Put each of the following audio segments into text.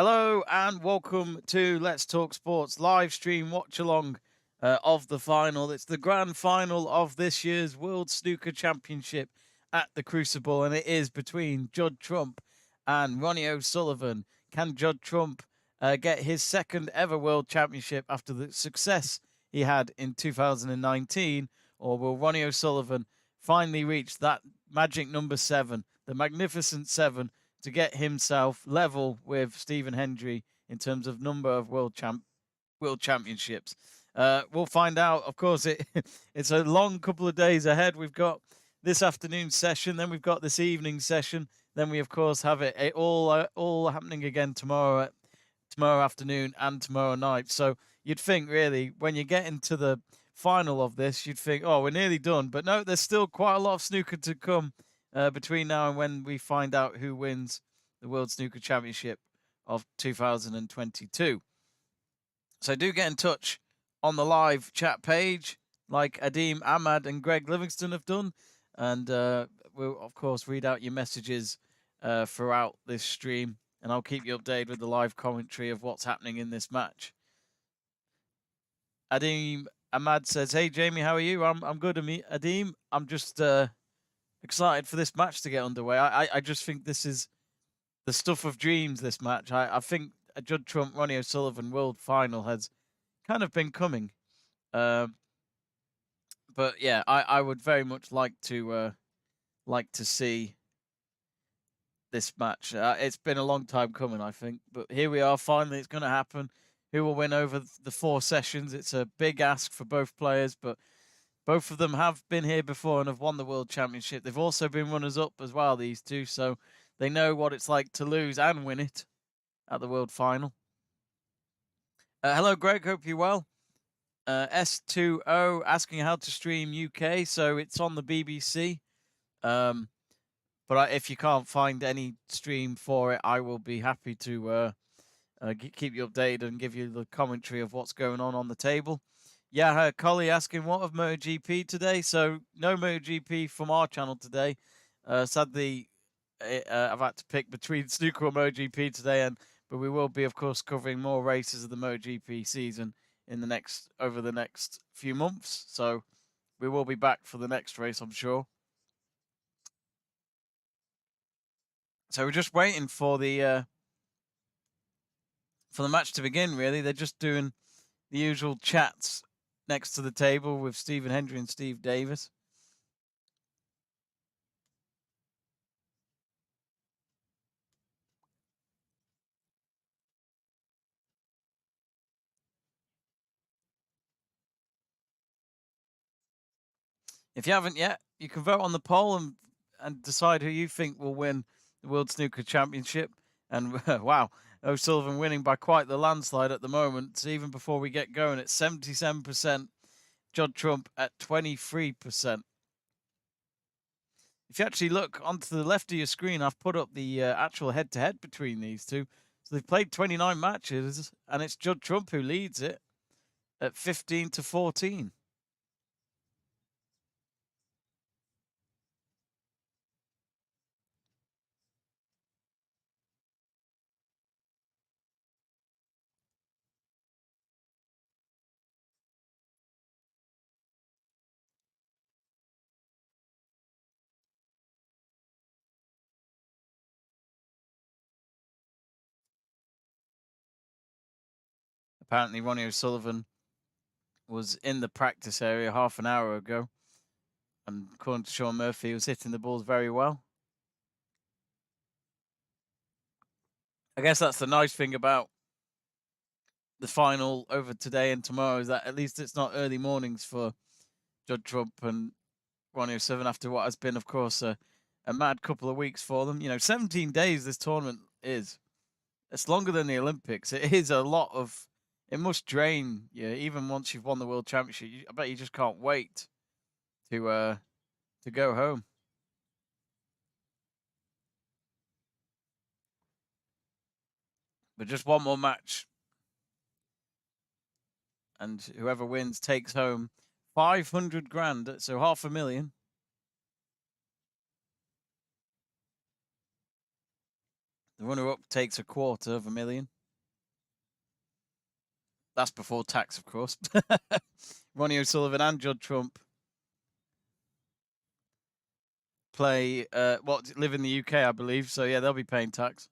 Hello and welcome to Let's Talk Sports live stream watch along of the final. It's the grand final of this year's World Snooker Championship at the Crucible, and it is between Judd Trump and Ronnie O'Sullivan. Can Judd Trump get his second ever World Championship after the success he had in 2019, or will Ronnie O'Sullivan finally reach that magic number 7, the magnificent 7? To get himself level with Stephen Hendry in terms of number of world championships. We'll find out. Of course, it's a long couple of days ahead. We've got this afternoon session, then we've got this evening session, then we of course have it all happening again tomorrow afternoon and tomorrow night. So you'd think really when you get into the final of this, you'd think, oh, we're nearly done. But no, there's still quite a lot of snooker to come. Between now and when we find out who wins the World Snooker Championship of 2022. So do get in touch on the live chat page like Adim Ahmad and Greg Livingston have done. And we'll, of course, read out your messages throughout this stream. And I'll keep you updated with the live commentary of what's happening in this match. Adim Ahmad says, hey, Jamie, how are you? I'm good, Adim. I'm just... excited for this match to get underway. I just think this is the stuff of dreams, this match. I think a Judd Trump, Ronnie O'Sullivan world final has kind of been coming. But yeah, I would very much like to see this match. It's been a long time coming, I think. But here we are, finally, it's going to happen. Who will win over the 4 sessions? It's a big ask for both players, but both of them have been here before and have won the World Championship. They've also been runners-up as well, these two, so they know what it's like to lose and win it at the World Final. Hello, Greg. Hope you're well. S2O asking how to stream UK, so it's on the BBC. But if you can't find any stream for it, I will be happy to keep you updated and give you the commentary of what's going on the table. Yeah, Collie asking what of MotoGP today. So no MotoGP from our channel today. Sadly, I've had to pick between snooker or MotoGP today, but we will be, of course, covering more races of the MotoGP season over the next few months. So we will be back for the next race, I'm sure. So we're just waiting for the match to begin. Really, they're just doing the usual chats next to the table with Stephen Hendry and Steve Davies. If you haven't yet, you can vote on the poll and decide who you think will win the World Snooker Championship. And wow, O'Sullivan winning by quite the landslide at the moment. So even before we get going, it's 77%. Judd Trump at 23%. If you actually look onto the left of your screen, I've put up the actual head-to-head between these two. So they've played 29 matches, and it's Judd Trump who leads it at 15-14. Apparently, Ronnie O'Sullivan was in the practice area half an hour ago. And according to Sean Murphy, he was hitting the balls very well. I guess that's the nice thing about the final over today and tomorrow, is that at least it's not early mornings for Judd Trump and Ronnie O'Sullivan after what has been, of course, a mad couple of weeks for them. 17 days this tournament is. It's longer than the Olympics. It is a lot of... It must drain you, even once you've won the World Championship. I bet you just can't wait to go home. But just one more match, and whoever wins takes home 500 grand, so $500,000. The runner-up takes $250,000. That's before tax, of course. Ronnie O'Sullivan and Judd Trump play, live in the UK, I believe. So, yeah, they'll be paying tax.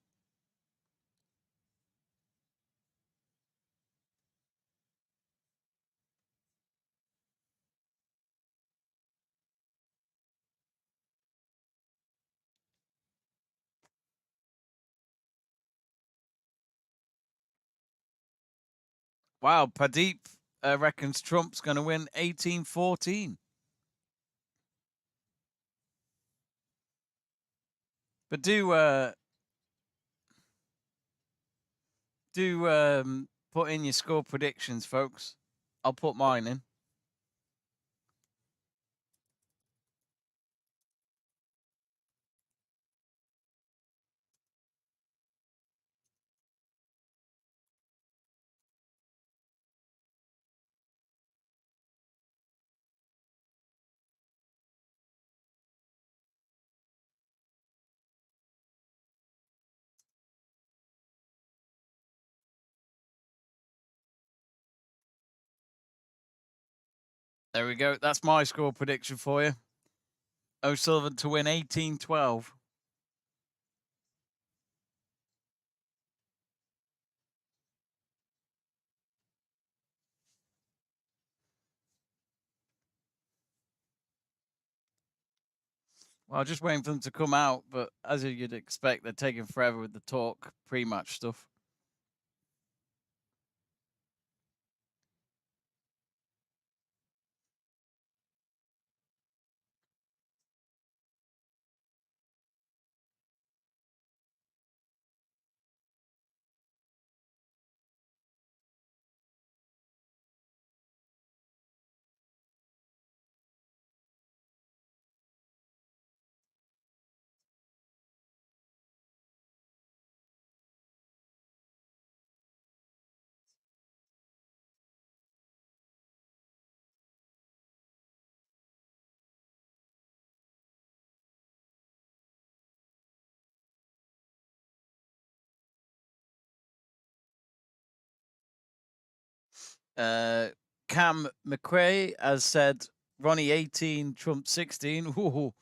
Wow, Pradeep reckons Trump's going to win 18-14. But do put in your score predictions, folks. I'll put mine in. There we go. That's my score prediction for you. O'Sullivan to win 18-12. Well, just waiting for them to come out, but as you'd expect, they're taking forever with the talk pre-match stuff. Cam McRae has said Ronnie 18, Trump 16. Ooh.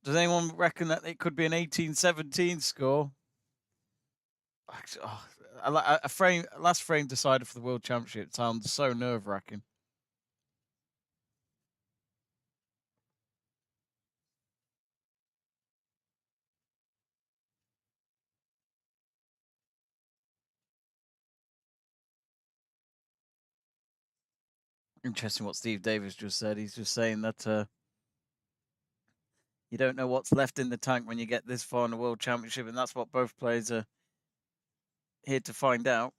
Does anyone reckon that it could be an 18-17 score? Oh, last frame decider for the World Championship sounds so nerve-wracking. Interesting what Steve Davies just said. He's just saying that you don't know what's left in the tank when you get this far in the World Championship, and that's what both players are here to find out.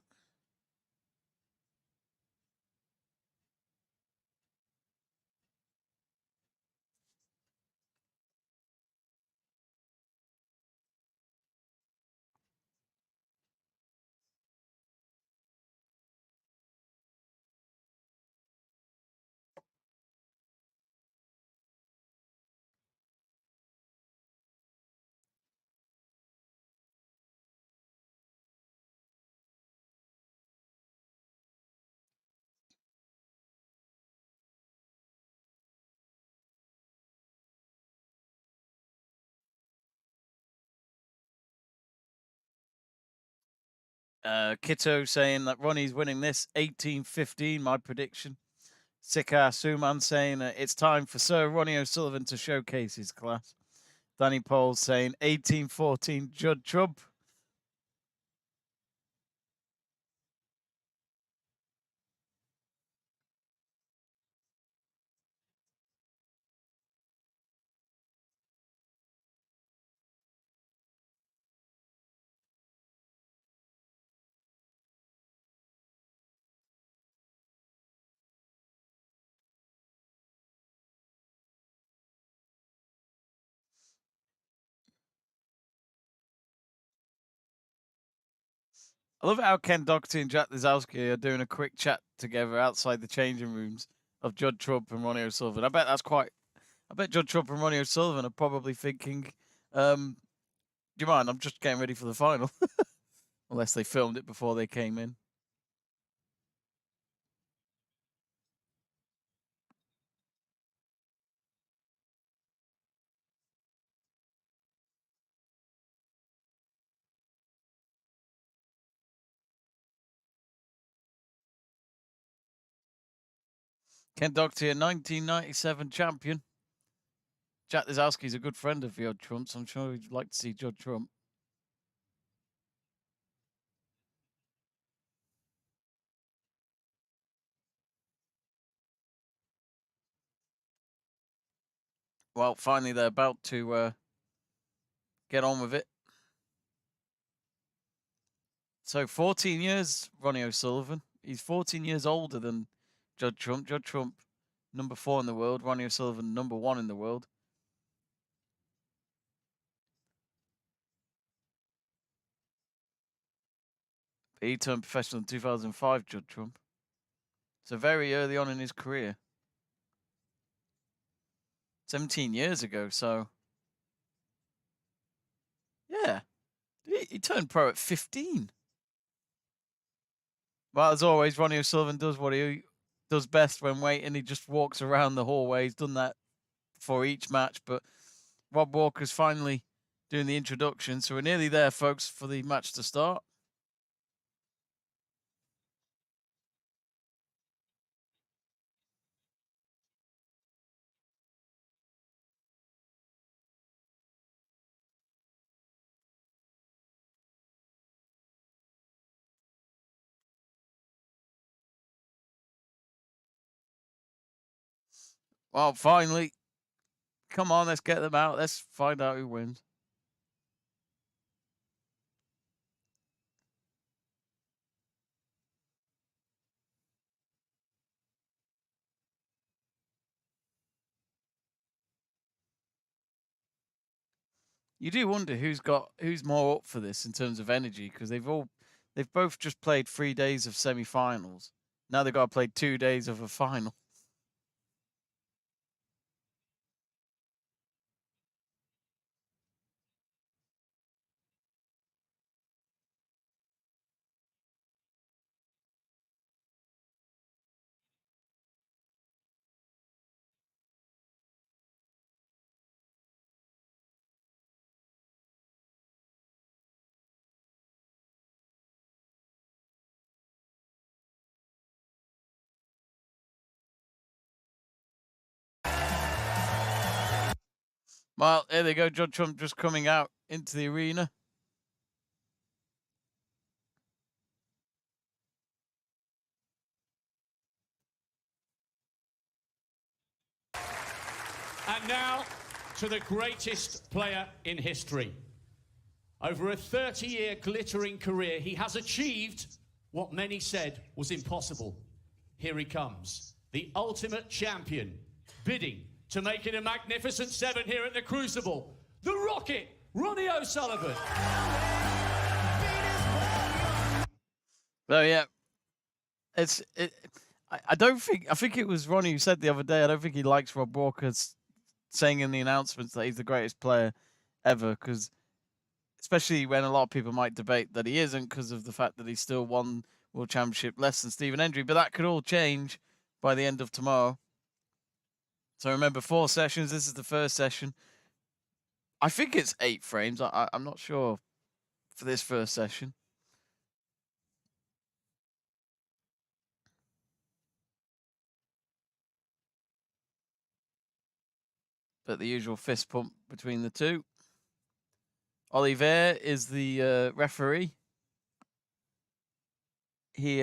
Kito saying that Ronnie's winning this 18-15, my prediction. Sikar Suman saying it's time for Sir Ronnie O'Sullivan to showcase his class. Danny Poles saying 18-14, Judd Trump. I love how Ken Doherty and Jack Lizowski are doing a quick chat together outside the changing rooms of Judd Trump and Ronnie O'Sullivan. I bet Judd Trump and Ronnie O'Sullivan are probably thinking, Do you mind? I'm just getting ready for the final. Unless they filmed it before they came in. Ken Doherty, a 1997 champion. Jack Lisowski's a good friend of Judd Trump, so I'm sure he'd like to see Judd Trump. Well, finally they're about to get on with it. So 14 years, Ronnie O'Sullivan. He's 14 years older than Judd Trump. Judd Trump, number 4 in the world. Ronnie O'Sullivan, number 1 in the world. He turned professional in 2005, Judd Trump. So very early on in his career. 17 years ago, so... Yeah. He turned pro at 15. Well, as always, Ronnie O'Sullivan does what he does best when waiting. He just walks around the hallway. He's done that for each match, but Rob Walker's finally doing the introduction. So we're nearly there, folks, for the match to start. Well, finally. Come on, let's get them out. Let's find out who wins. You do wonder who's more up for this in terms of energy, because they've both just played 3 days of semi-finals. Now they've got to play 2 days of a final. Well, there they go. Judd Trump just coming out into the arena. And now to the greatest player in history. Over a 30-year glittering career, he has achieved what many said was impossible. Here he comes, the ultimate champion, bidding to make it a magnificent 7 here at the Crucible. The Rocket, Ronnie O'Sullivan. Oh yeah, I don't think I think it was Ronnie who said the other day. I don't think he likes Rob Walker saying in the announcements that he's the greatest player ever, because especially when a lot of people might debate that he isn't because of the fact that he still won World Championship less than Stephen Hendry. But that could all change by the end of tomorrow. So remember, 4 sessions. This is the first session. I think it's 8 frames. I'm not sure for this first session. But the usual fist pump between the two. Oliver is the referee. He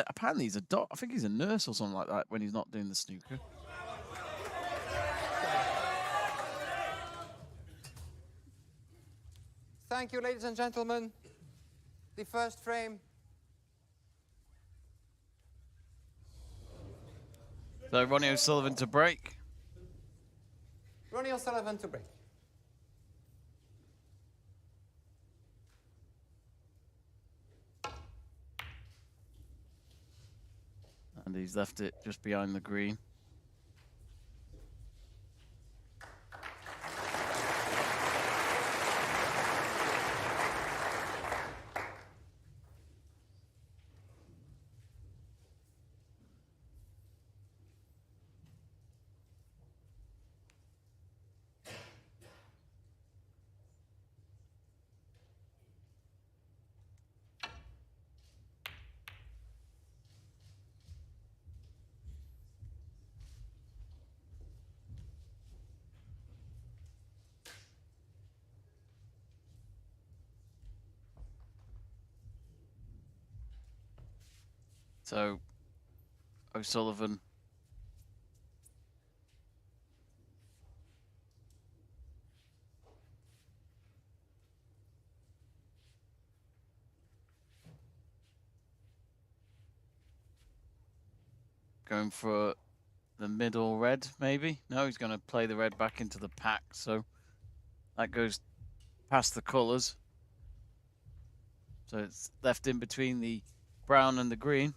apparently he's a doc. I think he's a nurse or something like that when he's not doing the snooker. Thank you, ladies and gentlemen. The first frame. So Ronnie O'Sullivan to break. Ronnie O'Sullivan to break. And he's left it just behind the green. So O'Sullivan going for the middle red, maybe? No, he's going to play the red back into the pack, so that goes past the colours. So it's left in between the brown and the green.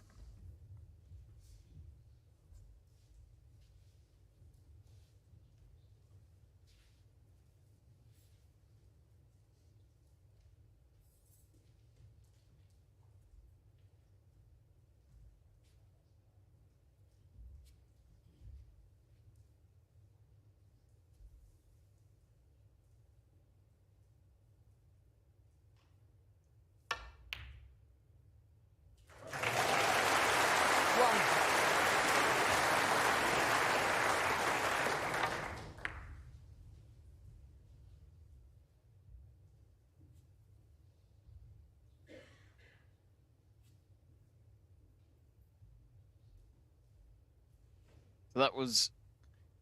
So that was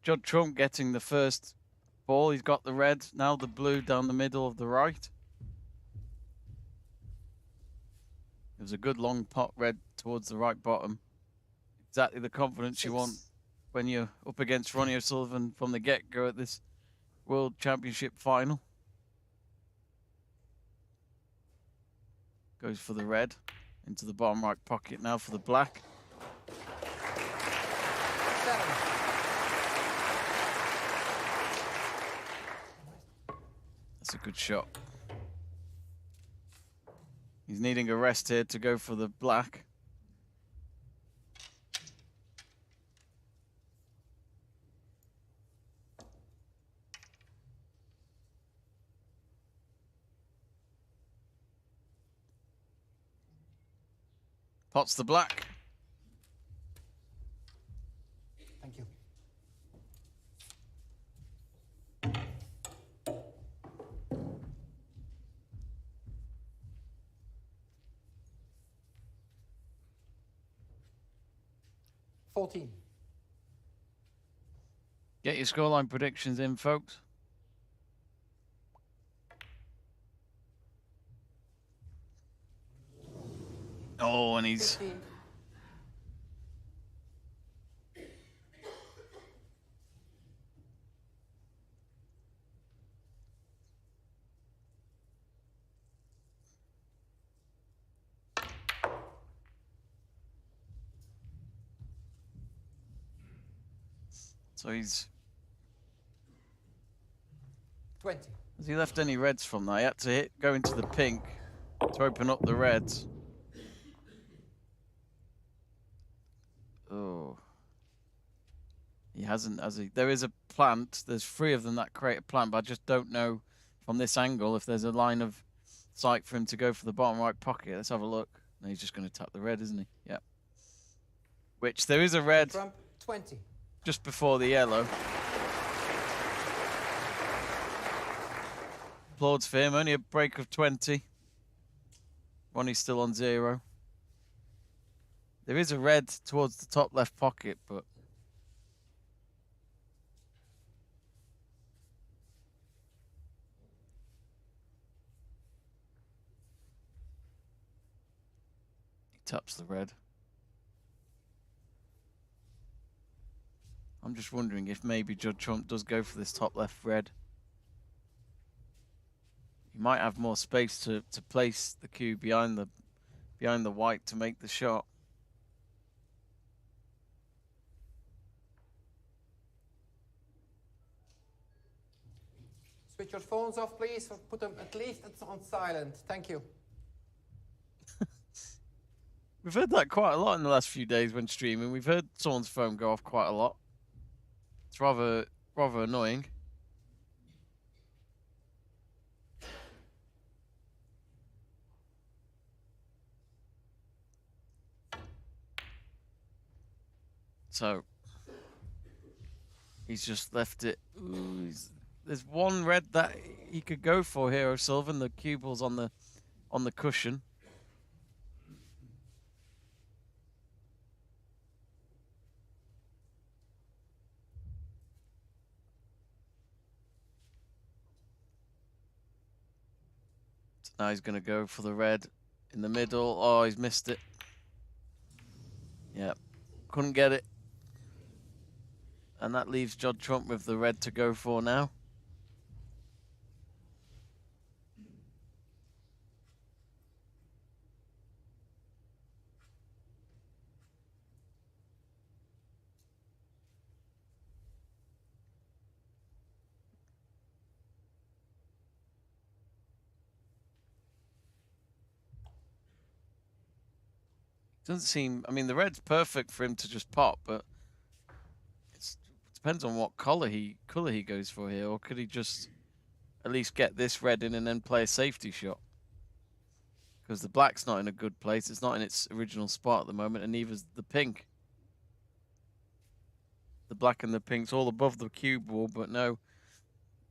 Judd Trump getting the first ball. He's got the red, now the blue down the middle of the right. It was a good long pot red towards the right bottom. Exactly the confidence you want when you're up against Ronnie O'Sullivan from the get-go at this World Championship final. Goes for the red into the bottom right pocket now for the black. 7. That's a good shot. He's needing a rest here to go for the black. Pots the black. Thank you. $14. Get your scoreline predictions in, folks. Oh, and he's 15. so he's 20. has he left any reds from that? He had to go into the pink to open up the reds. Oh. He hasn't, has he? There is a plant. There's 3 of them that create a plant, but I just don't know from this angle if there's a line of sight for him to go for the bottom right pocket. Let's have a look. No, he's just going to tap the red, isn't he? Yep. Which there is a red Trump, 20. just before the yellow. Applauds for him. Only a break of 20. Ronnie's still on 0. There is a red towards the top left pocket, but he taps the red. I'm just wondering if maybe Judd Trump does go for this top left red. He might have more space to place the cue behind the white to make the shot. Switch your phones off, please. Or put them at least on silent. Thank you. We've heard that quite a lot in the last few days when streaming. We've heard someone's phone go off quite a lot. It's rather annoying. So he's just left it. Ooh, there's one red that he could go for here, O'Sullivan. The cue ball's on the cushion. So now he's going to go for the red in the middle. Oh, he's missed it. Yeah, couldn't get it. And that leaves Judd Trump with the red to go for now. Doesn't seem, I mean, the red's perfect for him to just pop, but it depends on what color he goes for here. Or could he just at least get this red in and then play a safety shot? Because the black's not in a good place. It's not in its original spot at the moment, and neither's the pink. The black and the pink's all above the cue ball, but no.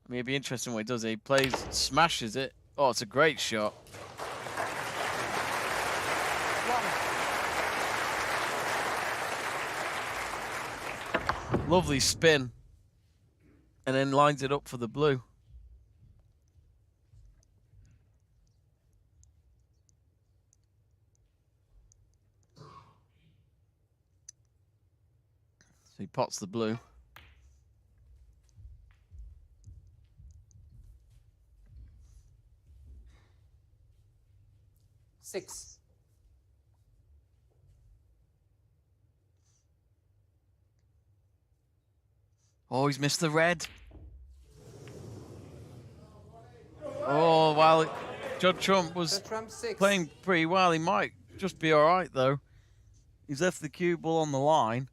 I mean, it'd be interesting what he does. He plays, smashes it. Oh, it's a great shot. Lovely spin. And then lines it up for the blue. So he pots the blue. Six. Oh, he's missed the red. Oh, while Judd Trump was playing pretty well, he might just be all right, though. He's left the cue ball on the line.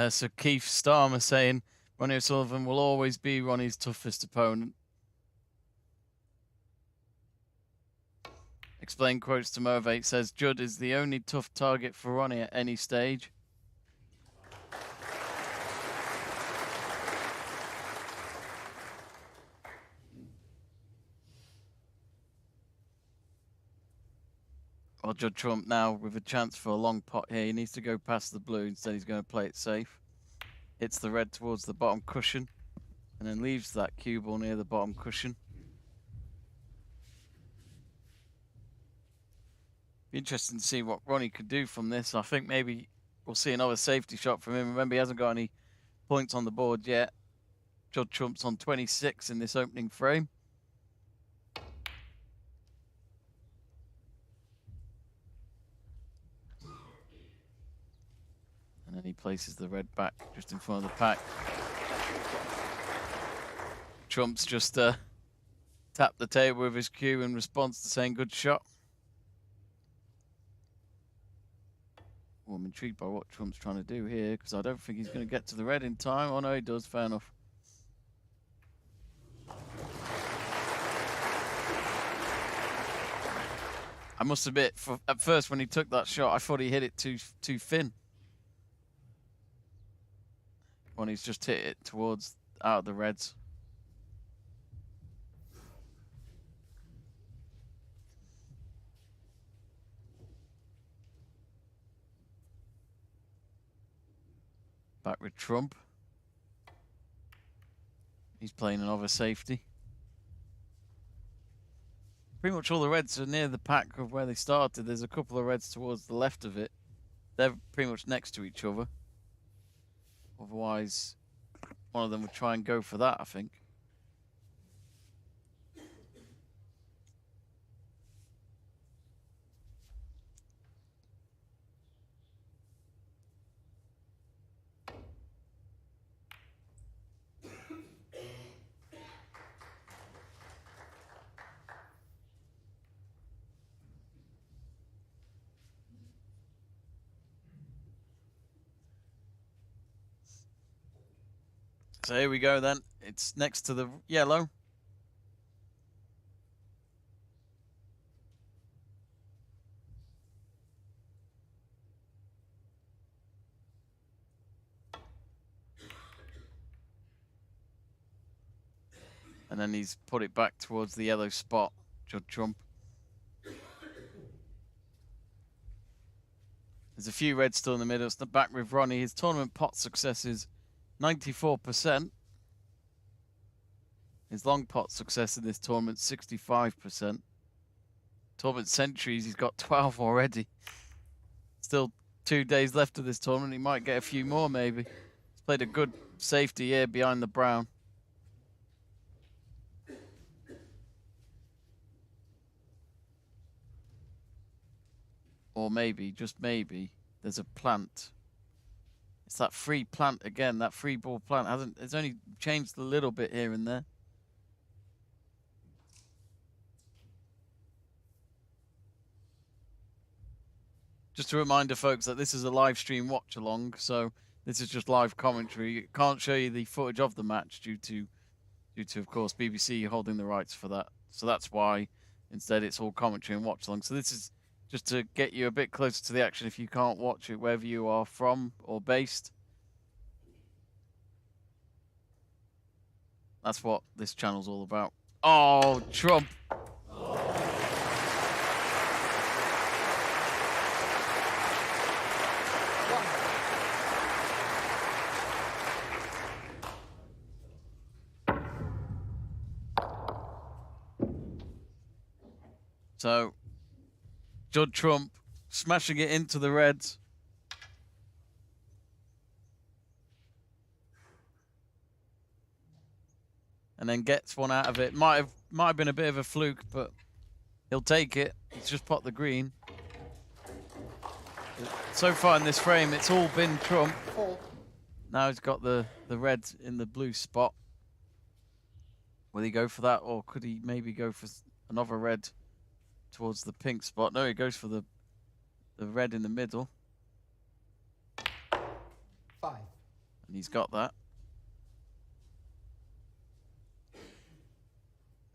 So Keith Starmer saying Ronnie O'Sullivan will always be Ronnie's toughest opponent. Explain quotes to Motivate says Judd is the only tough target for Ronnie at any stage. Well, Judd Trump now with a chance for a long pot here. He needs to go past the blue. Instead, he's going to play it safe. Hits the red towards the bottom cushion. And then leaves that cue ball near the bottom cushion. Be interesting to see what Ronnie could do from this. I think maybe we'll see another safety shot from him. Remember, he hasn't got any points on the board yet. Judd Trump's on 26 in this opening frame. And then he places the red back just in front of the pack. Trump's just tapped the table with his cue in response to saying good shot. Well, I'm intrigued by what Trump's trying to do here because I don't think he's going to get to the red in time. Oh no, he does. Fair enough. I must admit, at first when he took that shot, I thought he hit it too thin. When he's just hit it towards out of the reds. Back with Trump. He's playing another safety. Pretty much all the reds are near the pack of where they started. There's a couple of reds towards the left of it. They're pretty much next to each other. Otherwise, one of them would try and go for that, I think. So here we go then. It's next to the yellow. And then he's put it back towards the yellow spot, Judd Trump. There's a few reds still in the middle. It's the back with Ronnie. His tournament pot success is 94%. His long pot success in this tournament, 65%. Tournament centuries, he's got 12 already. Still 2 days left of this tournament. He might get a few more, maybe. He's played a good safety here behind the brown. Or maybe, just maybe, there's a plant. It's that free plant again. That free ball plant it's only changed a little bit here and there. Just a reminder, folks, that this is a live stream watch along, so this is just live commentary. You can't show you the footage of the match due to, of course, BBC holding the rights for that. So that's why instead it's all commentary and watch along. So this is just to get you a bit closer to the action if you can't watch it wherever you are from or based. That's what this channel's all about. Oh, Trump. So, Judd Trump smashing it into the reds. And then gets one out of it. Might have been a bit of a fluke, but he'll take it. He's just popped the green. So far in this frame, it's all been Trump. Now he's got the red in the blue spot. Will he go for that, or could he maybe go for another red towards the pink spot? No, he goes for the red in the middle. 5. And he's got that.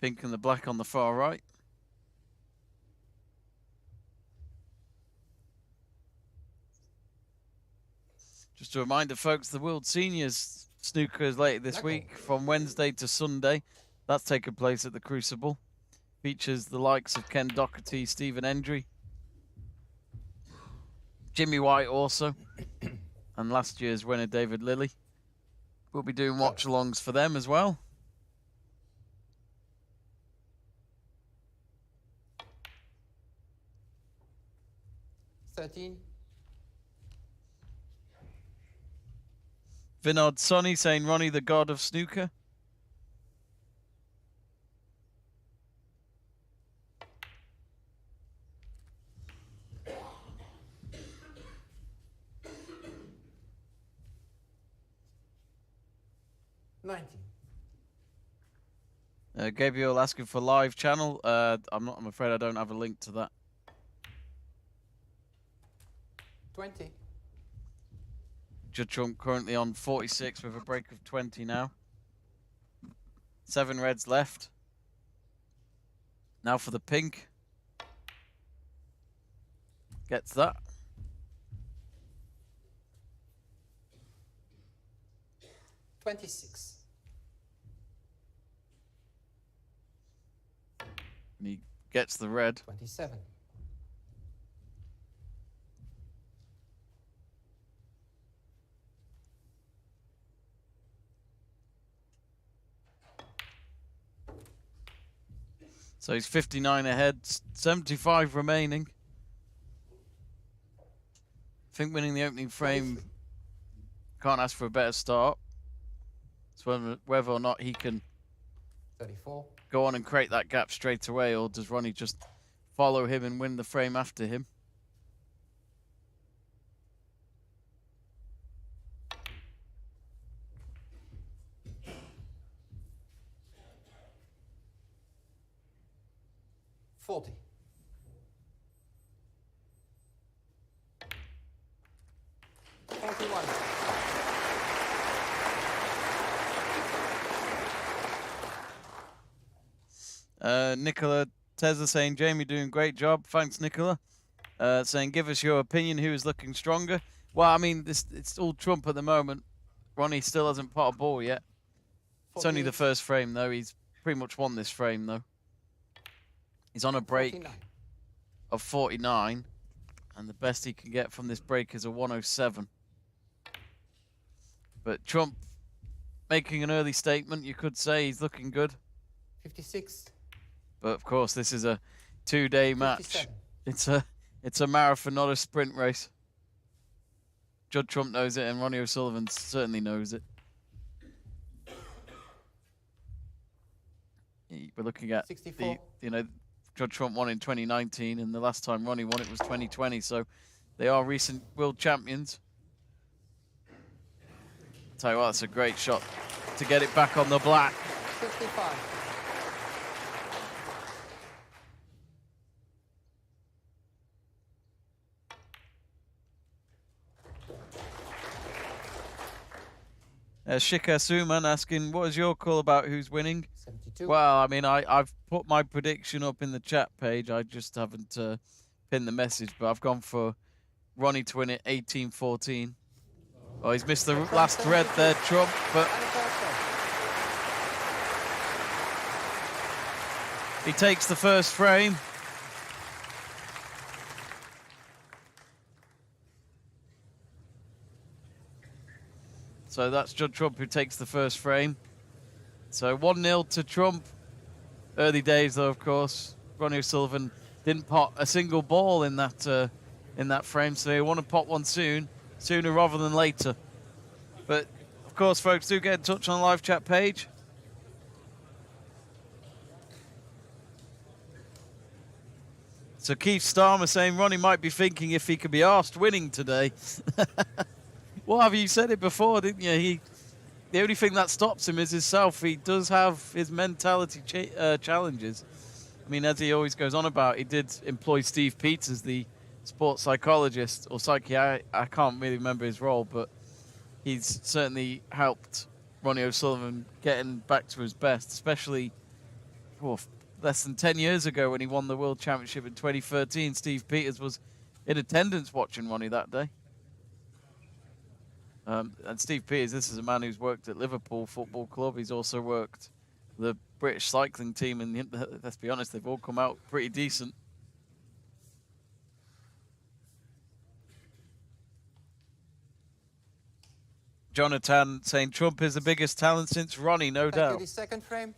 Pink and the black on the far right. Just a reminder, folks, the World Seniors Snooker is later this week from Wednesday to Sunday. That's taking place at the Crucible. Features the likes of Ken Doherty, Stephen Hendry, Jimmy White also, and last year's winner David Lilly. We'll be doing watch-alongs for them as well. Vinod Sonny saying Ronnie the god of snooker. Gabriel asking for live channel. I'm afraid I don't have a link to that. 20. Judd Trump currently on 46 with a break of 20 now. 7 reds left. Now for the pink. Gets that. $26. And he gets the red. 27. So he's 59 ahead, 75 remaining. I think winning the opening frame, can't ask for a better start. It's whether or not he can 34. go on and create that gap straight away, or does Ronnie just follow him and win the frame after him? $40. $41. Nicola Tezza saying, Jamie doing great job. Thanks, Nicola. Saying, give us your opinion. Who is looking stronger? Well, I mean, it's all Trump at the moment. Ronnie still hasn't pot a ball yet. It's only the first frame, though. He's pretty much won this frame, though. He's on a break 49. of 49. And the best he can get from this break is a 107. But Trump making an early statement, you could say he's looking good. 56. But of course, this is a 2-day match. 57. It's a marathon, not a sprint race. Judd Trump knows it, and Ronnie O'Sullivan certainly knows it. We're looking at 64. Judd Trump won in 2019, and the last time Ronnie won it was 2020. So they are recent world champions. Tell you what, that's a great shot to get it back on the black. 55. Shika Suman asking, what is your call about who's winning? 72. Well, I mean, I've put my prediction up in the chat page. I just haven't pinned the message, but I've gone for Ronnie to win it 18-14. Oh, he's missed the last red there, Trump, but he takes the first frame. So that's Judd Trump who takes the first frame. So 1-0 to Trump. Early days, though, of course. Ronnie O'Sullivan didn't pot a single ball in that frame, so they want to pot one sooner rather than later. But of course, folks, do get in touch on the live chat page. So Keith Starmer saying Ronnie might be thinking if he could be asked winning today. Well, have you said it before, didn't you? The only thing that stops him is himself. He does have his mentality challenges. I mean, as he always goes on about, he did employ Steve Peters, the sports psychologist or psychiatrist. I can't really remember his role, but he's certainly helped Ronnie O'Sullivan getting back to his best, especially less than 10 years ago when he won the World Championship in 2013. Steve Peters was in attendance watching Ronnie that day. And Steve Peters, this is a man who's worked at Liverpool Football Club. He's also worked the British cycling team, and let's be honest, they've all come out pretty decent. Jonathan saying Trump is the biggest talent since Ronnie, no doubt. 32nd frame.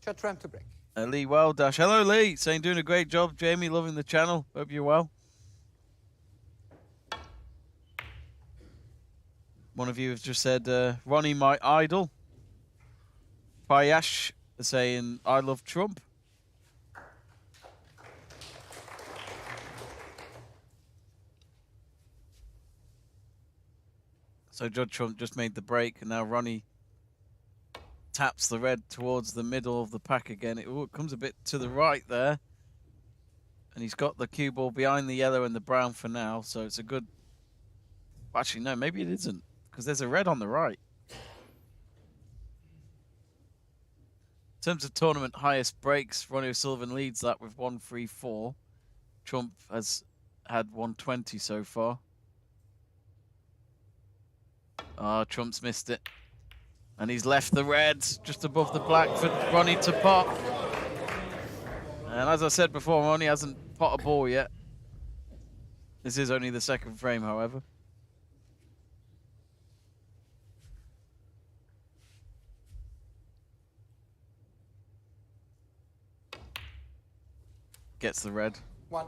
Judd Trump to break. Lee Weldash. Hello, Lee. Saying doing a great job. Jamie, loving the channel. Hope you're well. One of you has just said, Ronnie, my idol. Payash saying, I love Trump. So Judd Trump just made the break, and now Ronnie taps the red towards the middle of the pack again. It comes a bit to the right there. And he's got the cue ball behind the yellow and the brown for now, so it's a good... Actually, no, maybe it isn't, because there's a red on the right. In terms of tournament highest breaks, Ronnie O'Sullivan leads that with 134. Trump has had 120 so far. Oh, Trump's missed it. And he's left the red just above the black for Ronnie to pot. And as I said before, Ronnie hasn't pot a ball yet. This is only the second frame, however. Gets the red. One.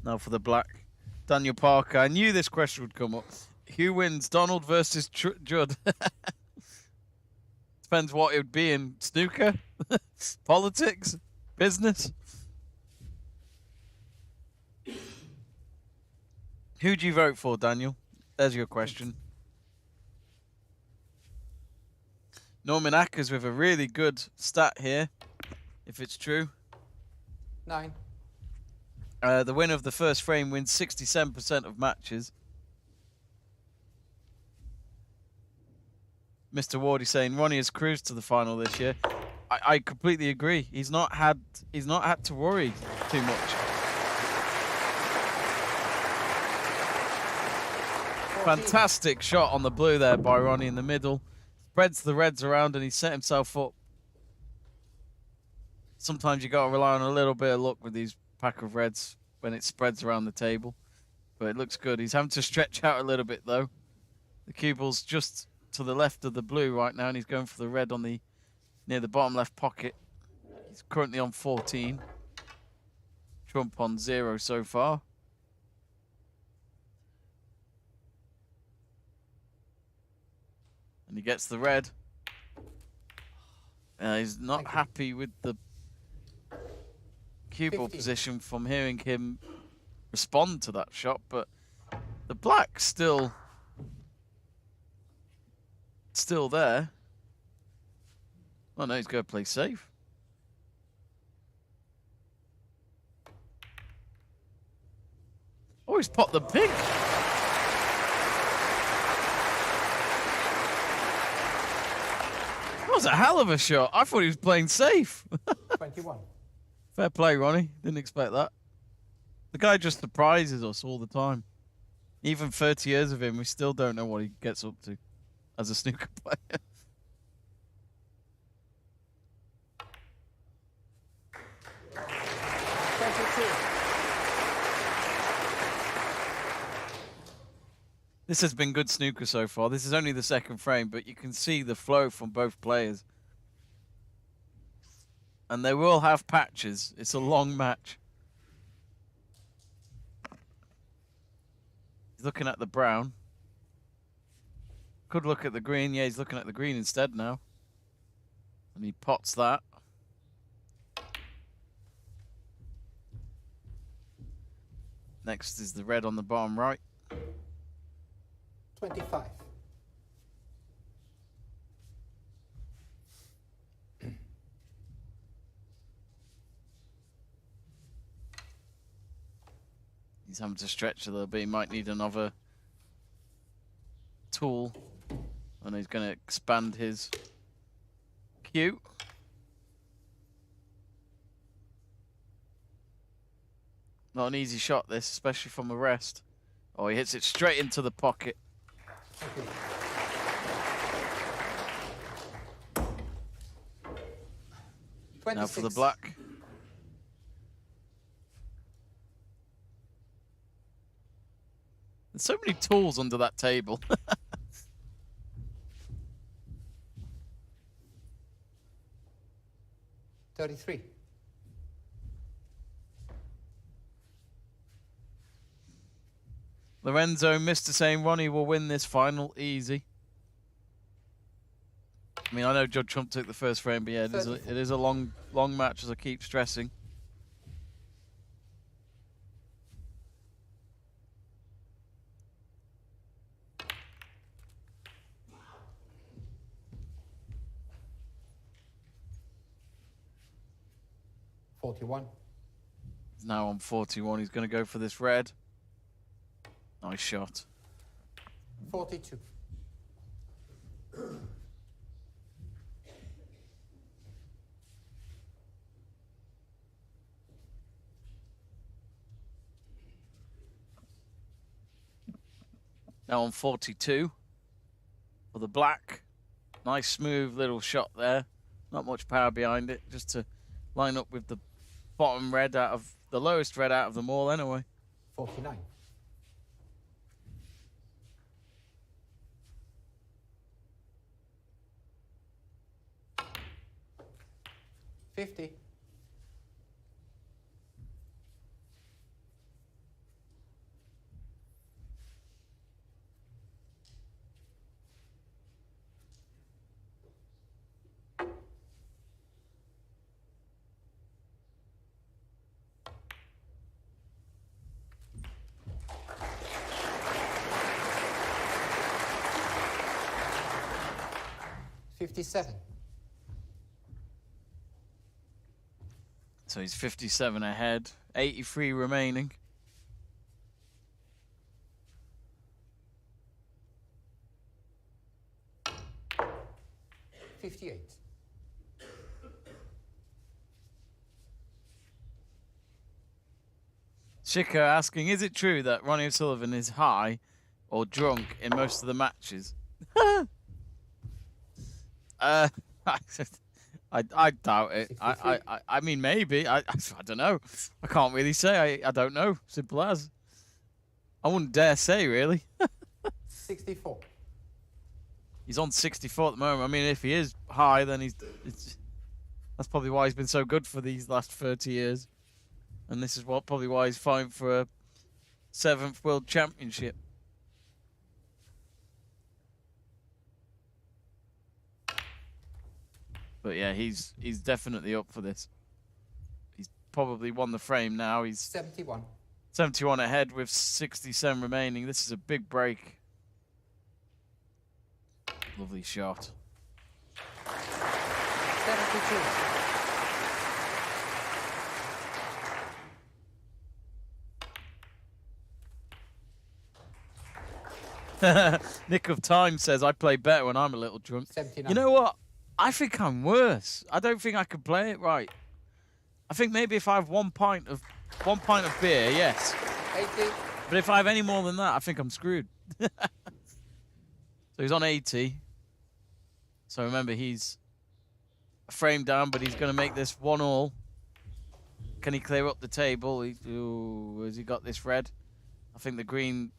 Now for the black. Daniel Parker. I knew this question would come up. Who wins, Donald versus Judd? Depends what it would be in snooker, politics, business. Who do you vote for, Daniel? There's your question. Norman Ackers with a really good stat here, if it's true. 9. The winner of the first frame wins 67% of matches. Mr. Wardy saying Ronnie has cruised to the final this year. I completely agree. He's not had to worry too much. Fantastic shot on the blue there by Ronnie in the middle. Spreads the reds around and he set himself up. Sometimes you got to rely on a little bit of luck with these pack of reds when it spreads around the table. But it looks good. He's having to stretch out a little bit though. The cue ball's just to the left of the blue right now and he's going for the red on the near the bottom left pocket. He's currently on 14. Trump on 0 so far. And he gets the red. He's not happy with the cue ball position from hearing him respond to that shot, but the black's still there. Oh no, he's going to play safe. Oh, he's popped the pink. That was a hell of a shot. I thought he was playing safe. 21. Fair play, Ronnie. Didn't expect that. The guy just surprises us all the time. Even 30 years of him, we still don't know what he gets up to as a snooker player. This has been good snooker so far. This is only the second frame, but you can see the flow from both players. And they will have patches. It's a long match. He's looking at the brown. Could look at the green. Yeah, he's looking at the green instead now. And he pots that. Next is the red on the bottom right. 25. He's having to stretch a little bit. He might need another tool. And he's going to expand his cue. Not an easy shot, this, especially from a rest. Oh, he hits it straight into the pocket. Now for the black. There's so many tools under that table. 33. Lorenzo, Mr. saying Ronnie will win this final easy. I mean, I know Judd Trump took the first frame, but yeah, it is a long match, as I keep stressing. .41. He's now on 41. He's going to go for this red. Nice shot. 42. Now on 42 for the black. Nice smooth little shot there. Not much power behind it, just to line up with the bottom red out of the lowest red out of them all anyway. 49. 50. .57. So he's 57 ahead, 83 remaining. .58. Chico asking, is it true that Ronnie O'Sullivan is high or drunk in most of the matches? I doubt it. I mean, maybe. I don't know. I can't really say. I don't know. Simple as. I wouldn't dare say, really. 64. He's on 64 at the moment. I mean, if he is high, then that's probably why he's been so good for these last 30 years. And this is probably why he's fighting for a 7th World Championship. But yeah, he's definitely up for this. He's probably won the frame now. He's 71. 71 ahead with 67 remaining. This is a big break. Lovely shot. 72. Nick of Time says, I play better when I'm a little drunk. 79. You know what? I think I'm worse. I don't think I could play it right. I think maybe if I have one pint of beer, yes. 80. But if I have any more than that, I think I'm screwed. So he's on 80. So remember, he's a frame down, but he's going to make this 1-all. Can he clear up the table? Has he got this red? I think the green,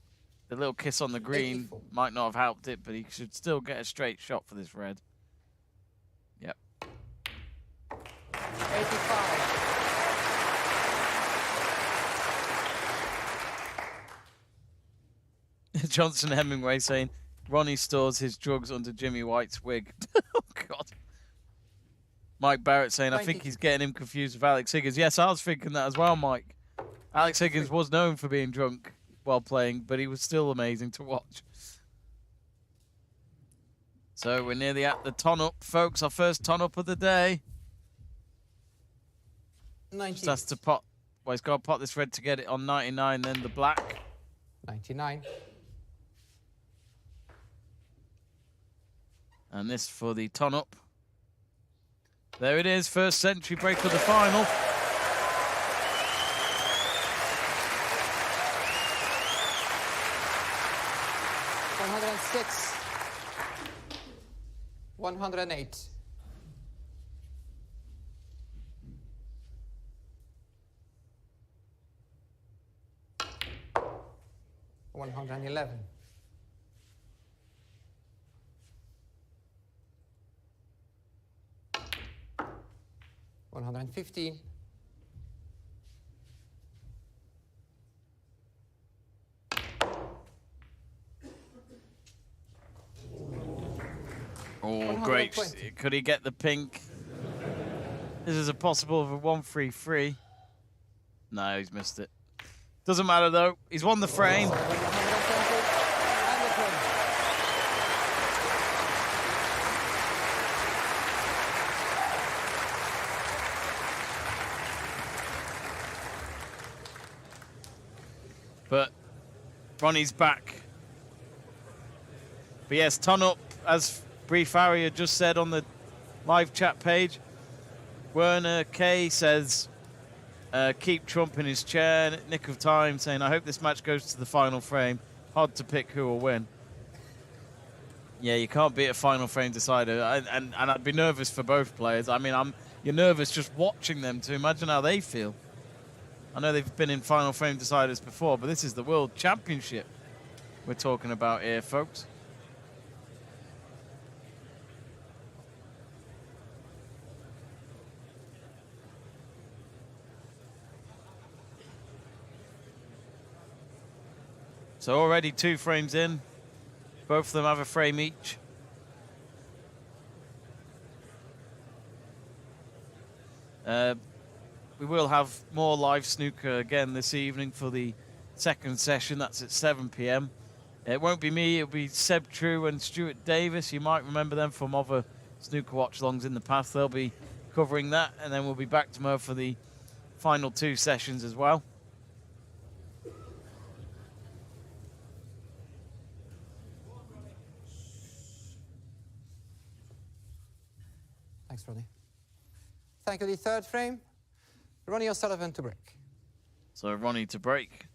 the little kiss on the green 84. might not have helped it, but he should still get a straight shot for this red. Yep. 85. Johnson Hemingway saying, Ronnie stores his drugs under Jimmy White's wig. Oh, God. Mike Barrett saying, I think he's getting him confused with Alex Higgins. Yes, I was thinking that as well, Mike. Alex Higgins was known for being drunk while playing, but he was still amazing to watch. So we're nearly at the ton-up, folks. Our first ton-up of the day. 90. Just has to pot. Well, he's got to pot this red to get it on 99, then the black. 99. And this for the ton-up. There it is, first century break of the final. $106. 108. 111. 115. Great. 120. Could he get the pink? This is a possible of a 1-3-3. No, he's missed it. Doesn't matter, though. He's won the frame. 120 and the frame. But Ronnie's back. But yes, ton up, as Brief Harry had just said on the live chat page. Werner K says, keep Trump in his chair. Nick of Time saying, I hope this match goes to the final frame. Hard to pick who will win. Yeah, you can't beat a final frame decider. And I'd be nervous for both players. I mean, you're nervous just watching them to imagine how they feel. I know they've been in final frame deciders before, but this is the World Championship we're talking about here, folks. So already 2 frames in. Both of them have a frame each. We will have more live snooker again this evening for the second session. That's at 7 p.m. It won't be me. It'll be Seb True and Stuart Davis. You might remember them from other snooker watch-alongs in the past. They'll be covering that, and then we'll be back tomorrow for the final 2 sessions as well. Thanks, Ronnie. Thank you. The third frame, Ronnie O'Sullivan to break. So Ronnie to break.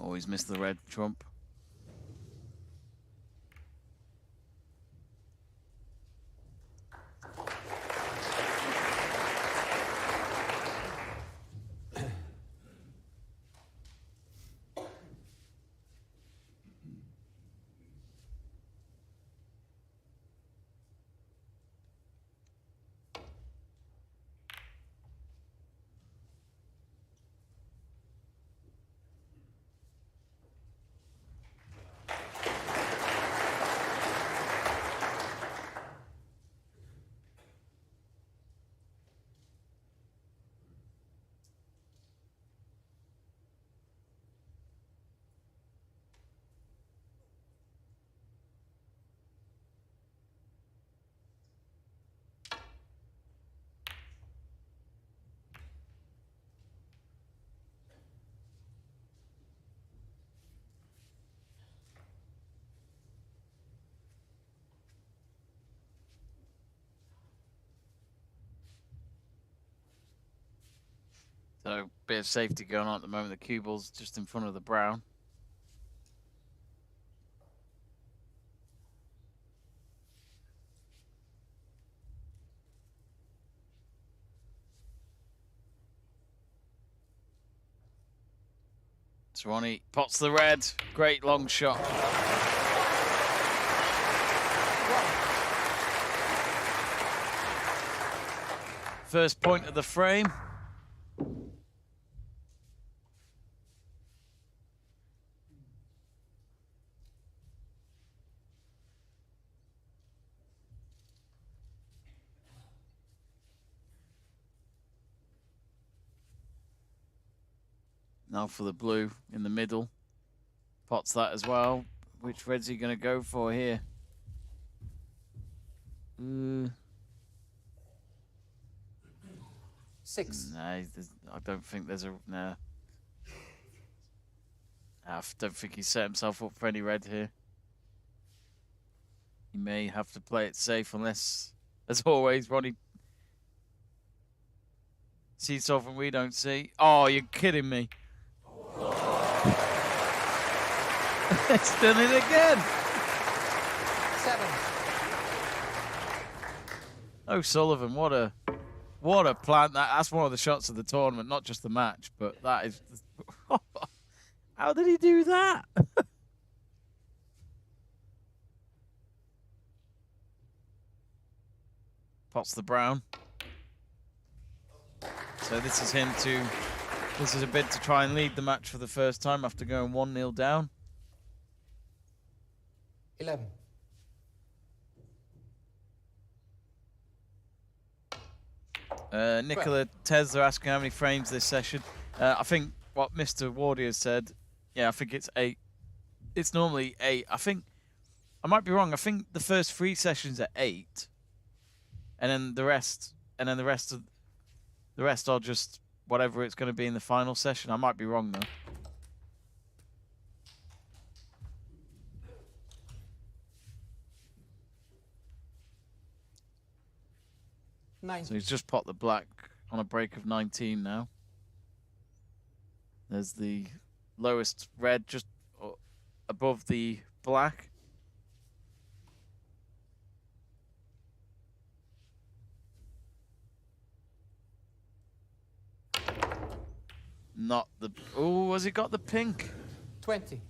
Always missed the red, Trump. So, bit of safety going on at the moment. The cue ball's just in front of the brown. So Ronnie pots the red. Great long shot. First point of the frame. Now for the blue in the middle. Pots that as well. Which red's he going to go for here? Six. No, I don't think there's a... No. I don't think he set himself up for any red here. He may have to play it safe unless, as always, Ronnie sees something we don't see. Oh, you're kidding me. It's done it again. 7. O'Sullivan, what a plant. That's one of the shots of the tournament, not just the match, but that is... How did he do that? Pots the brown. So this is him to... This is a bid to try and lead the match for the first time after going 1-0 down. 11. Nicola Tesla asking how many frames this session. I think what Mr. Wardier said, yeah, I think it's 8. It's normally 8. I think, I might be wrong, I think the first 3 sessions are 8. And then the rest are just whatever it's going to be in the final session. I might be wrong though. So he's just popped the black on a break of 19 now. There's the lowest red just above the black. Not the... Oh, has he got the pink? 20.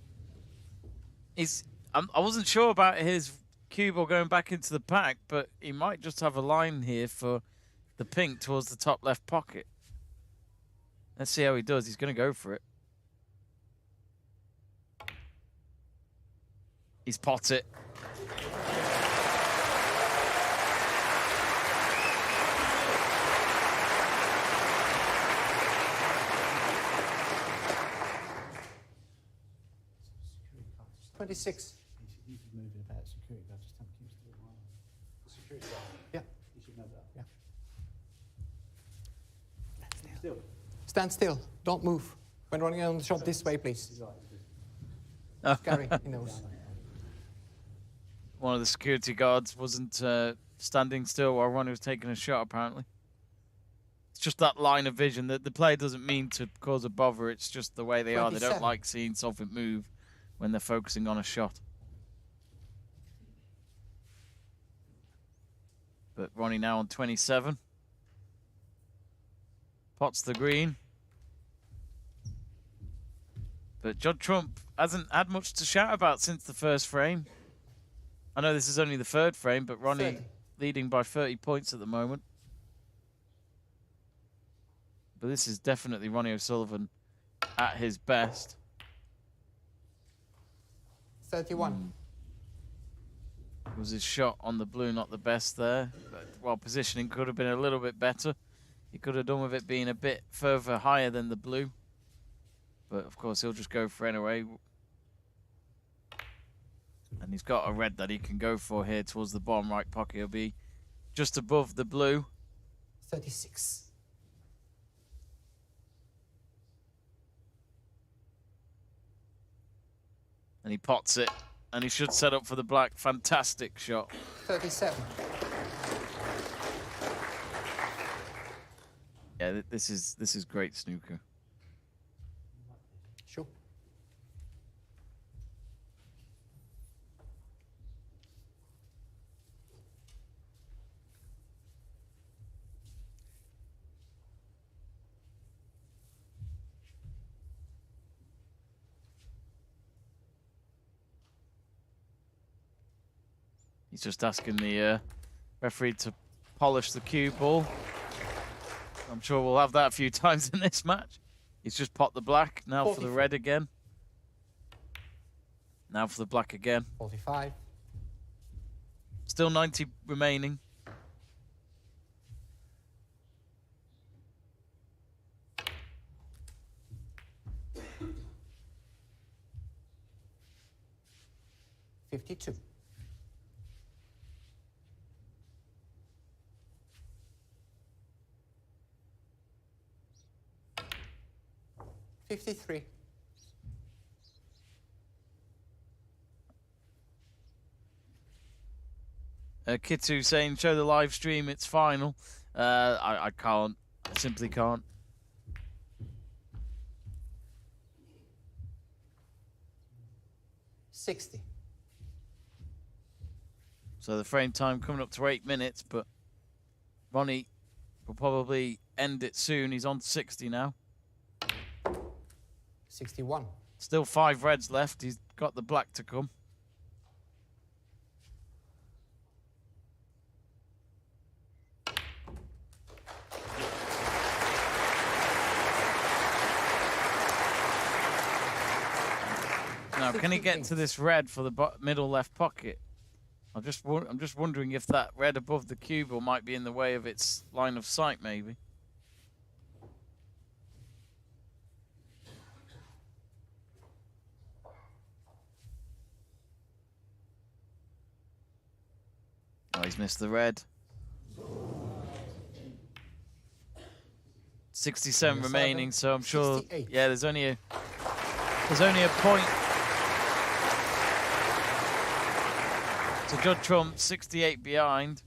I wasn't sure about his cue ball going back into the pack, but he might just have a line here for the pink towards the top left pocket. Let's see how he does. He's going to go for it. He's pot it. 36. You should move it about security guard. Just keep still a while. Security guard. Yeah. You should know that. Yeah. Still. Stand still. Don't move. When running on the shot, this way, please. Gary, he knows. One of the security guards wasn't standing still while Ronnie was taking a shot, apparently. It's just that line of vision that the player doesn't mean to cause a bother. It's just the way they are. They don't like seeing something move when they're focusing on a shot. But Ronnie now on 27. Pots the green. But Judd Trump hasn't had much to shout about since the first frame. I know this is only the third frame, but Ronnie leading by 30 points at the moment. But this is definitely Ronnie O'Sullivan at his best. 31. Was his shot on the blue not the best there? But, well, positioning could have been a little bit better. He could have done with it being a bit further higher than the blue. But, of course, he'll just go for it anyway. And he's got a red that he can go for here towards the bottom right pocket. He'll be just above the blue. 36. And he pots it. And he should set up for the black. Fantastic shot. 37. Yeah, this is great snooker. Sure. He's just asking the referee to polish the cue ball. I'm sure we'll have that a few times in this match. He's just popped the black. Now 44. For the red again. Now for the black again. 45. Still 90 remaining. $52. 53. Kitu saying, show the live stream, it's final. I can't. I simply can't. $60. So the frame time coming up to 8 minutes, but Ronnie will probably end it soon. He's on 60 now. 61. Still 5 reds left. He's got the black to come. Now, can he get to this red for the middle left pocket? I'm just wondering if that red above the cue ball might be in the way of its line of sight, maybe. Oh, he's missed the red. 67 remaining, so I'm sure. 68. Yeah, there's only a point. So Judd Trump 68 behind,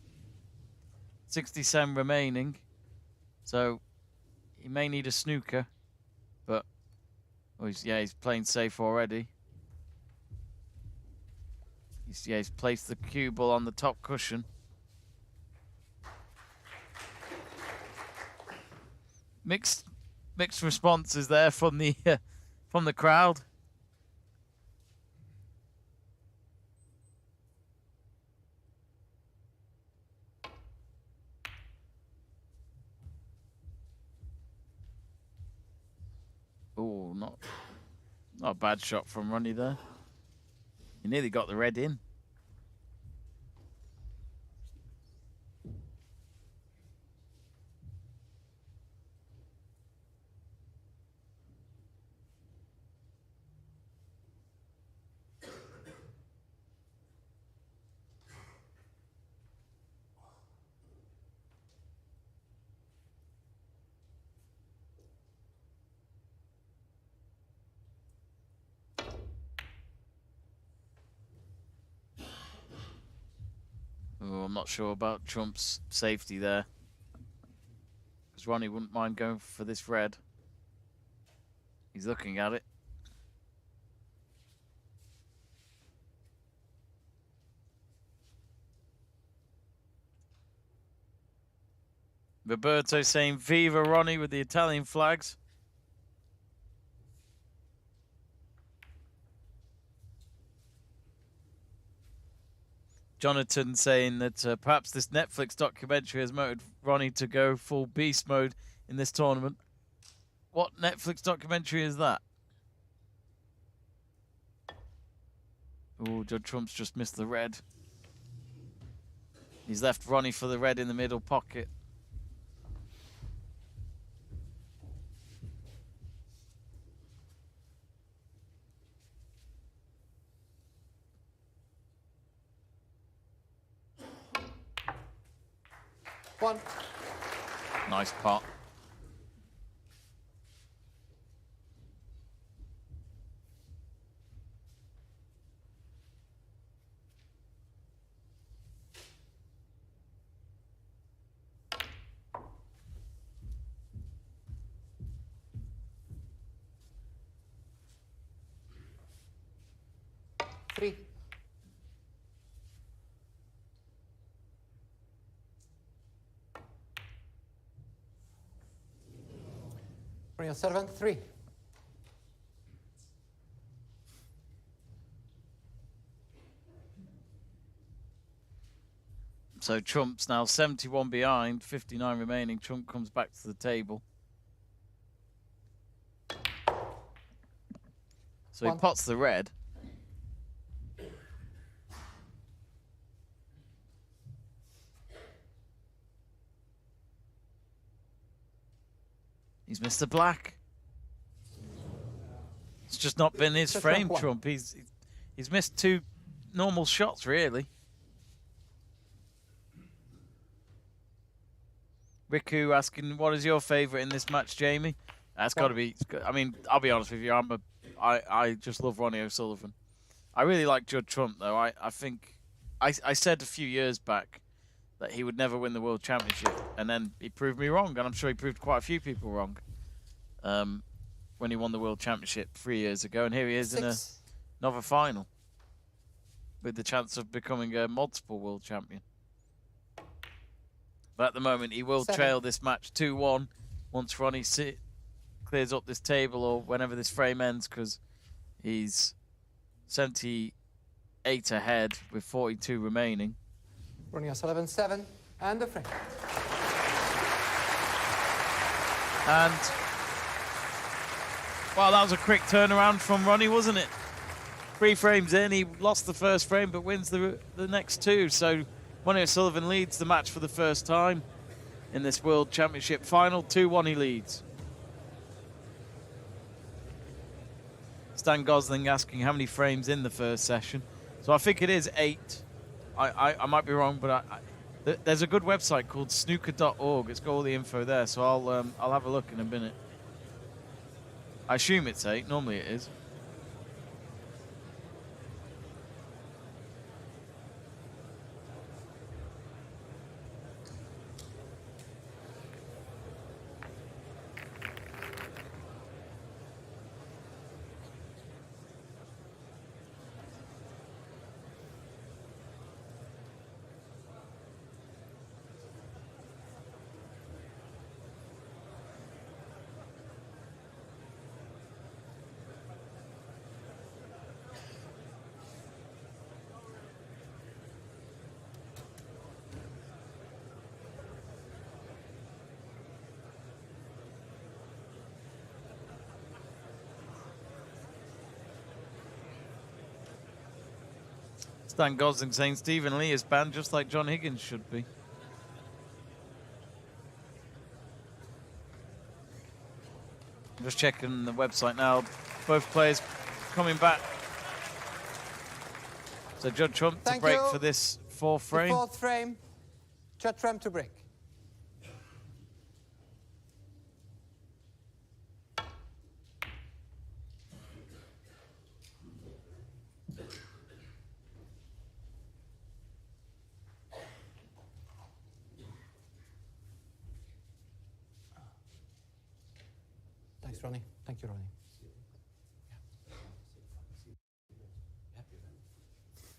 67 remaining. So he may need a snooker, but he's playing safe already. He's placed the cue ball on the top cushion. Mixed responses there from the crowd. Oh, not a bad shot from Ronnie there. He nearly got the red in. I'm not sure about Trump's safety there. Because Ronnie wouldn't mind going for this red. He's looking at it. Roberto saying Viva Ronnie with the Italian flags. Jonathan saying that perhaps this Netflix documentary has motivated Ronnie to go full beast mode in this tournament. What Netflix documentary is that? Oh, Judd Trump's just missed the red. He's left Ronnie for the red in the middle pocket. One. Nice pot. Three. Ronnie O'Sullivan, 3. So Trump's now 71 behind, 59 remaining. Trump comes back to the table. So he pots the red. He's Mr. Black. It's just not been his frame, Trump. He's missed 2 normal shots, really. Riku asking, what is your favourite in this match, Jamie? That's got to be... I mean, I'll be honest with you. I just love Ronnie O'Sullivan. I really like Judd Trump, though. I think... I said a few years back that he would never win the World Championship, and then he proved me wrong, and I'm sure he proved quite a few people wrong when he won the World Championship 3 years ago, and here he is 6. in another final with the chance of becoming a multiple world champion. But at the moment, he will 7. trail this match 2-1 once Ronnie clears up this table or whenever this frame ends, because he's 78 ahead with 42 remaining. Ronnie O'Sullivan, 7. And the frame. And, well, that was a quick turnaround from Ronnie, wasn't it? 3 frames in, he lost the first frame but wins the next 2. So Ronnie O'Sullivan leads the match for the first time in this World Championship final. 2-1 he leads. Stan Gosling asking how many frames in the first session. So I think it is 8. I might be wrong, but there's a good website called snooker.org. It's got all the info there, so I'll have a look in a minute. I assume it's 8. Normally it is. Stan Gosling saying Stephen Lee is banned just like John Higgins should be. I'm just checking the website now. Both players coming back. So Judd Trump to break for this 4th frame. The 4th frame. Judd Trump to break. Ronnie. Thank you, Ronnie.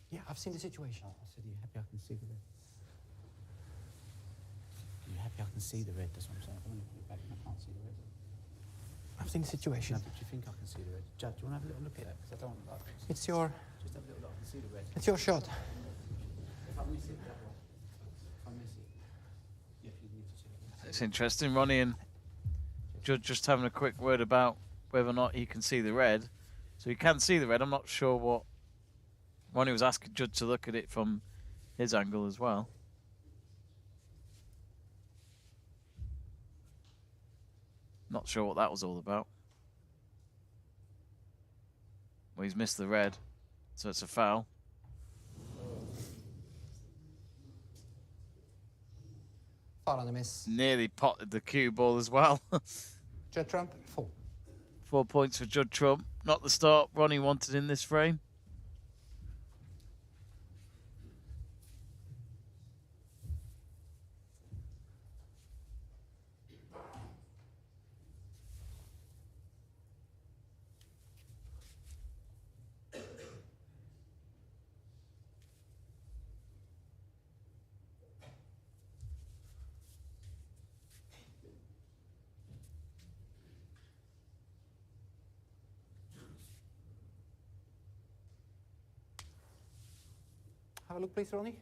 Yeah, I've seen the situation. I said, are you happy I can see the red? Are you happy I can see the red? That's what I'm saying. I don't want to put it back and I can't see the red. I've seen the situation. No, but do you think I can see the red? Judd, do you want to have a little look at that? Because I don't like it. It's your... Just have a little look. I can see the red. It's your shot. If I miss it, that one. If I miss it, yeah, if you need to see it. It's interesting. Ronnie and Judd just having a quick word about whether or not he can see the red. So he can see the red. I'm not sure what... Ronnie was asking Judd to look at it from his angle as well. Not sure what that was all about. Well, he's missed the red, so it's a foul. Foul on the miss. Nearly potted the cue ball as well. Judd Trump, 4. 4 points for Judd Trump. Not the start Ronnie wanted in this frame. Have a look, please, Ronnie.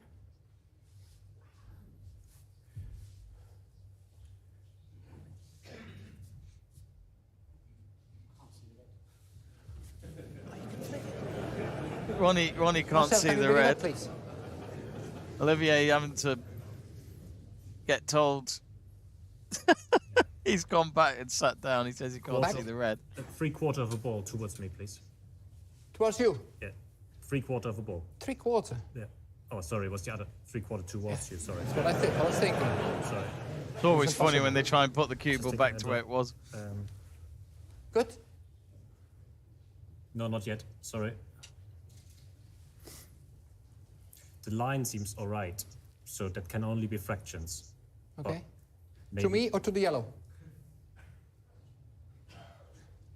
Ronnie can't Marcel, see can you the bring it up, red. please? Olivier having to get told. He's gone back and sat down. He says he can't Back? see the red. A 3/4 of a ball towards me, please. Towards you. Yeah. 3/4 of a ball. 3/4. Yeah. Oh, sorry, was the other 3/4 towards you? Sorry. That's what I was thinking. Sorry. It's always funny when they try and put the cue ball back to where it was. Good. No, not yet. Sorry. The line seems all right, so that can only be fractions. Okay. Maybe. To me or to the yellow?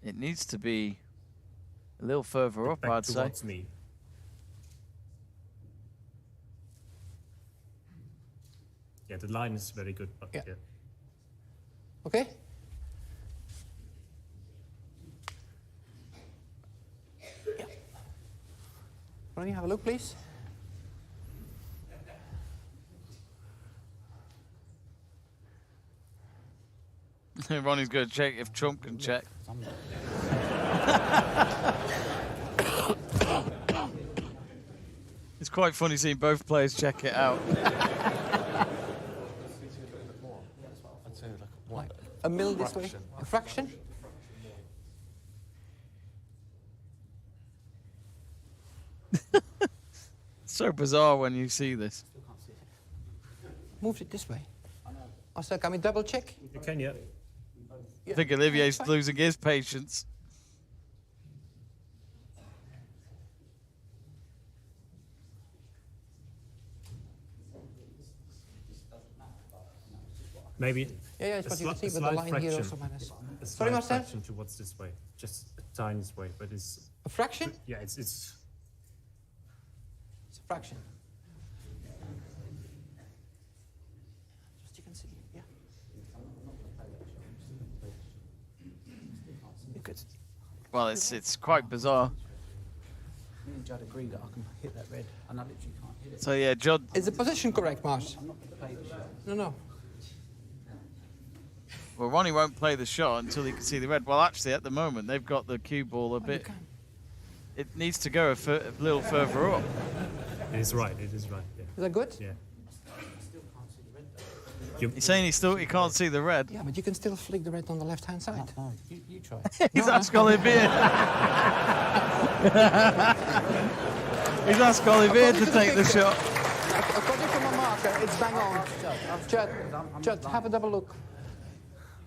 It needs to be a little further up, Back I'd say. towards me. Yeah, the line is very good, but Yeah. yeah. Okay. Yeah. Ronnie, have a look, please. Ronnie's going to check if Trump can check. It's quite funny seeing both players check it out. A mil this way. A fraction. So bizarre when you see this. Moved it this way. Also, can we double check? You can, yeah. I think Olivier's losing his patience. Maybe. Yeah, it's a what you can sli- see a with the slight line fraction. here also minus. A Sorry, slight Marcel? fraction towards this way. Just a tiny way, but it's... A fraction? Yeah, it's It's a fraction. Just you can see, yeah. You could. Well, it's quite bizarre. Me and Judd agree that I can hit that red, and I literally can't hit it. So yeah, Judd. Is the position correct, Mars? I'm not going to play the shot. No. Well, Ronnie won't play the shot until he can see the red. Well, actually, at the moment, they've got the cue ball a You bit. can. It needs to go a little further up. It is right, yeah. Is that good? Yeah. He's saying he can't see the red. Yeah, but you can still flick the red on the left-hand side. No, you try. He's asked Olivier. He's asked Olivier to take the shot. According to my marker, it's bang on. Judd, have a double look.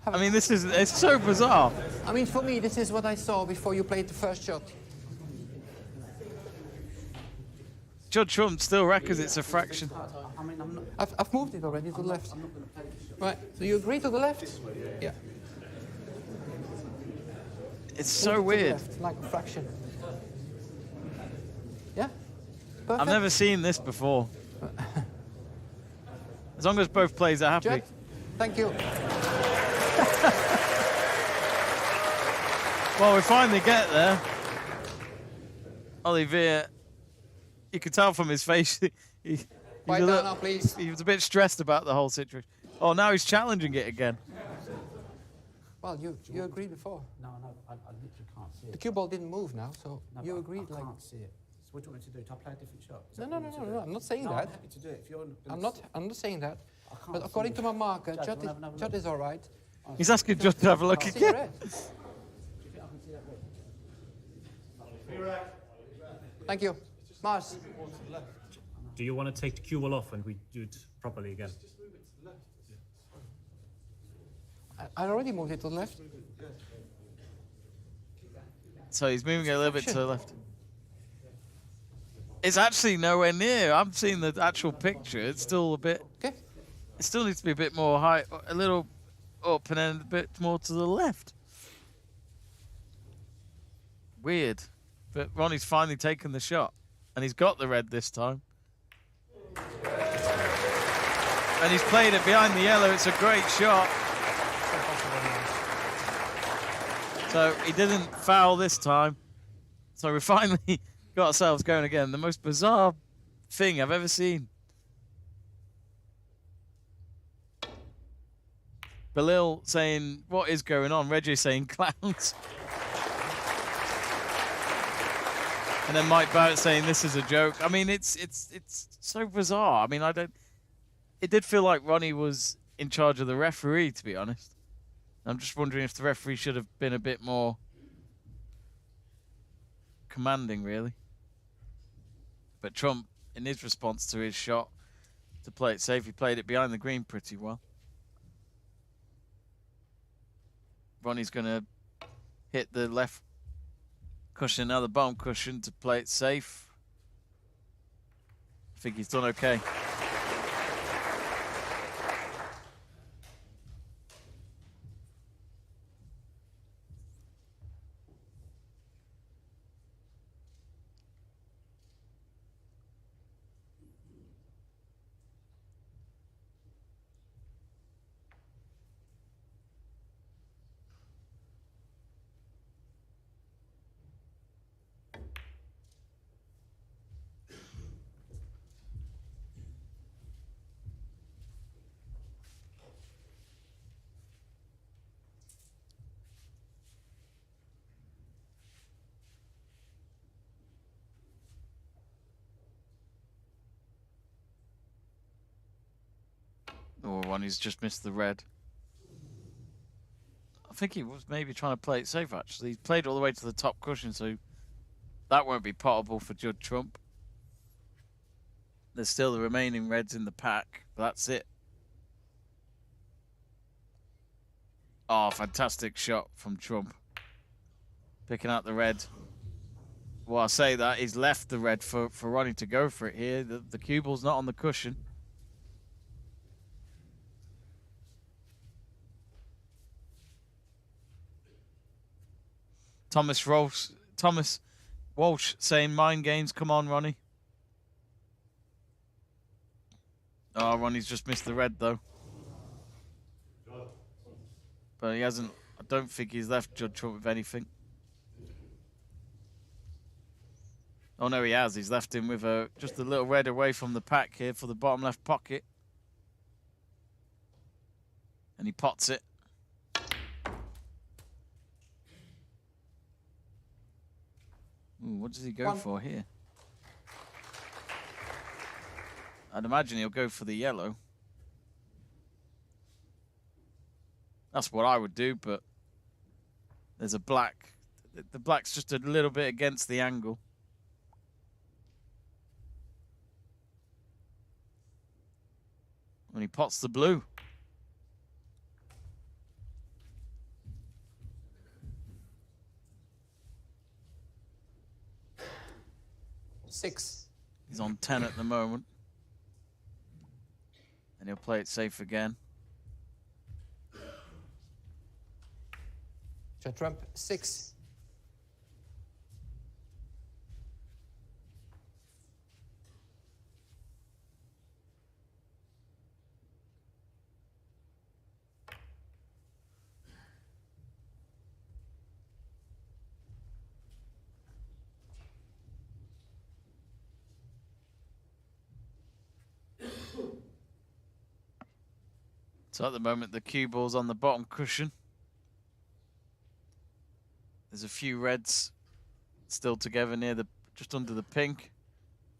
I mean, it's so bizarre. I mean, for me, this is what I saw before you played the first shot. Judd Trump still reckons it's a fraction. I mean, I'm not. I've moved it already to the left. I'm not going to play the shot. Right, so you agree to the left? Yeah. It's so Move it to the weird. left, like a fraction. Yeah? Perfect. I've never seen this before. As long as both players are happy. Judd, thank you. Well, we finally get there. Olivier, you could tell from his face, he's Quiet down now, please. he was a bit stressed about the whole situation. Oh, now he's challenging it again. Well, you agreed before. No, I literally can't see The it. cue ball didn't move now, so No, you but agreed I like... can't see it. So what do you want me to do? To play a different shot? Is No, that no, what no, you no, want me no, to do? I'm not saying No, that. I'm happy to do it. If you're I'm not saying that. can't But see according it. to my marker, Judge, Judd wanna have another Judd look? is all right. He's asking Judd to have a look See again. red. Do you think I can see that red? Thank you. Mars. Do you want to take the cue ball off and we do it properly again? I already moved it to the left. So he's moving a little bit to the left. It's actually nowhere near. I'm seeing the actual picture. It's still a bit. Okay. It still needs to be a bit more high, a little up, and then a bit more to the left. Weird, but Ronnie's finally taken the shot, and he's got the red this time. And he's played it behind the yellow. It's a great shot. So he didn't foul this time. So we finally got ourselves going again. The most bizarre thing I've ever seen. Belil saying, what is going on? Reggie saying, clowns. And then Mike Barrett saying, this is a joke. I mean, it's so bizarre. I mean, it did feel like Ronnie was in charge of the referee, to be honest. I'm just wondering if the referee should have been a bit more commanding, really. But Trump, in his response to his shot to play it safe, he played it behind the green pretty well. Ronnie's going to hit the left cushion, now the bottom cushion to play it safe. I think he's done okay. Or one who's just missed the red. I think he was maybe trying to play it safe, actually. He's played all the way to the top cushion, so that won't be potable for Judd Trump. There's still the remaining reds in the pack, but that's it. Oh, fantastic shot from Trump. Picking out the red. Well, I say that, he's left the red for Ronnie to go for it here. The cue ball's not on the cushion. Thomas Walsh saying mind games. Come on, Ronnie. Oh, Ronnie's just missed the red, though. But he hasn't... I don't think he's left Judd Trump with anything. Oh, no, he has. He's left him with just a little red away from the pack here for the bottom left pocket. And he pots it. Ooh, what does he go for here? I'd imagine he'll go for the yellow. That's what I would do, but there's a black. The black's just a little bit against the angle. When he pots the blue. Six. He's on 10 at the moment. And he'll play it safe again. Judd Trump, 6. So at the moment, the cue ball's on the bottom cushion. There's a few reds still together near the, just under the pink.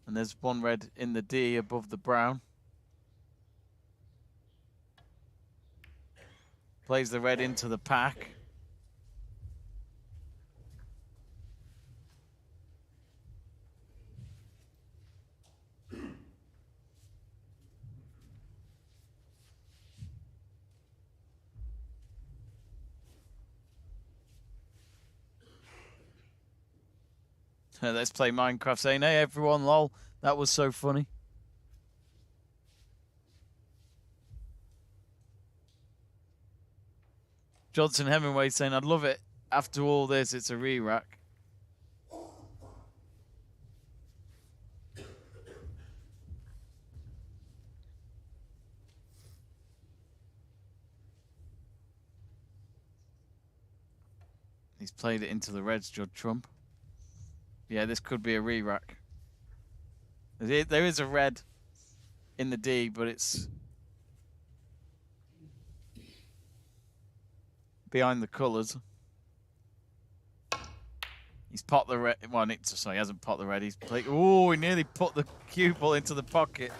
And there's one red in the D above the brown. Plays the red into the pack. Let's play Minecraft saying, hey everyone, lol, that was so funny. Johnson Hemingway saying, I'd love it. After all this, it's a re-rack. He's played it into the reds, Judd Trump. Yeah, this could be a re-rack. There is a red in the D, but it's behind the colours. He's popped the red. Well, sorry, he hasn't popped the red. He's played. Oh, he nearly put the cue ball into the pocket.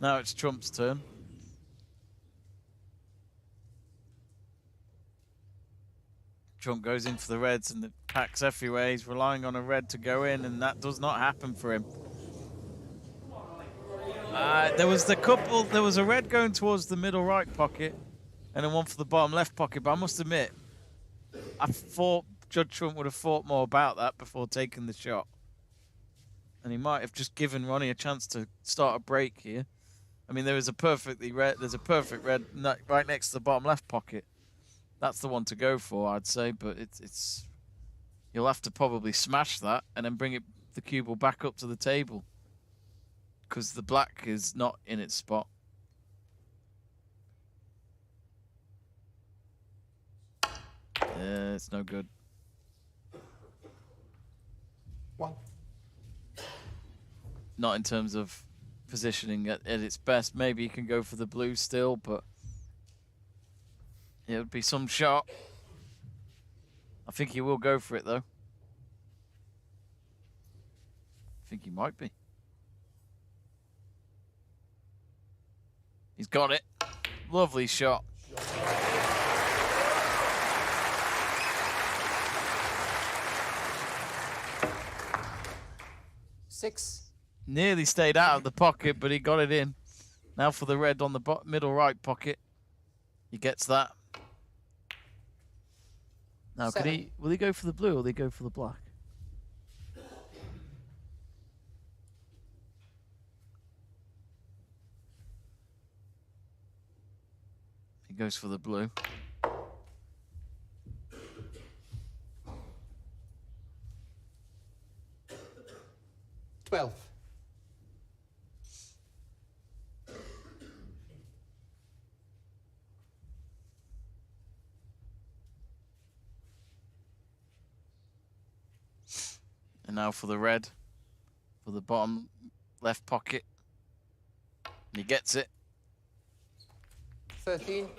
Now it's Trump's turn. Trump goes in for the reds and the pack's everywhere. He's relying on a red to go in, and that does not happen for him. There was a red going towards the middle right pocket and then one for the bottom left pocket, but I must admit, I thought Judd Trump would have thought more about that before taking the shot. And he might have just given Ronnie a chance to start a break here. I mean, there's a perfect red right next to the bottom left pocket. That's the one to go for, I'd say, but it's you'll have to probably smash that and then bring the cue ball back up to the table because the black is not in its spot. It's no good. One. Not in terms of positioning at its best. Maybe you can go for the blue still, but it would be some shot. I think he will go for it, though. I think he might be. He's got it. Lovely shot. Six. Nearly stayed out of the pocket, but he got it in. Now for the red on the middle right pocket. He gets that. Now, will he go for the blue or will he go for the black? He goes for the blue. $12. And now for the red, for the bottom left pocket. And he gets it. 13.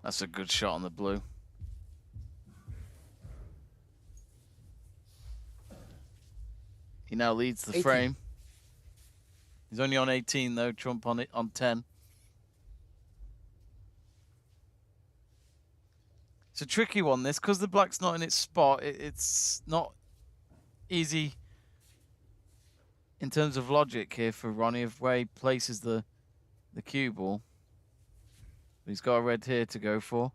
That's a good shot on the blue. He now leads the 18. frame. He's only on 18 though, Trump on 10. It's a tricky one, this, because the black's not in its spot. It's not easy in terms of logic here for Ronnie of where he places the cue ball. He's got a red here to go for.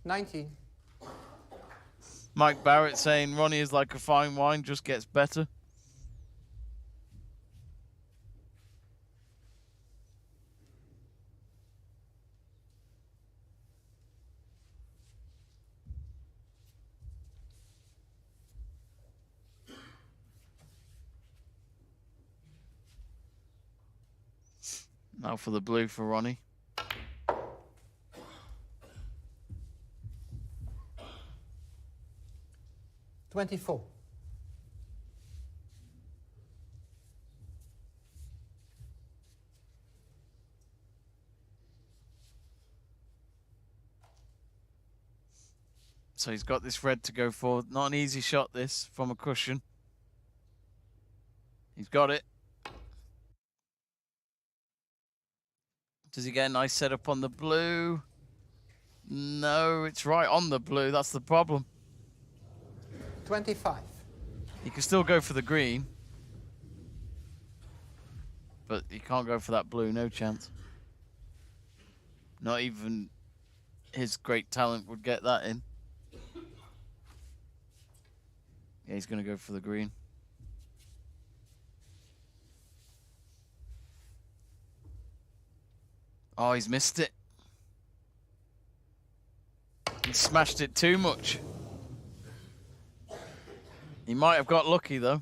19. Mike Barrett saying Ronnie is like a fine wine, just gets better. Now for the blue for Ronnie. $24. So he's got this red to go for. Not an easy shot, this, from a cushion. He's got it. Does he get a nice setup on the blue? No, it's right on the blue. That's the problem. 25. He can still go for the green. But he can't go for that blue. No chance. Not even his great talent would get that in. Yeah, he's going to go for the green. Oh, he's missed it. He smashed it too much. He might have got lucky, though.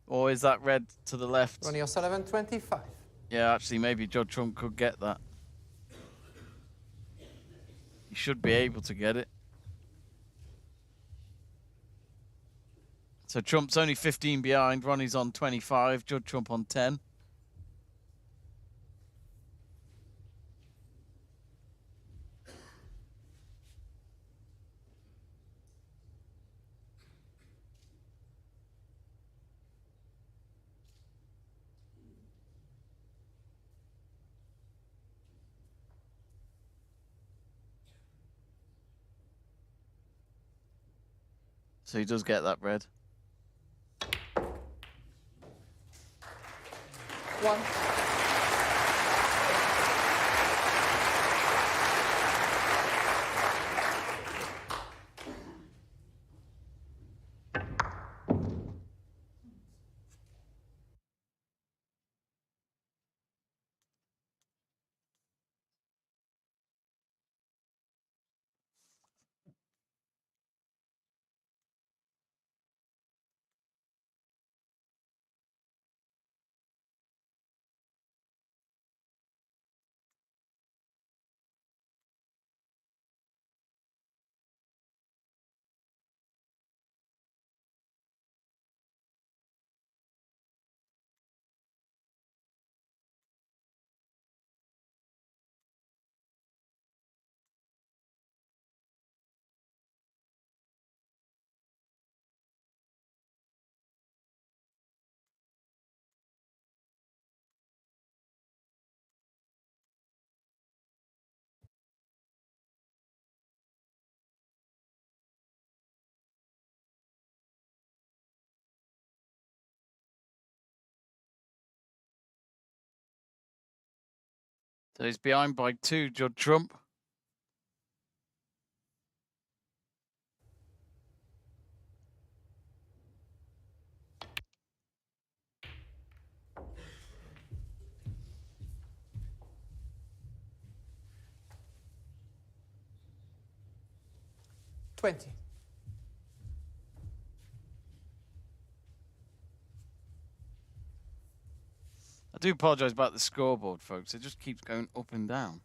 Or is that red to the left? Ronnie O'Sullivan, 25. Yeah, actually, maybe Judd Trump could get that. He should be able to get it. So Trump's only 15 behind. Ronnie's on 25. Judd Trump on 10. So he does get that red. 1. So he's behind by 2, Judd Trump. $20. I do apologise about the scoreboard, folks. It just keeps going up and down.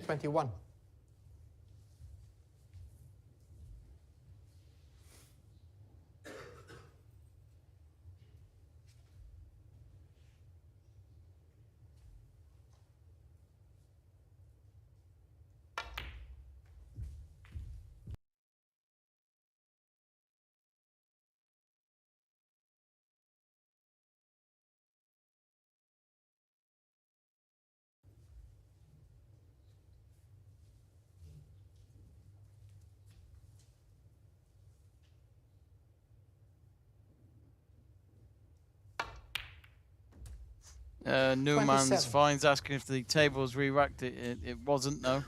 $21. Newman's 27. Fines asking if the table was re-racked. It wasn't, no.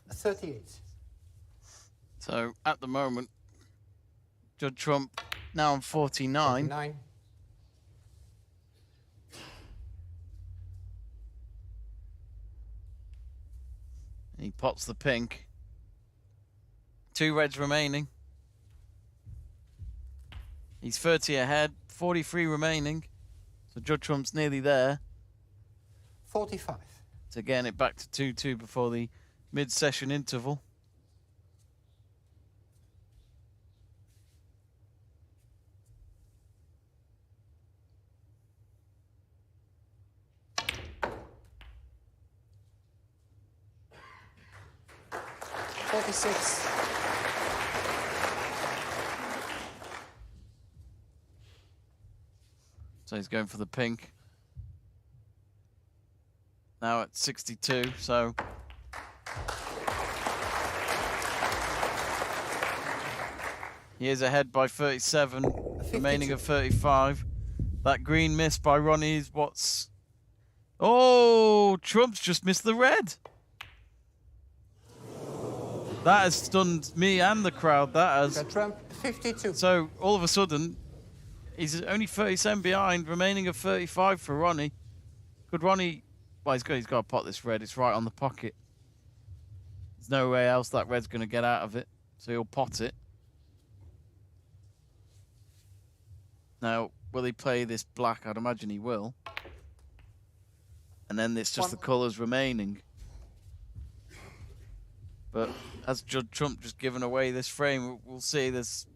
A 38. So at the moment, Judd Trump now on 49. 49. He pots the pink. 2 reds remaining. He's 30 ahead, 43 remaining. So Judd Trump's nearly there 45. to getting it back to 2-2 before the mid-session interval. So he's going for the pink. Now at 62, so he is ahead by 37, remaining of 35. That green miss by Ronnie is what's... Oh, Trump's just missed the red. That has stunned me and the crowd, that has. Judd Trump, 52. So all of a sudden, he's only 37 behind, remaining of 35 for Ronnie. Could Ronnie... Well, he's got to pot this red. It's right on the pocket. There's no way else that red's going to get out of it. So he'll pot it. Now, will he play this black? I'd imagine he will. And then it's just the colours remaining. But has Judd Trump just given away this frame? We'll see. He's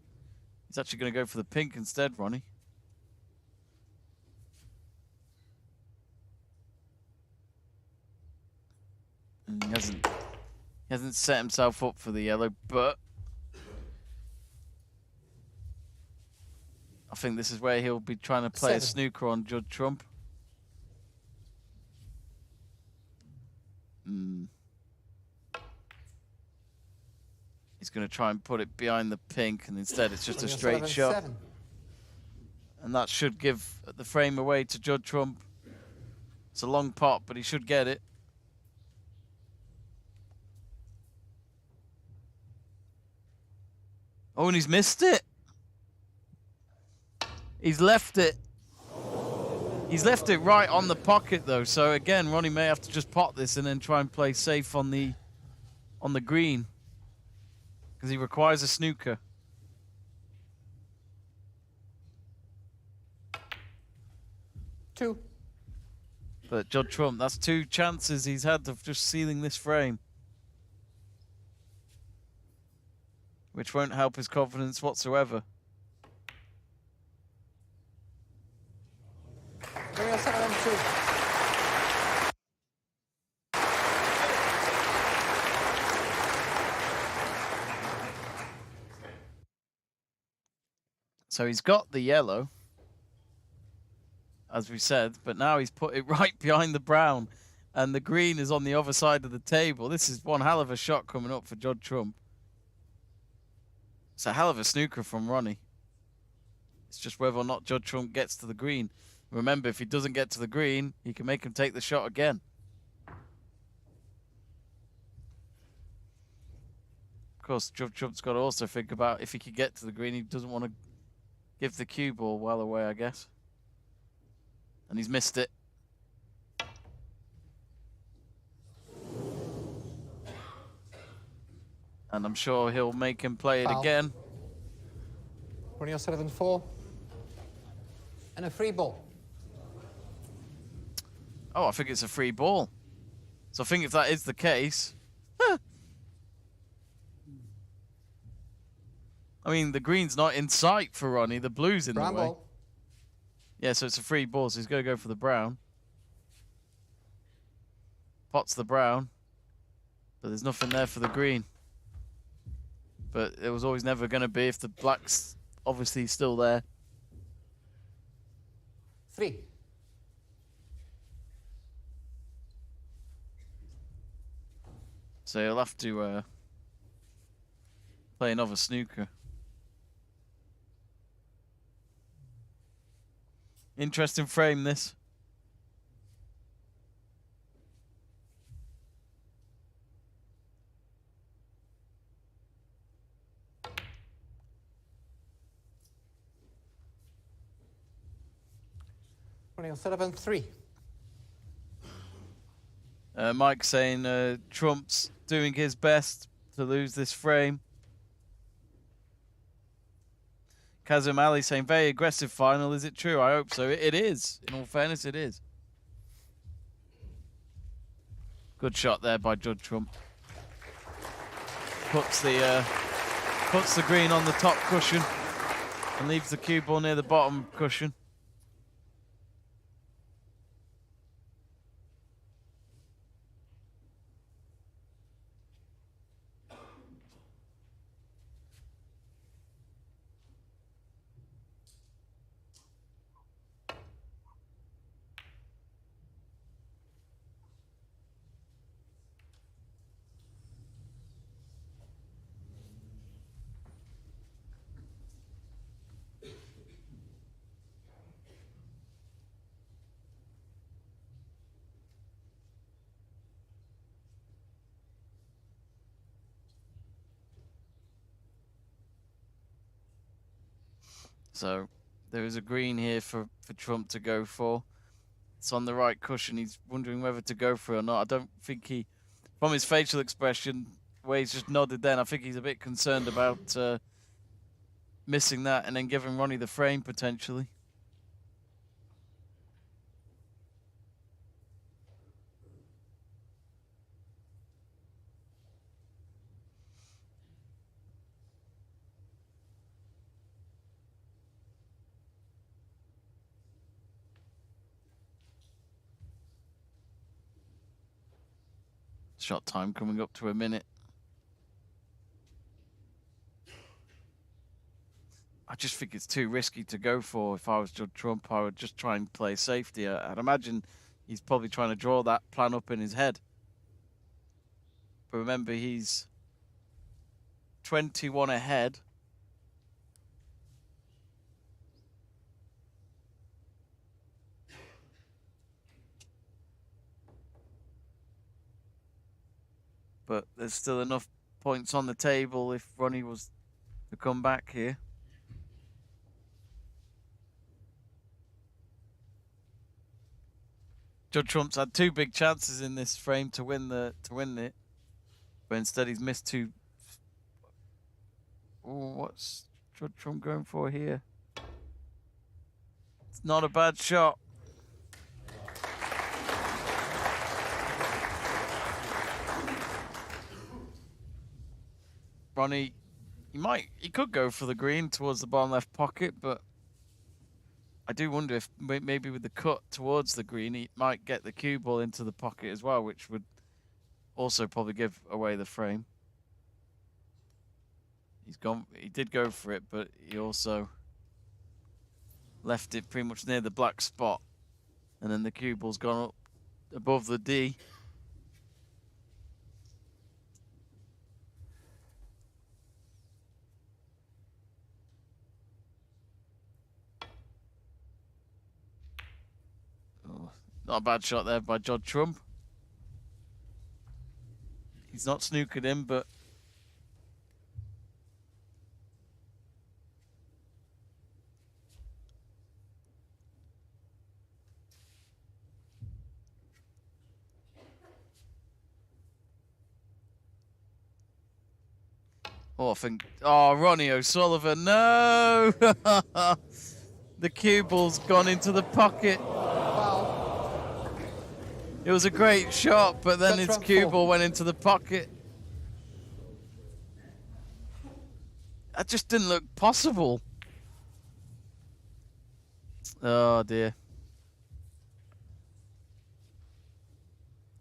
actually going to go for the pink instead, Ronnie. And he hasn't set himself up for the yellow, but I think this is where he'll be trying to play a snooker on Judd Trump. He's going to try and put it behind the pink, and instead it's just a straight shot. And that should give the frame away to Judd Trump. It's a long pot, but he should get it. Oh, and he's missed it. He's left it. He's left it right on the pocket, though. So again, Ronnie may have to just pot this and then try and play safe on the green, because he requires a snooker. Two. But Judd Trump, that's 2 chances he's had of just sealing this frame, which won't help his confidence whatsoever. So he's got the yellow, as we said, but now he's put it right behind the brown, and the green is on the other side of the table. This is one hell of a shot coming up for Judd Trump. It's a hell of a snooker from Ronnie. It's just whether or not Judd Trump gets to the green. Remember, if he doesn't get to the green, he can make him take the shot again. Of course, Judd Trump's got to also think about if he could get to the green, he doesn't want to give the cue ball well away, I guess. And he's missed it. And I'm sure he'll make him play it again. Ronnie O'Sullivan 4. And a free ball. Oh, I think it's a free ball. So I think if that is the case... I mean, the green's not in sight for Ronnie. The blue's in the way. Ball. Yeah, so it's a free ball, so he's going to go for the brown. Pots the brown. But there's nothing there for the green. But it was always never going to be if the black's obviously still there. 3. So he'll have to play another snooker. Interesting frame, this. Ronnie O'Sullivan 3. Mike saying Trump's doing his best to lose this frame. Kazim Ali saying very aggressive final. Is it true? I hope so. It is. In all fairness, it is. Good shot there by Judd Trump. Puts the green on the top cushion and leaves the cue ball near the bottom cushion. So there is a green here for Trump to go for. It's on the right cushion. He's wondering whether to go for it or not. I don't think he, from his facial expression, where he's just nodded then, I think he's a bit concerned about missing that and then giving Ronnie the frame potentially. Shot time coming up to a minute. I just think it's too risky to go for. If I was Judd Trump, I would just try and play safety. I'd imagine he's probably trying to draw that plan up in his head. But remember, he's 21 ahead. But there's still enough points on the table if Ronnie was to come back here. Judd Trump's had two big chances in this frame to win it, but instead he's missed two. Oh, what's Judd Trump going for here? It's not a bad shot. Ronnie, he could go for the green towards the bottom left pocket, but I do wonder if maybe with the cut towards the green, he might get the cue ball into the pocket as well, which would also probably give away the frame. He did go for it, but he also left it pretty much near the black spot, and then the cue ball's gone up above the D. Not a bad shot there by Judd Trump. He's not snookered him, but oh, I think, oh, Ronnie O'Sullivan, no! The cue ball's gone into the pocket. It was a great shot, but then its cue ball went into the pocket. That just didn't look possible. Oh dear.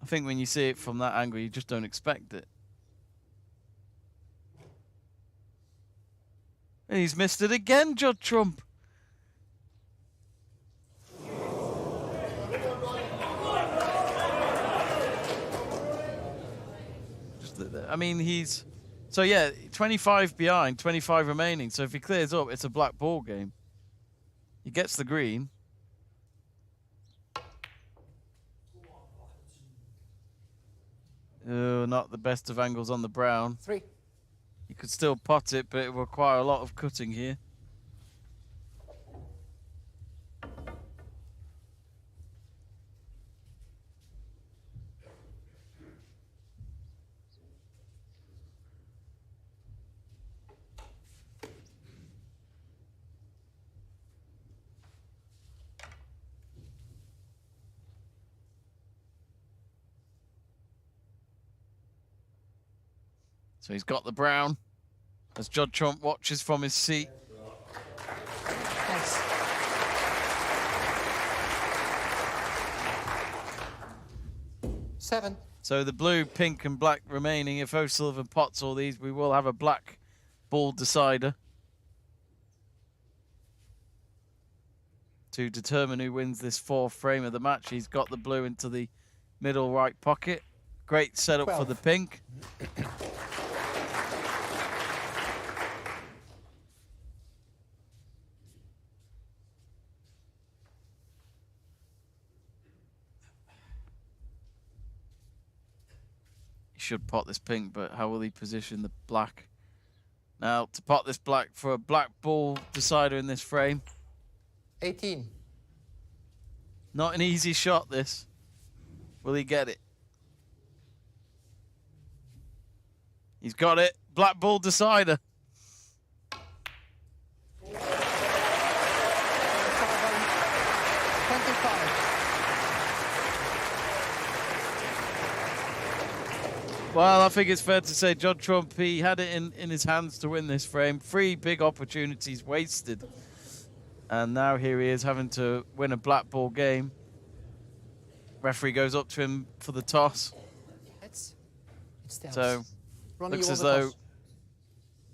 I think when you see it from that angle, you just don't expect it. And he's missed it again, Judd Trump. I mean, he's... So, yeah, 25 behind, 25 remaining. So if he clears up, it's a black ball game. He gets the green. Oh, not the best of angles on the brown. 3. You could still pot it, but it will require a lot of cutting here. So he's got the brown as Judd Trump watches from his seat. Nice. Seven. So the blue, pink and black remaining. If O'Sullivan pots all these, we will have a black ball decider to determine who wins this fourth frame of the match. He's got the blue into the middle right pocket. Great setup 12. for the pink. Should pot this pink, but how will he position the black? Now, to pot this black for a black ball decider in this frame. 18. Not an easy shot, this. Will he get it? He's got it. Black ball decider. Well, I think it's fair to say Judd Trump, he had it in his hands to win this frame. 3 big opportunities wasted. And now here he is having to win a black ball game. Referee goes up to him for the toss. So, looks as though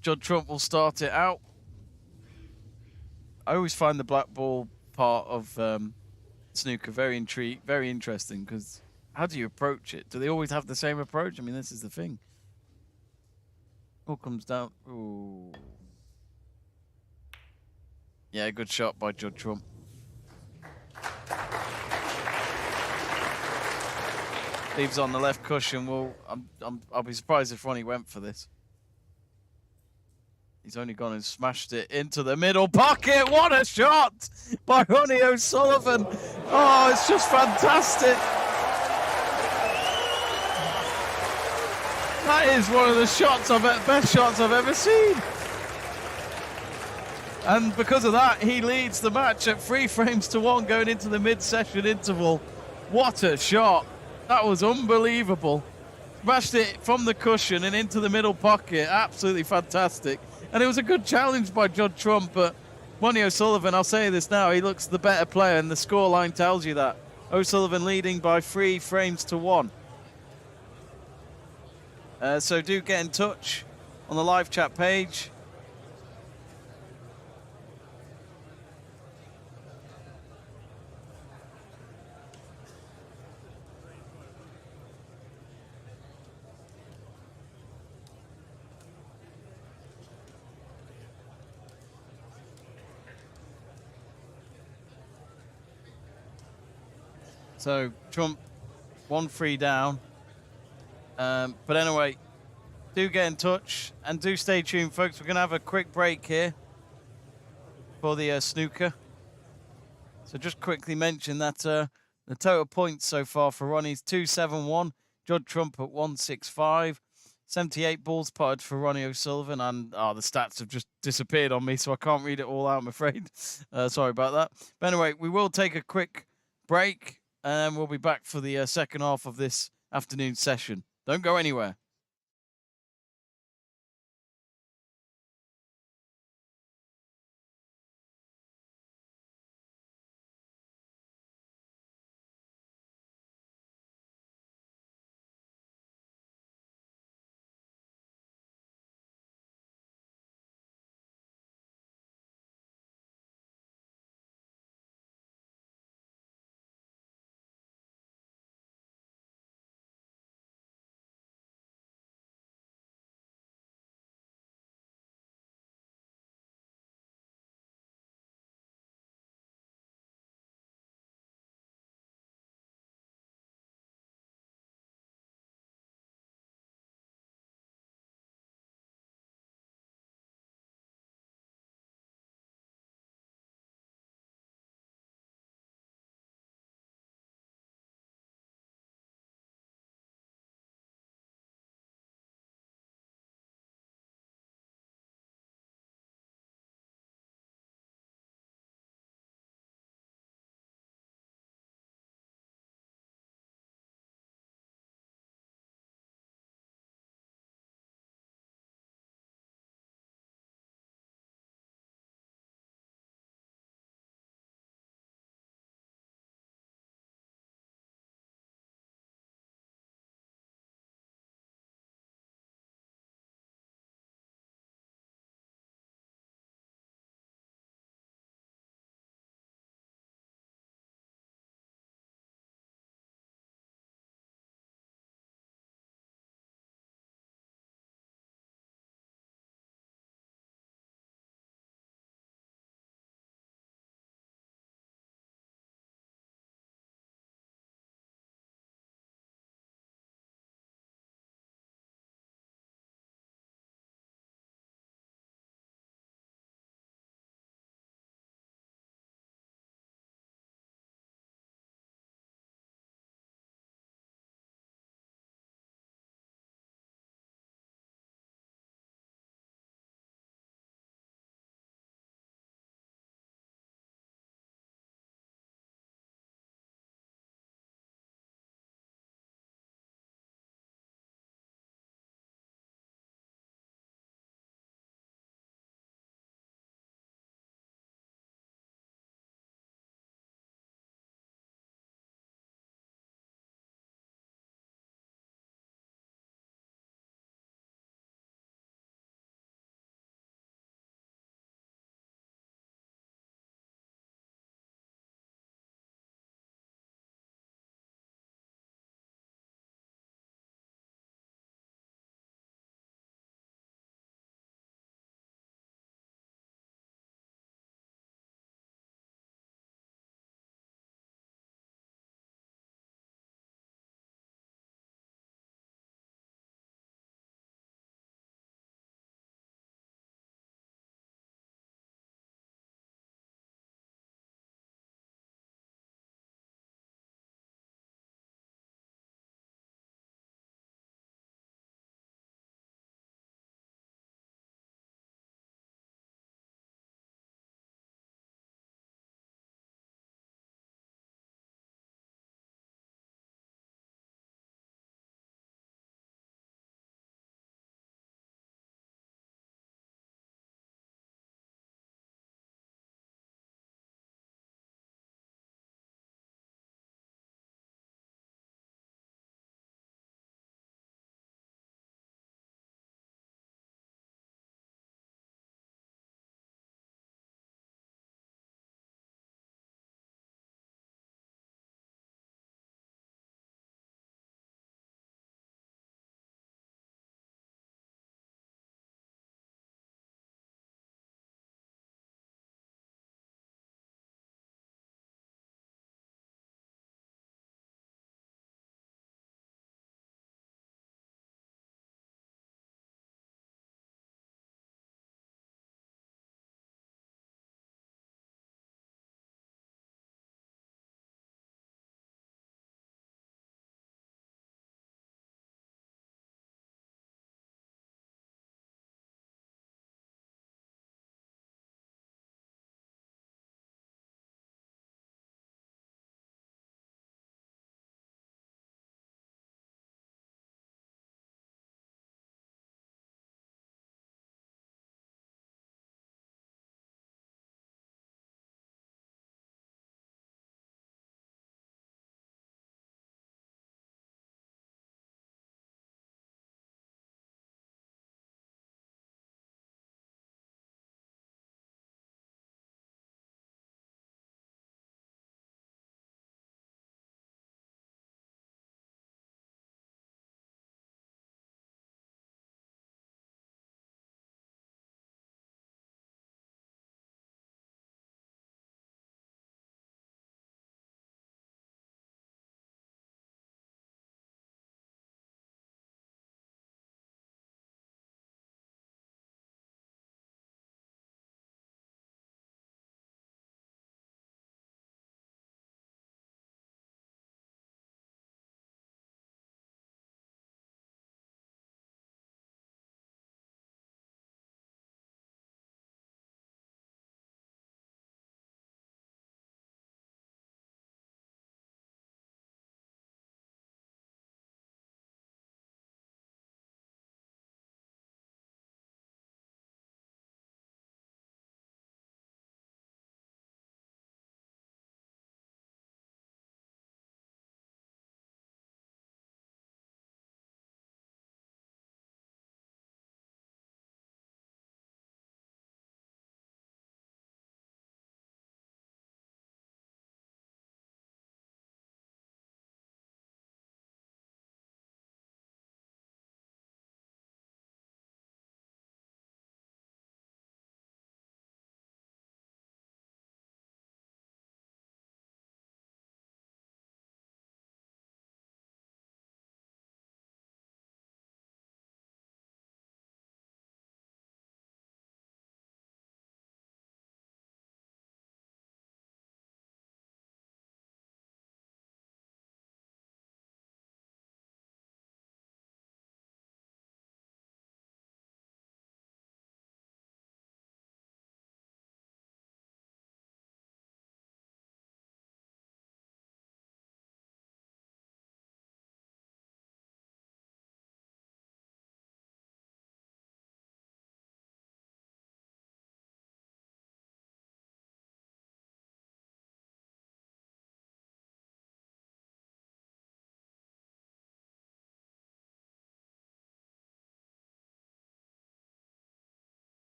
Judd Trump will start it out. I always find the black ball part of snooker very interesting, because how do you approach it? Do they always have the same approach? I mean, this is the thing. All comes down. Ooh. Yeah, good shot by Judd Trump. Leaves on the left cushion. Well, I'll be surprised if Ronnie went for this. He's only gone and smashed it into the middle pocket. What a shot by Ronnie O'Sullivan. Oh, it's just fantastic. That is one of the best shots I've ever seen. And because of that, he leads the match at 3 frames to 1 going into the mid-session interval. What a shot. That was unbelievable. Smashed it from the cushion and into the middle pocket. Absolutely fantastic. And it was a good challenge by Judd Trump, but Ronnie O'Sullivan, I'll say this now, he looks the better player, and the scoreline tells you that. O'Sullivan leading by 3 frames to 1. So do get in touch on the live chat page. So Trump 1-3 down. But anyway, do get in touch and do stay tuned, folks. We're going to have a quick break here for the snooker. So just quickly mention that the total points so far for Ronnie is 271, Judd Trump at 165, 78 balls potted for Ronnie O'Sullivan, and the stats have just disappeared on me, so I can't read it all out, I'm afraid. Sorry about that. But anyway, we will take a quick break, and we'll be back for the second half of this afternoon session. Don't go anywhere.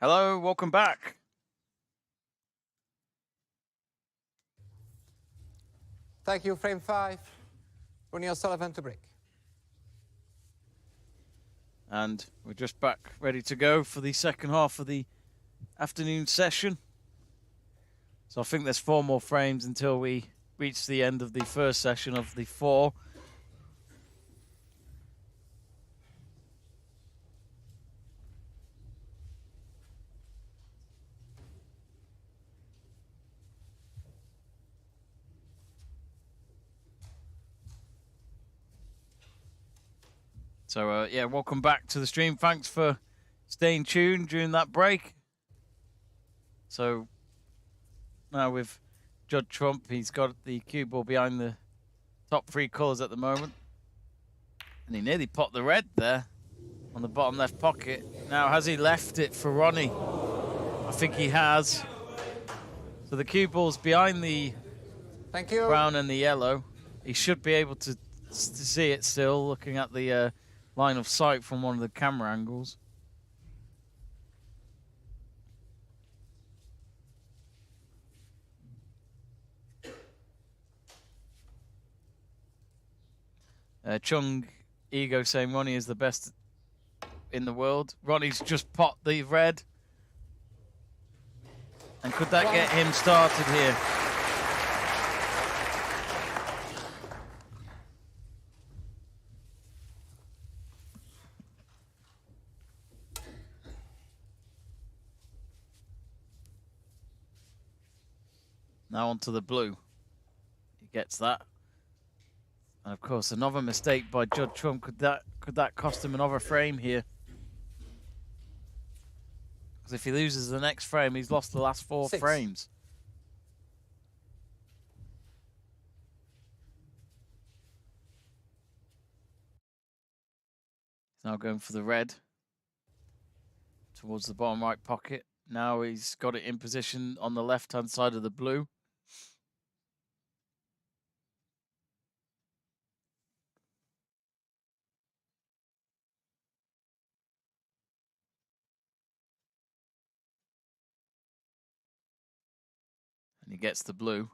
Hello, welcome back. Thank you, frame 5. Ronnie O'Sullivan to break. And we're just back ready to go for the second half of the afternoon session. So I think there's 4 more frames until we reach the end of the first session of the 4. So, yeah, welcome back to the stream. Thanks for staying tuned during that break. So, now with Judd Trump, he's got the cue ball behind the top 3 colours at the moment. And he nearly popped the red there on the bottom left pocket. Now, has he left it for Ronnie? I think he has. So the cue ball's behind the brown and the yellow. He should be able to see it still, looking at the line of sight from one of the camera angles. Chung Ego saying Ronnie is the best in the world. Ronnie's just popped the red. And could that get him started here? Now onto the blue. He gets that. And of course, another mistake by Judd Trump. Could that cost him another frame here? Because if he loses the next frame, he's lost the last 4 frames. He's now going for the red towards the bottom right pocket. Now he's got it in position on the left-hand side of the blue. And he gets the blue.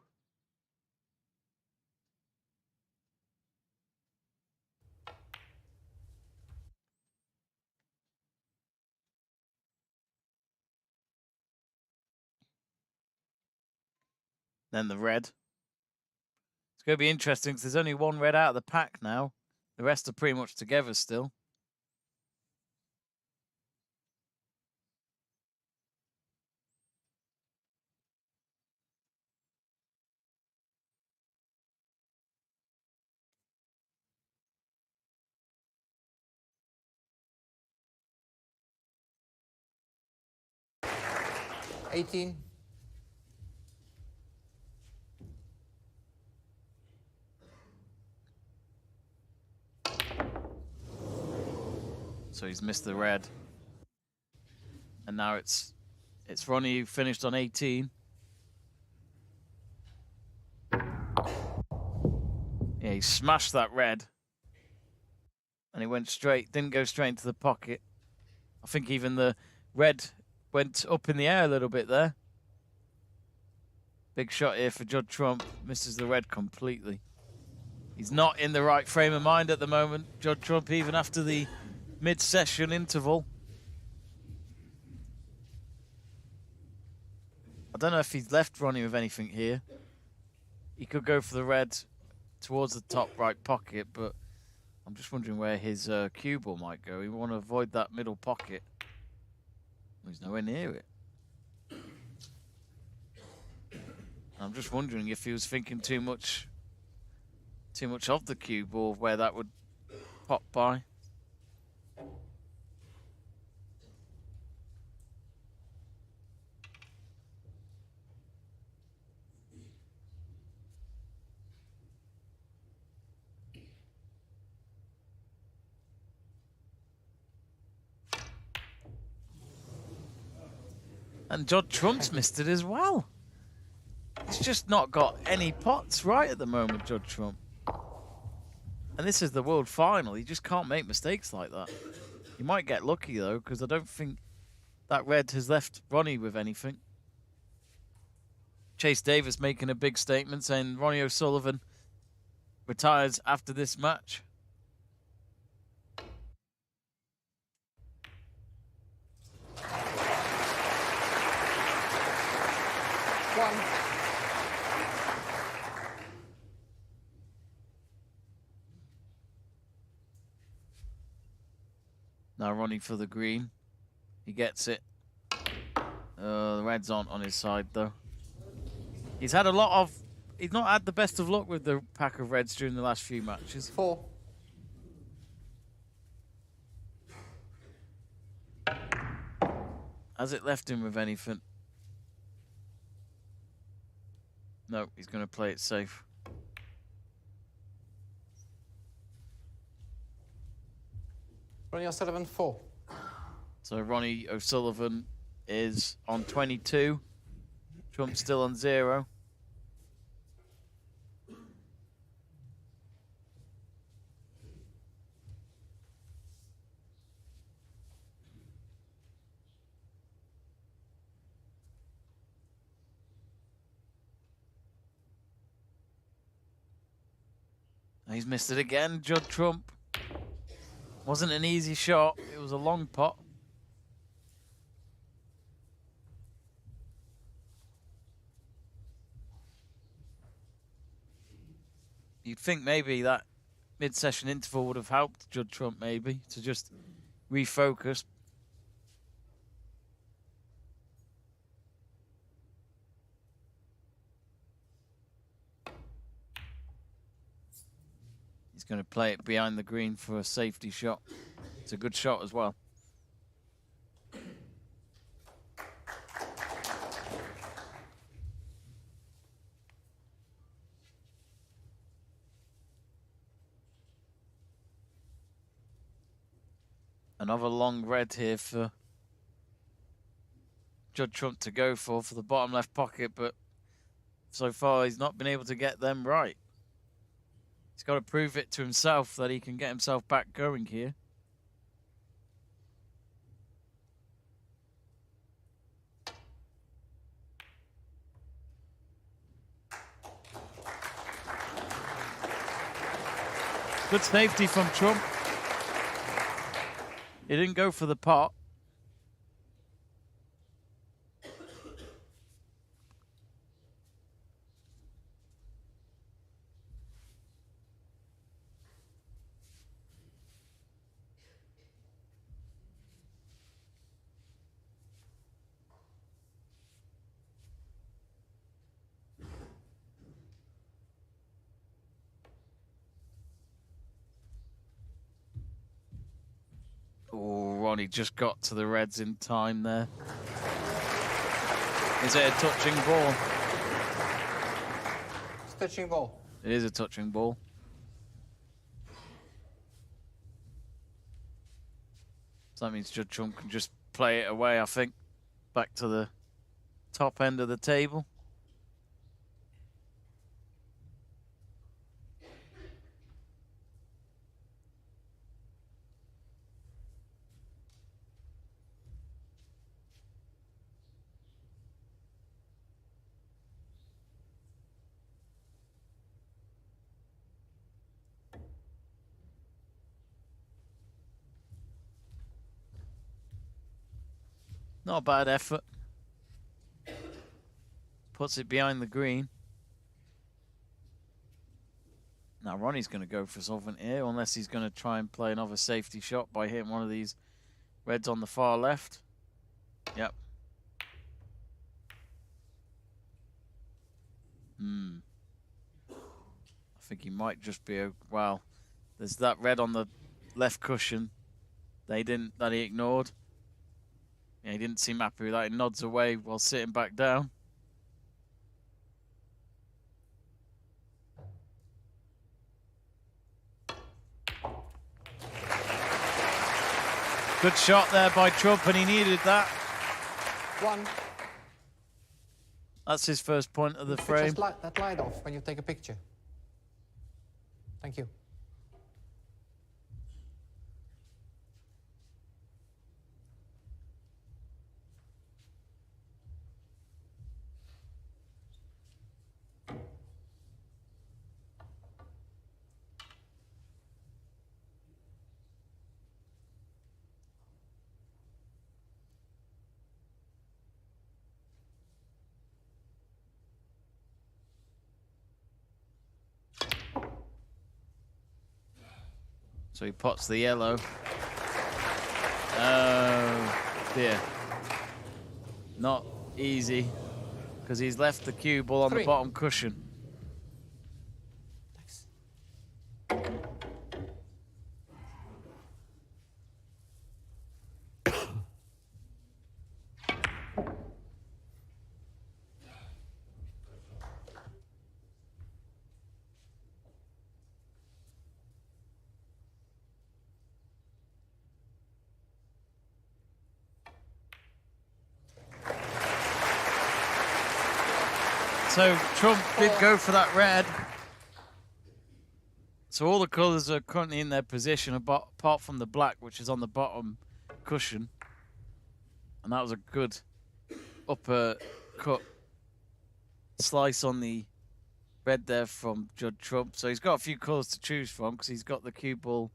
Then the red. It's going to be interesting because there's only 1 red out of the pack now. The rest are pretty much together still. $18. So he's missed the red. And now it's Ronnie who finished on 18. Yeah, he smashed that red. And he went straight, didn't go straight into the pocket. I think even the red went up in the air a little bit there. Big shot here for Judd Trump. Misses the red completely. He's not in the right frame of mind at the moment, Judd Trump, even after the mid-session interval. I don't know if he's left Ronnie with anything here. He could go for the red towards the top right pocket, but I'm just wondering where his cue ball might go. He want to avoid that middle pocket. He's nowhere near it. I'm just wondering if he was thinking too much of the cue ball, where that would pop by. And Judd Trump's missed it as well. He's just not got any pots right at the moment, Judd Trump. And this is the world final. You just can't make mistakes like that. You might get lucky, though, because I don't think that red has left Ronnie with anything. Chase Davis making a big statement saying Ronnie O'Sullivan retires after this match. One. Now Ronnie for the green. He gets it. The red's on his side though. He's had a lot of... He's not had the best of luck with the pack of reds during the last few matches. 4. Has it left him with anything? No, he's going to play it safe. Ronnie O'Sullivan, 4. So Ronnie O'Sullivan is on 22. Trump's still on 0. He's missed it again, Judd Trump. Wasn't an easy shot. It was a long pot. You'd think maybe that mid-session interval would have helped Judd Trump maybe to just refocus. He's going to play it behind the green for a safety shot. It's a good shot as well. Another long red here for Judd Trump to go for the bottom left pocket, but so far he's not been able to get them right. He's got to prove it to himself that he can get himself back going here. Good safety from Trump. He didn't go for the pot. Oh, Ronnie just got to the reds in time there. Is it a touching ball? It's touching ball. It is a touching ball. So that means Judd Trump can just play it away, I think. Back to the top end of the table. Not a bad effort. Puts it behind the green. Now Ronnie's going to go for something here, unless he's going to try and play another safety shot by hitting one of these reds on the far left. Yep. I think he might just be a... Wow. There's that red on the left cushion. That he ignored. Yeah, he didn't seem happy with that. He nods away while sitting back down. Good shot there by Trump, and he needed that. 1. That's his first point of the frame. Just light that light off when you take a picture. Thank you. So he pots the yellow. Oh dear. Not easy, because he's left the cue ball on the bottom cushion. So Trump did go for that red. So all the colours are currently in their position, apart from the black, which is on the bottom cushion. And that was a good uppercut slice on the red there from Judd Trump. So he's got a few colours to choose from, because he's got the cue ball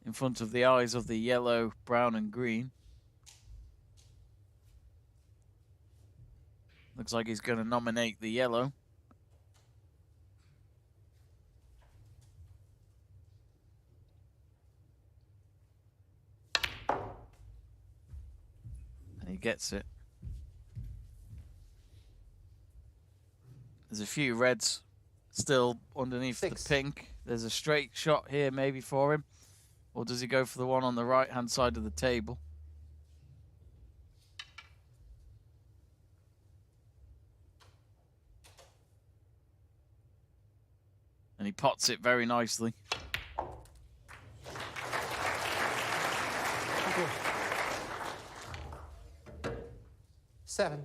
in front of the eyes of the yellow, brown and green. Looks like he's going to nominate the yellow. And he gets it. There's a few reds still underneath the pink. There's a straight shot here maybe for him. Or does he go for the one on the right-hand side of the table? And he pots it very nicely. Okay. 7.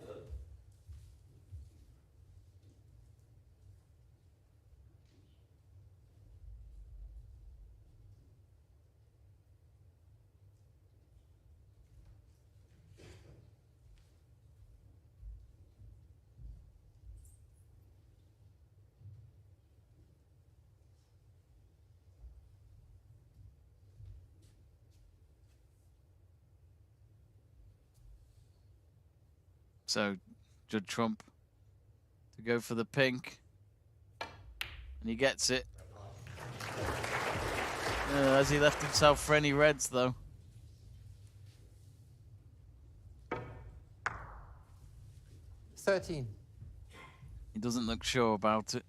So Judd Trump to go for the pink. And he gets it. Has he left himself for any reds, though? $13. He doesn't look sure about it.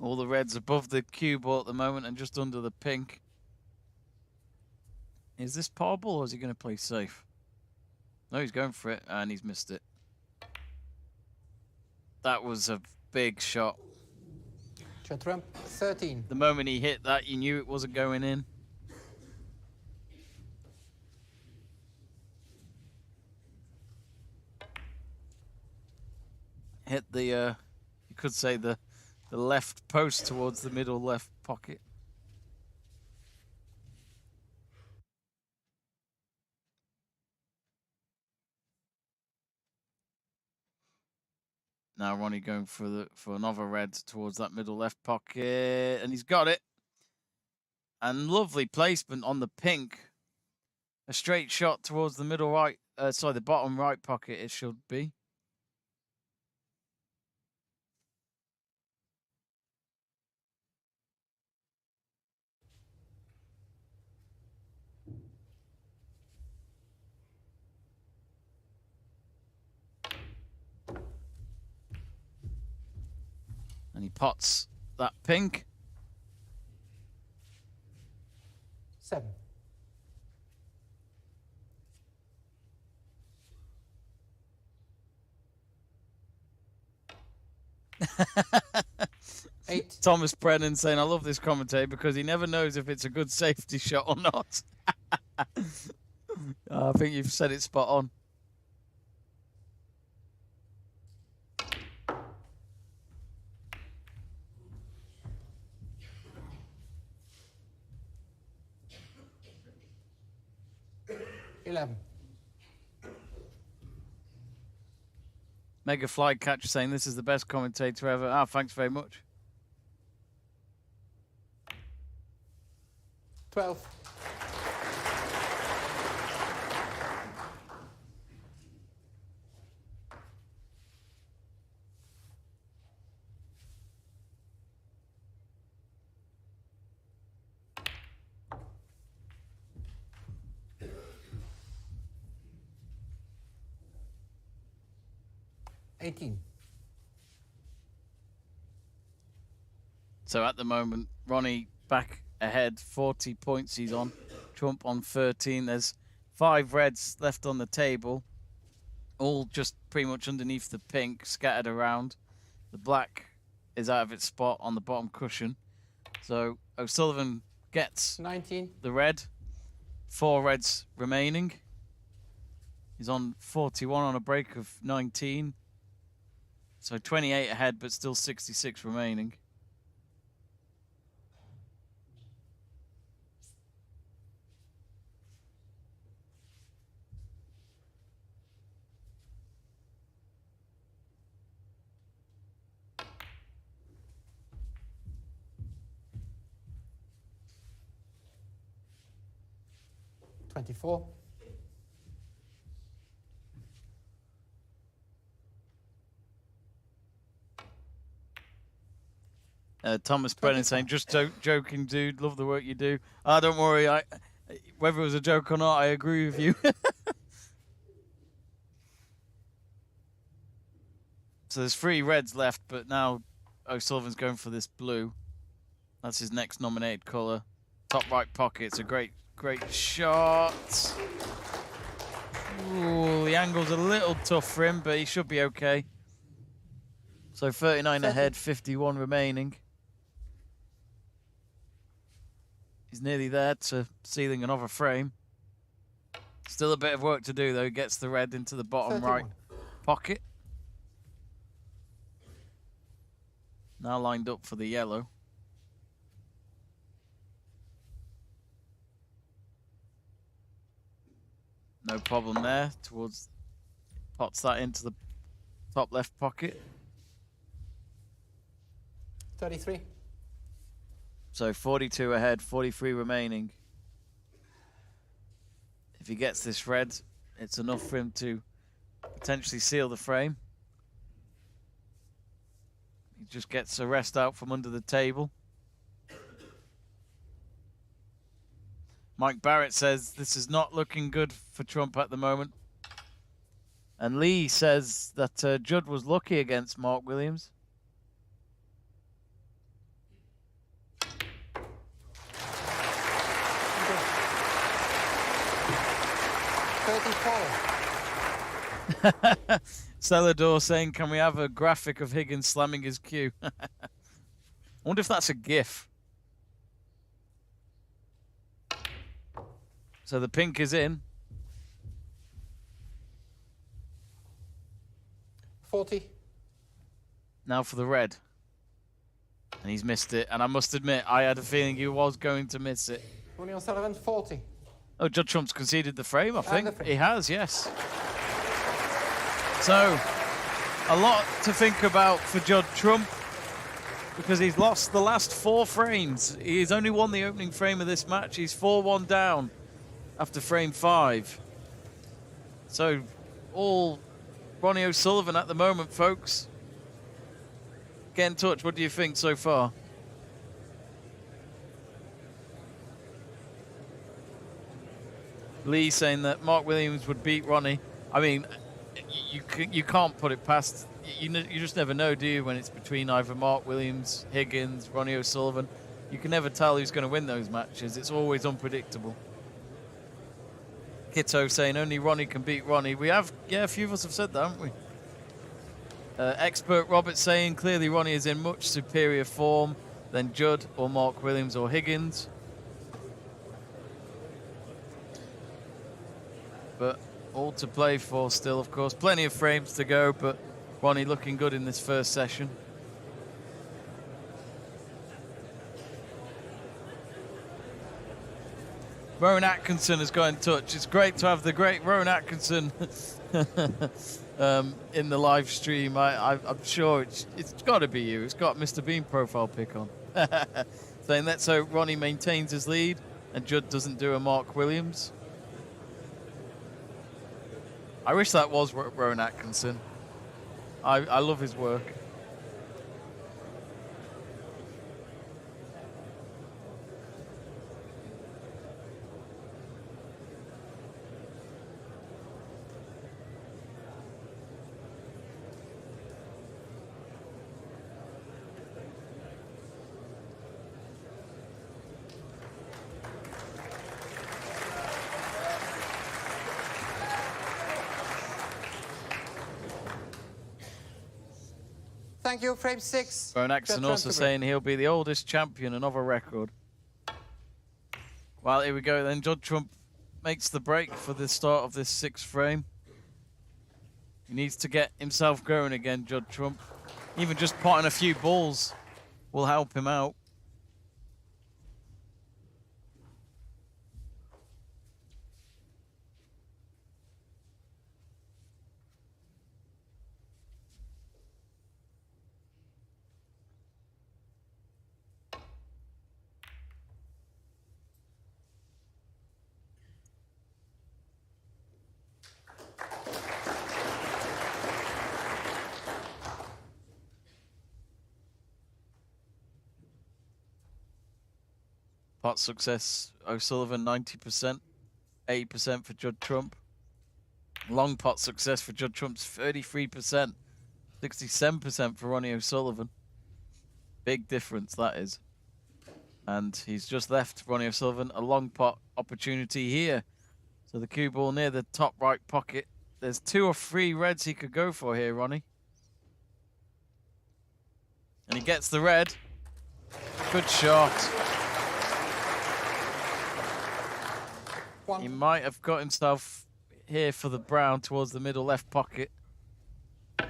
All the reds above the cue ball at the moment and just under the pink. Is this par ball or is he going to play safe? No, he's going for it and he's missed it. That was a big shot. Judd Trump, 13. The moment he hit that, you knew it wasn't going in. Hit the, you could say the left post towards the middle left pocket. Now Ronnie going for another red towards that middle left pocket, and he's got it. And lovely placement on the pink. A straight shot towards the middle right, sorry, the bottom right pocket it should be. And he pots that pink. 7. Eight. Thomas Brennan saying, I love this commentator because he never knows if it's a good safety shot or not. I think you've said it spot on. Mega Fly Catcher saying this is the best commentator ever. Ah, thanks very much. 12. So at the moment, Ronnie back ahead, 40 points he's on. Trump on 13. There's 5 reds left on the table, all just pretty much underneath the pink, scattered around. The black is out of its spot on the bottom cushion. So O'Sullivan gets 19. the red. 4 reds remaining. He's on 41 on a break of 19. So 28 ahead, but still 66 remaining. $24. Thomas Brennan saying, just joking, dude. Love the work you do. Don't worry. Whether it was a joke or not, I agree with you. So there's 3 reds left, but now O'Sullivan's going for this blue. That's his next nominated colour. Top right pocket. It's a great shot. Ooh, the angle's a little tough for him, but he should be okay. So 39 ahead, 51 remaining. He's nearly there to sealing another frame. Still a bit of work to do, though. He gets the red into the bottom 31. right pocket. Now lined up for the yellow. No problem there. Pots that into the top left pocket. 33. So 42 ahead, 43 remaining. If he gets this red, it's enough for him to potentially seal the frame. He just gets a rest out from under the table. Mike Barrett says this is not looking good for Trump at the moment. And Lee says that Judd was lucky against Mark Williams. Celador saying, can we have a graphic of Higgins slamming his cue? I wonder if that's a GIF. So the pink is in. 40. Now for the red. And he's missed it. And I must admit, I had a feeling he was going to miss it. Ronnie O'Sullivan, 40. Oh, Judd Trump's conceded the frame, I think. the frame. He has, yes. So, a lot to think about for Judd Trump because he's lost the last 4 frames. He's only won the opening frame of this match. He's 4-1 down after frame 5. So, all Ronnie O'Sullivan at the moment, folks. Get in touch. What do you think so far? Lee saying that Mark Williams would beat Ronnie. I mean, you can't put it past. You just never know, do you? When it's between either Mark Williams, Higgins, Ronnie O'Sullivan, you can never tell who's going to win those matches. It's always unpredictable. Kito saying only Ronnie can beat Ronnie. We have, a few of us have said that, haven't we? Expert Robert saying clearly Ronnie is in much superior form than Judd or Mark Williams or Higgins. But all to play for still, of course. Plenty of frames to go, but Ronnie looking good in this first session. Rowan Atkinson has got in touch. It's great to have the great Rowan Atkinson in the live stream. I'm sure it's got to be you. It's got Mr. Bean profile pic on. Saying that so Ronnie maintains his lead. and Judd doesn't do a Mark Williams. I wish that was Rowan Atkinson. I love his work. Thank you, frame 6. Rowan Atkinson also saying he'll be the oldest champion, another record. Well, here we go then. Judd Trump makes the break for the start of this 6th frame. He needs to get himself going again, Judd Trump. Even just potting a few balls will help him out. Pot success, O'Sullivan 90%, 80% for Judd Trump. Long pot success for Judd Trump's 33%, 67% for Ronnie O'Sullivan. Big difference that is. And he's just left Ronnie O'Sullivan a long pot opportunity here. So the cue ball near the top right pocket. There's 2 or 3 reds he could go for here, Ronnie. And he gets the red. Good shot. He might have got himself here for the brown towards the middle left pocket. But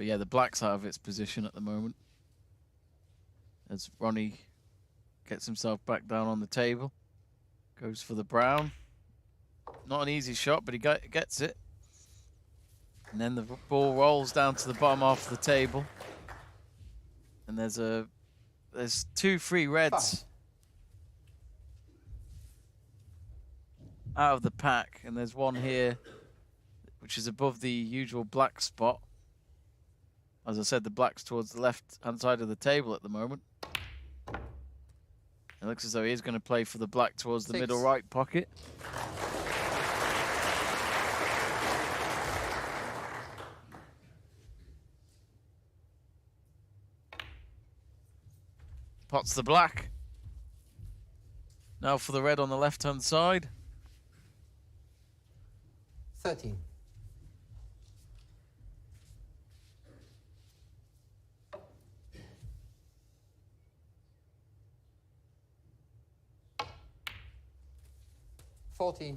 yeah, the black's out of its position at the moment. As Ronnie gets himself back down on the table. Goes for the brown. Not an easy shot, but he gets it. And then the ball rolls down to the bottom half of the table. And there's 2 free reds out of the pack. And there's one here, which is above the usual black spot. As I said, the black's towards the left-hand side of the table at the moment. It looks as though he is going to play for the black towards the middle right pocket. Pots the black. Now for the red on the left-hand side. 13. $14.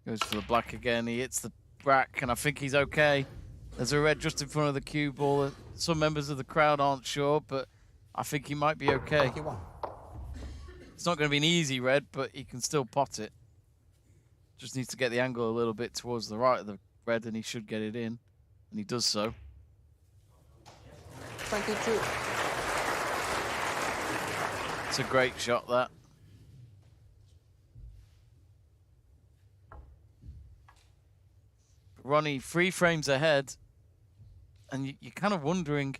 Goes for the black again. He hits the black, and I think he's okay. There's a red just in front of the cue ball. Some members of the crowd aren't sure, but I think he might be okay. 21. It's not going to be an easy red, but he can still pot it. Just needs to get the angle a little bit towards the right of the red, and he should get it in. And he does so. 22. It's a great shot, that. Ronnie 3 frames ahead, and you're kind of wondering,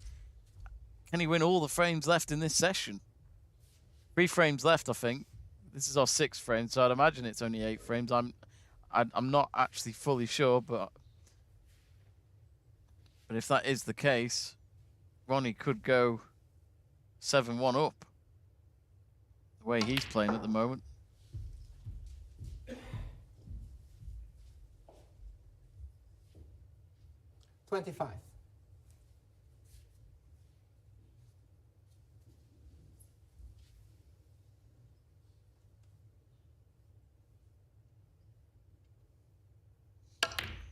can he win all the frames left in this session? 3 frames left, I think. This is our 6th frame, so I'd imagine it's only 8 frames. I'm not actually fully sure, but if that is the case, Ronnie could go 7-1 up the way he's playing at the moment. $25.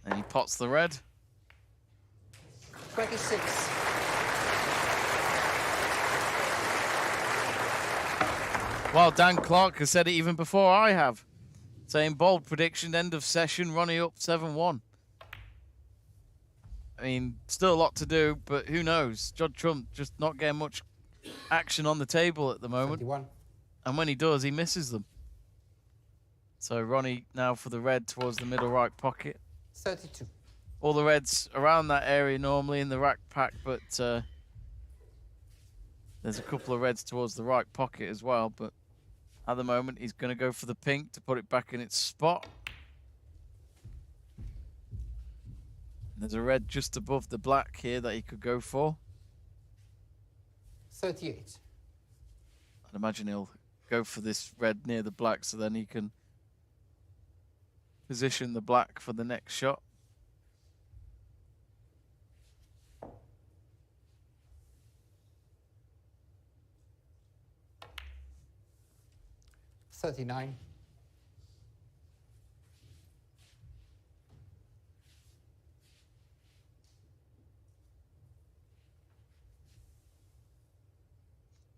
And he pots the red. 26. Well, Dan Clark has said it even before I have. Saying bold prediction, end of session, Ronnie up 7-1. I mean, still a lot to do, but who knows? Judd Trump just not getting much action on the table at the moment. 21. And when he does, he misses them. So Ronnie now for the red towards the middle right pocket. 32. All the reds around that area normally in the rack pack, but there's a couple of reds towards the right pocket as well. But at the moment, he's going to go for the pink to put it back in its spot. There's a red just above the black here that he could go for. 38. I'd imagine he'll go for this red near the black so then he can position the black for the next shot. $39.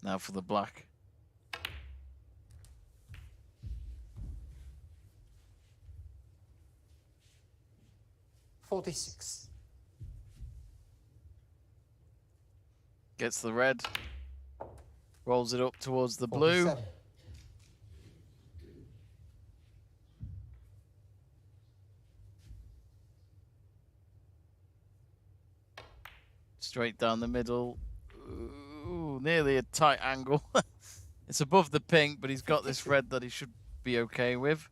Now for the black. $46. Gets the red. Rolls it up towards the blue. 47. Straight down the middle. Ooh, nearly a tight angle. It's above the pink, but he's got this red that he should be okay with.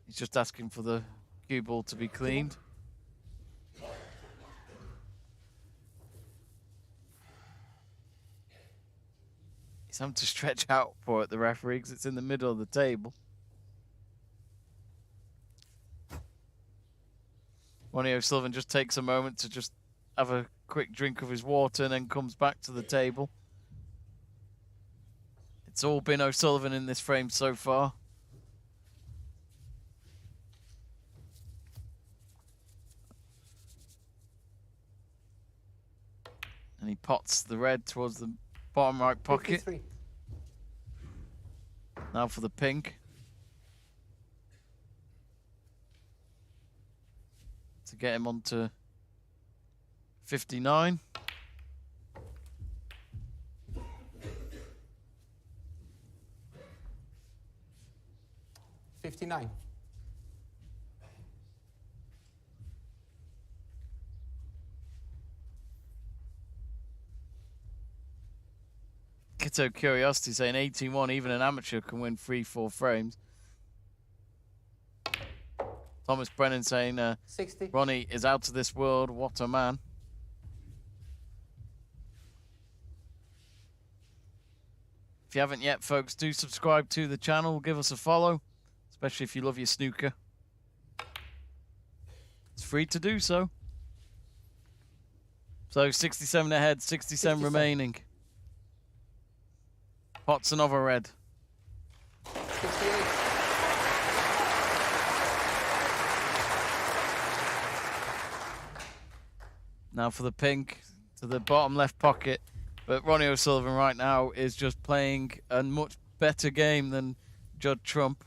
He's just asking for the cue ball to be cleaned. He's having to stretch out for it, the referee, because it's in the middle of the table. Ronnie O'Sullivan just takes a moment to just have a quick drink of his water and then comes back to the table. It's all been O'Sullivan in this frame so far. And he pots the red towards the bottom right pocket. 53. Now for the pink. To get him onto 59. $59. Kito Curiosity saying 81, even an amateur can win 3-4 frames. Thomas Brennan saying 60. Ronnie is out of this world, what a man. If you haven't yet, folks, do subscribe to the channel, give us a follow, especially if you love your snooker. It's free to do so. So 67 ahead, 67 remaining. Pots another red. 68. Now for the pink to the bottom left pocket. But Ronnie O'Sullivan right now is just playing a much better game than Judd Trump.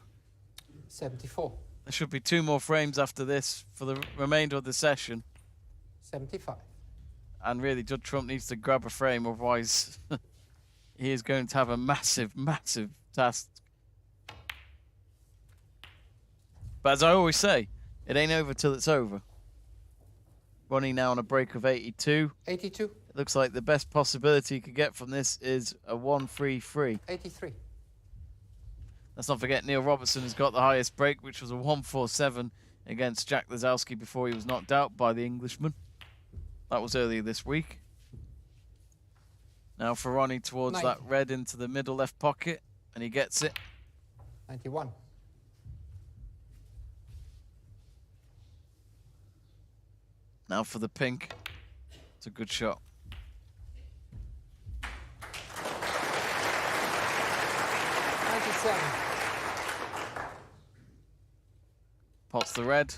74. There should be 2 more frames after this for the remainder of the session. 75. And really, Judd Trump needs to grab a frame, otherwise he is going to have a massive, massive task. But as I always say, it ain't over till it's over. Ronnie now on a break of 82. 82. It looks like the best possibility you could get from this is a 1-3-3. 83. Let's not forget Neil Robertson has got the highest break, which was a 1-4-7 against Jack Lazowski before he was knocked out by the Englishman. That was earlier this week. Now for Ronnie towards 90. that red into the middle left pocket, and he gets it. 91. Now for the pink. It's a good shot. 97. Pots the red.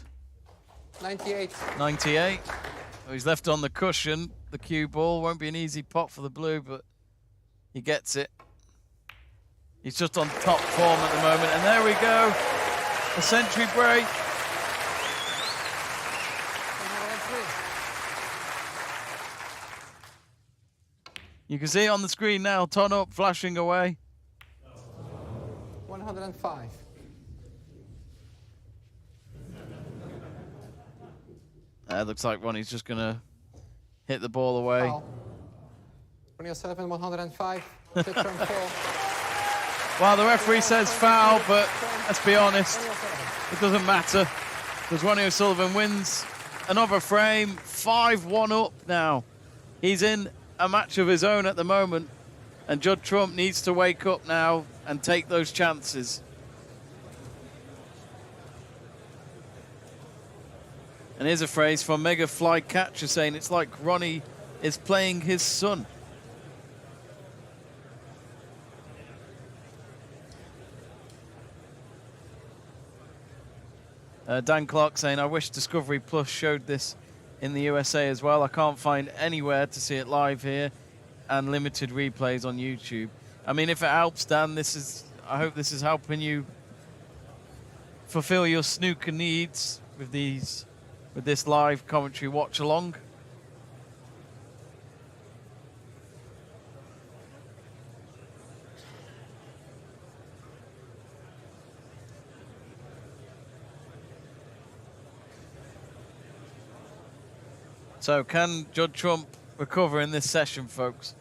98. 98. Oh, he's left on the cushion. The cue ball won't be an easy pot for the blue, but he gets it. He's just on top form at the moment. And there we go. A century break. You can see it on the screen now. Ton up, flashing away. 105. Looks like Ronnie's just going to hit the ball away. Foul. Ronnie O'Sullivan, 105. Judd Trump, 4. Well, the referee says foul, but let's be honest, it doesn't matter because Ronnie O'Sullivan wins another frame, 5-1 up now. He's in a match of his own at the moment, and Judd Trump needs to wake up now and take those chances. And here's a phrase from Mega Flycatcher saying it's like Ronnie is playing his son. Dan Clark saying, I wish Discovery Plus showed this in the USA as well. I can't find anywhere to see it live here, and limited replays on YouTube. I mean, if it helps, Dan, I hope this is helping you fulfill your snooker needs with this live commentary watch along. So can Judd Trump recover in this session, folks?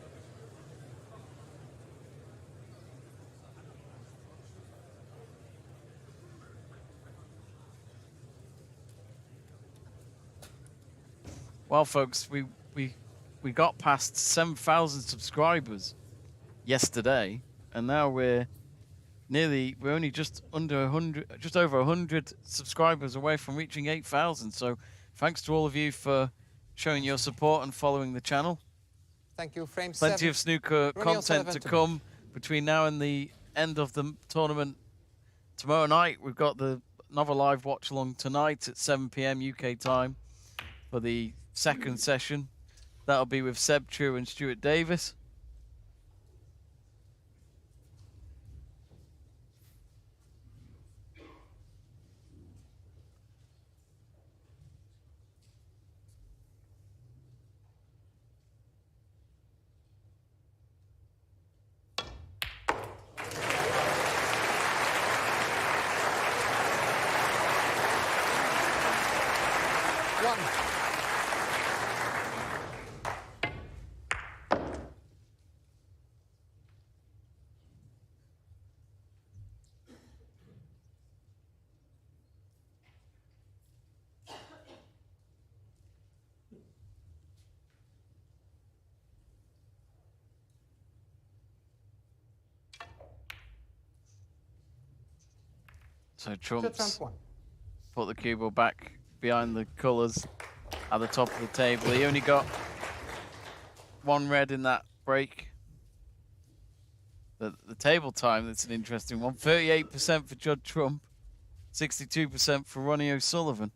Well, folks, we got past 7,000 subscribers yesterday, and now we're only just under 100, just over 100 subscribers away from reaching 8,000. So thanks to all of you for showing your support and following the channel. Thank you. Frame Plenty 7. of snooker Ronnie content O'Sullivan to to come between now and the end of the tournament. Tomorrow night, we've got another live watch along tonight at 7 p.m. UK time for the second session. That'll be with Seb True and Stuart Davis. So Trump's put the cue ball back behind the colours at the top of the table. He only got one red in that break. The table time, that's an interesting one. 38% for Judd Trump, 62% for Ronnie O'Sullivan.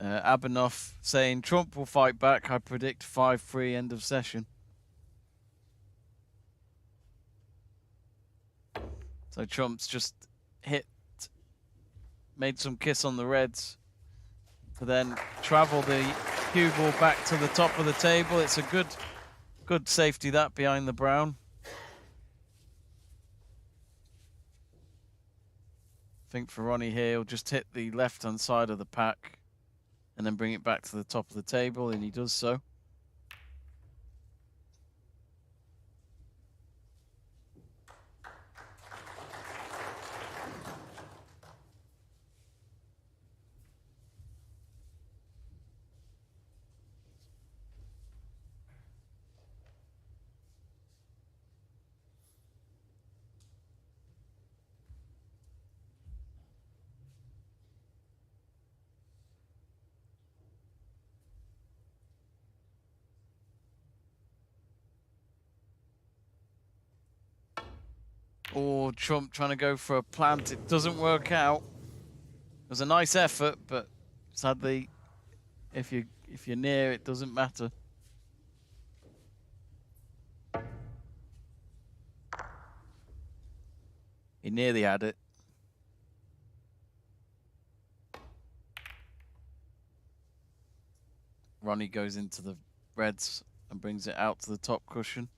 Abenoff saying Trump will fight back. I predict 5-3 end of session. So Trump's just made some kiss on the reds to then travel the cue ball back to the top of the table. It's a good safety that behind the brown. I think for Ronnie here, he'll just hit the left-hand side of the pack and then bring it back to the top of the table, and he does so. for Trump trying to go for a plant. It doesn't work out. It was a nice effort, but sadly, if you're near, it doesn't matter. He nearly had it. Ronnie goes into the reds and brings it out to the top cushion.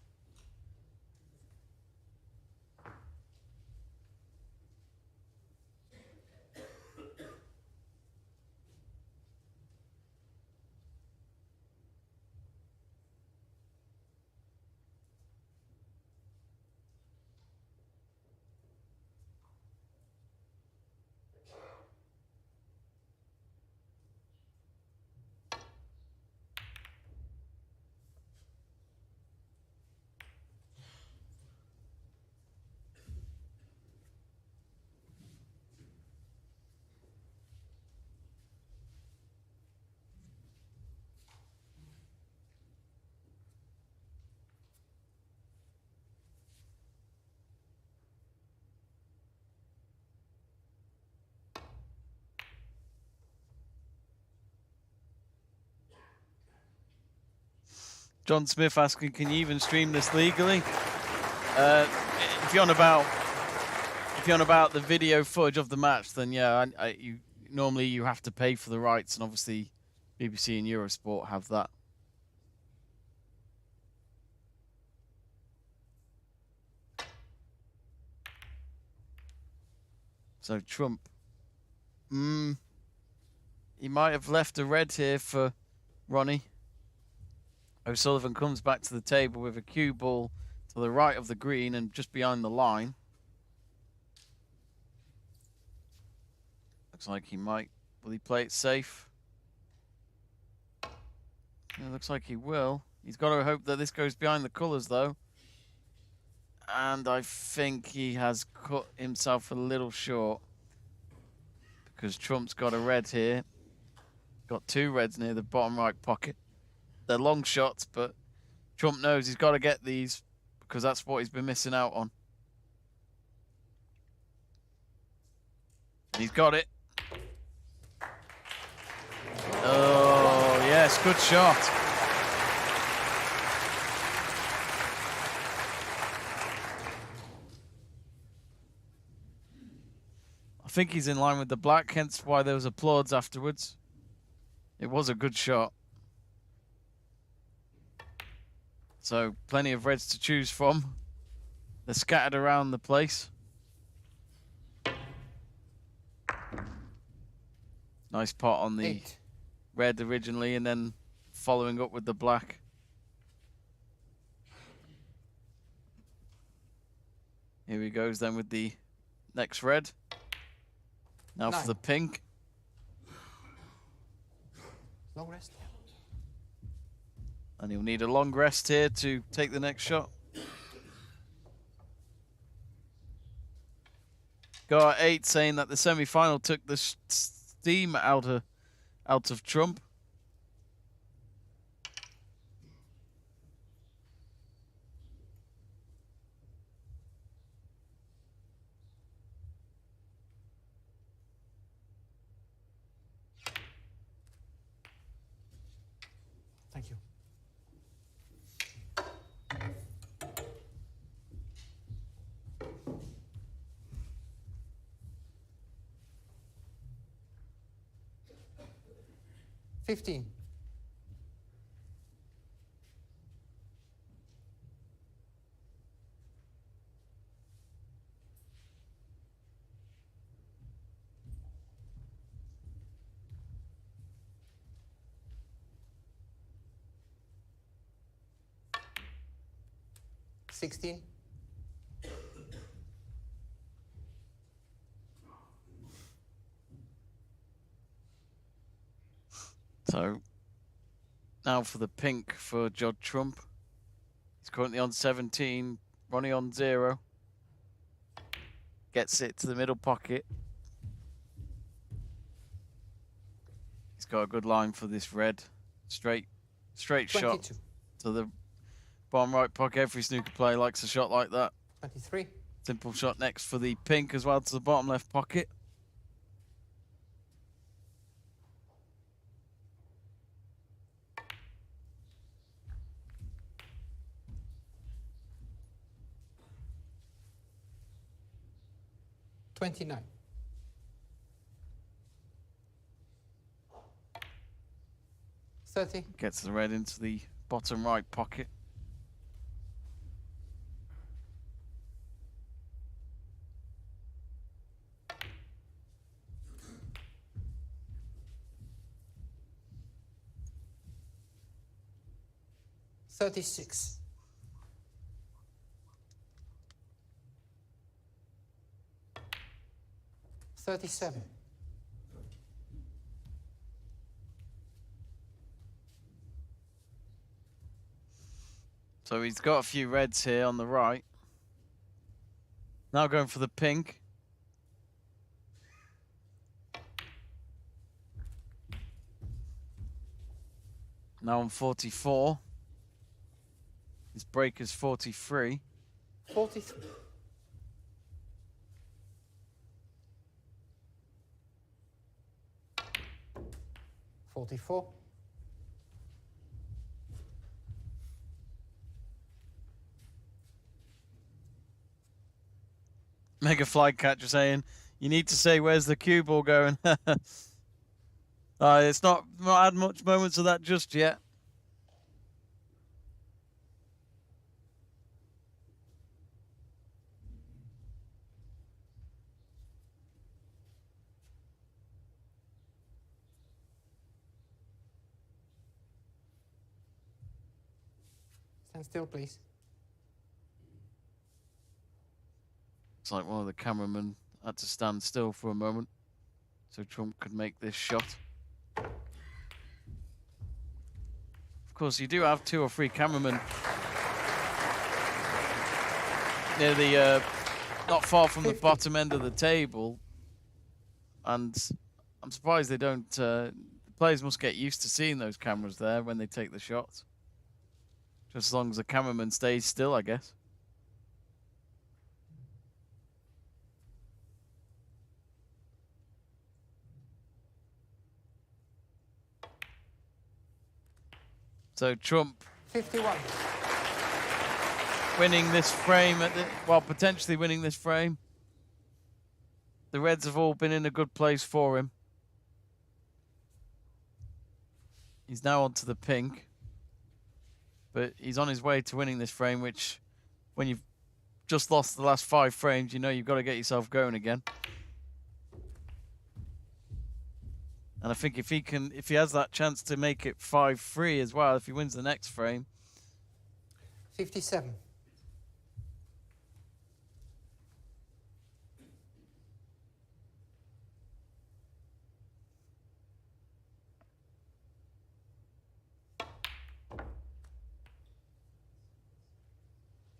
John Smith asking, can you even stream this legally? If you're on about the video footage of the match, then yeah, you normally have to pay for the rights, and obviously BBC and Eurosport have that. So Trump, he might have left a red here for Ronnie. O'Sullivan comes back to the table with a cue ball to the right of the green and just behind the line. Looks like he might. Will he play it safe? It looks like he will. He's got to hope that this goes behind the colours, though. And I think he has cut himself a little short, because Trump's got a red here. Got two reds near the bottom right pocket. They're long shots, but Trump knows he's got to get these because that's what he's been missing out on. And he's got it. Oh, yes, good shot. I think he's in line with the black, hence why there was applause afterwards. It was a good shot. So plenty of reds to choose from. They're scattered around the place. Nice pot on the red originally, and then following up with the black. Here he goes then with the next red. Now for the pink. Long rest. And he'll need a long rest here to take the next shot. Go at 8 saying that the semi-final took the steam out of Trump. Thank you. $15. $16. So now for the pink for Judd Trump. He's currently on 17, Ronnie on 0. Gets it to the middle pocket. He's got a good line for this red. Straight 22. shot to the bottom right pocket. Every snooker player likes a shot like that. 23. Simple shot next for the pink as well to the bottom left pocket. $29. $30. Gets the red into the bottom right pocket. $36. $37. So he's got a few reds here on the right. Now going for the pink. Now on 44. His break is 43. 43. $44. Mega Flycatcher saying, you need to say, where's the cue ball going? It's not had much moments of that just yet. Stand still, please. It's like one of the cameramen had to stand still for a moment so Trump could make this shot. Of course, you do have 2 or 3 cameramen near the, not far from the bottom end of the table, and I'm surprised they don't. The players must get used to seeing those cameras there when they take the shots. Just as long as the cameraman stays still, I guess. So Trump 51. winning this frame well, potentially winning this frame. The reds have all been in a good place for him. He's now on to the pink. But he's on his way to winning this frame, which when you've just lost the last 5 frames, you know you've got to get yourself going again. And I think if he has that chance to make it 5-3 as well, if he wins the next frame. 57.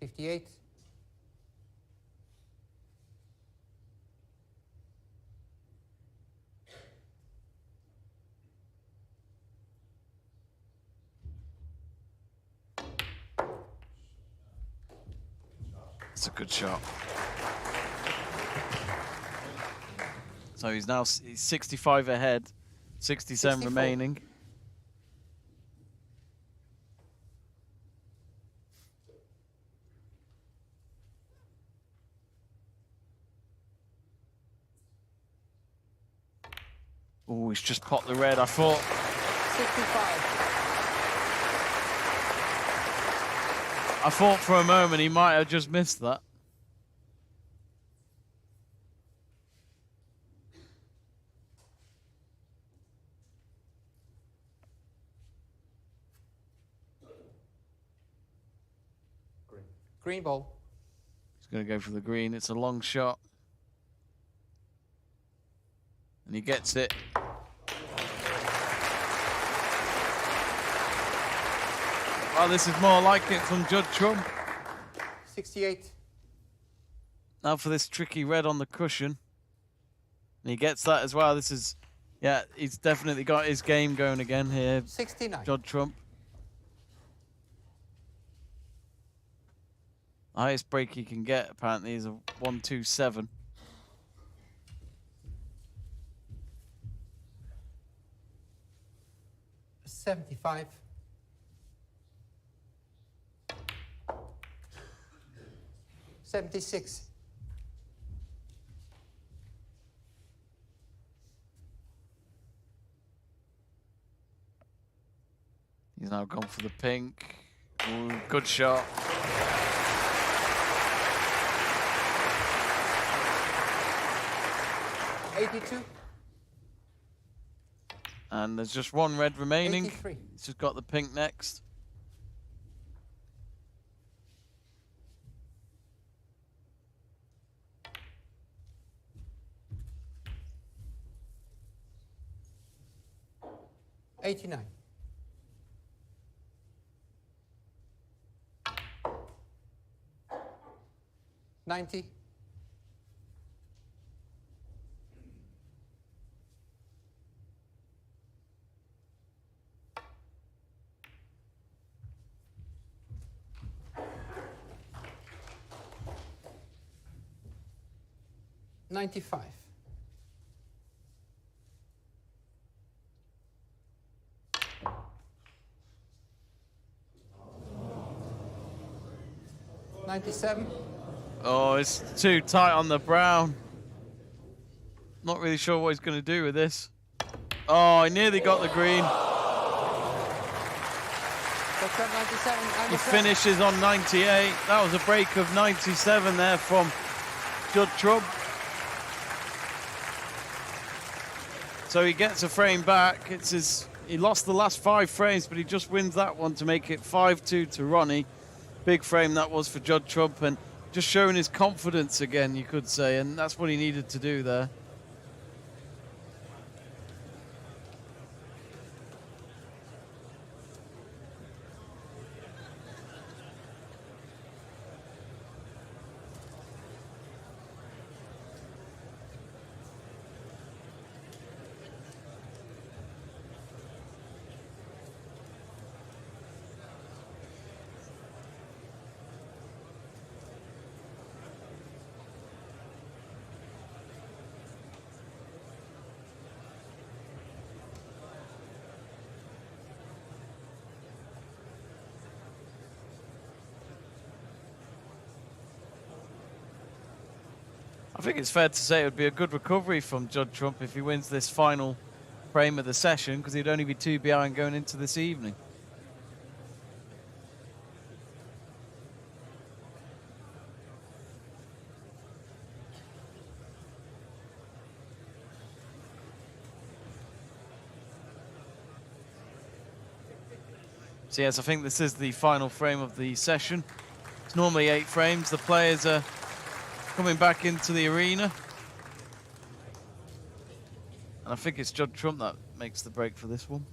$58. It's a good shot. So he's 65 ahead, 67 64. remaining. Oh, he's just popped the red. I thought 65. I thought for a moment he might have just missed that. Green ball. He's going to go for the green. It's a long shot. And he gets it. Well, this is more like it from Judd Trump. 68. Now for this tricky red on the cushion. And he gets that as well. This is, yeah, he's definitely got his game going again here. 69. Judd Trump. highest break he can get apparently is a 127. $75. $76. He's now gone for the pink. Ooh, good shot. $82. And there's just one red remaining. 83. He's just got the pink next. $89. $90. $95. $97. Oh, it's too tight on the brown. Not really sure what he's going to do with this. Oh, he nearly got the green. That's at 97. He finishes on 98. That was a break of 97 there from Judd Trump. So he gets a frame back. It's his. He lost the last 5 frames, but he just wins that one to make it 5-2 to Ronnie. Big frame that was for Judd Trump, and just showing his confidence again, you could say, and that's what he needed to do there. I think it's fair to say it would be a good recovery from Judd Trump if he wins this final frame of the session, because he'd only be 2 behind going into this evening. So yes, I think this is the final frame of the session. It's normally 8 frames. The players are coming back into the arena. And I think it's Judd Trump that makes the break for this one.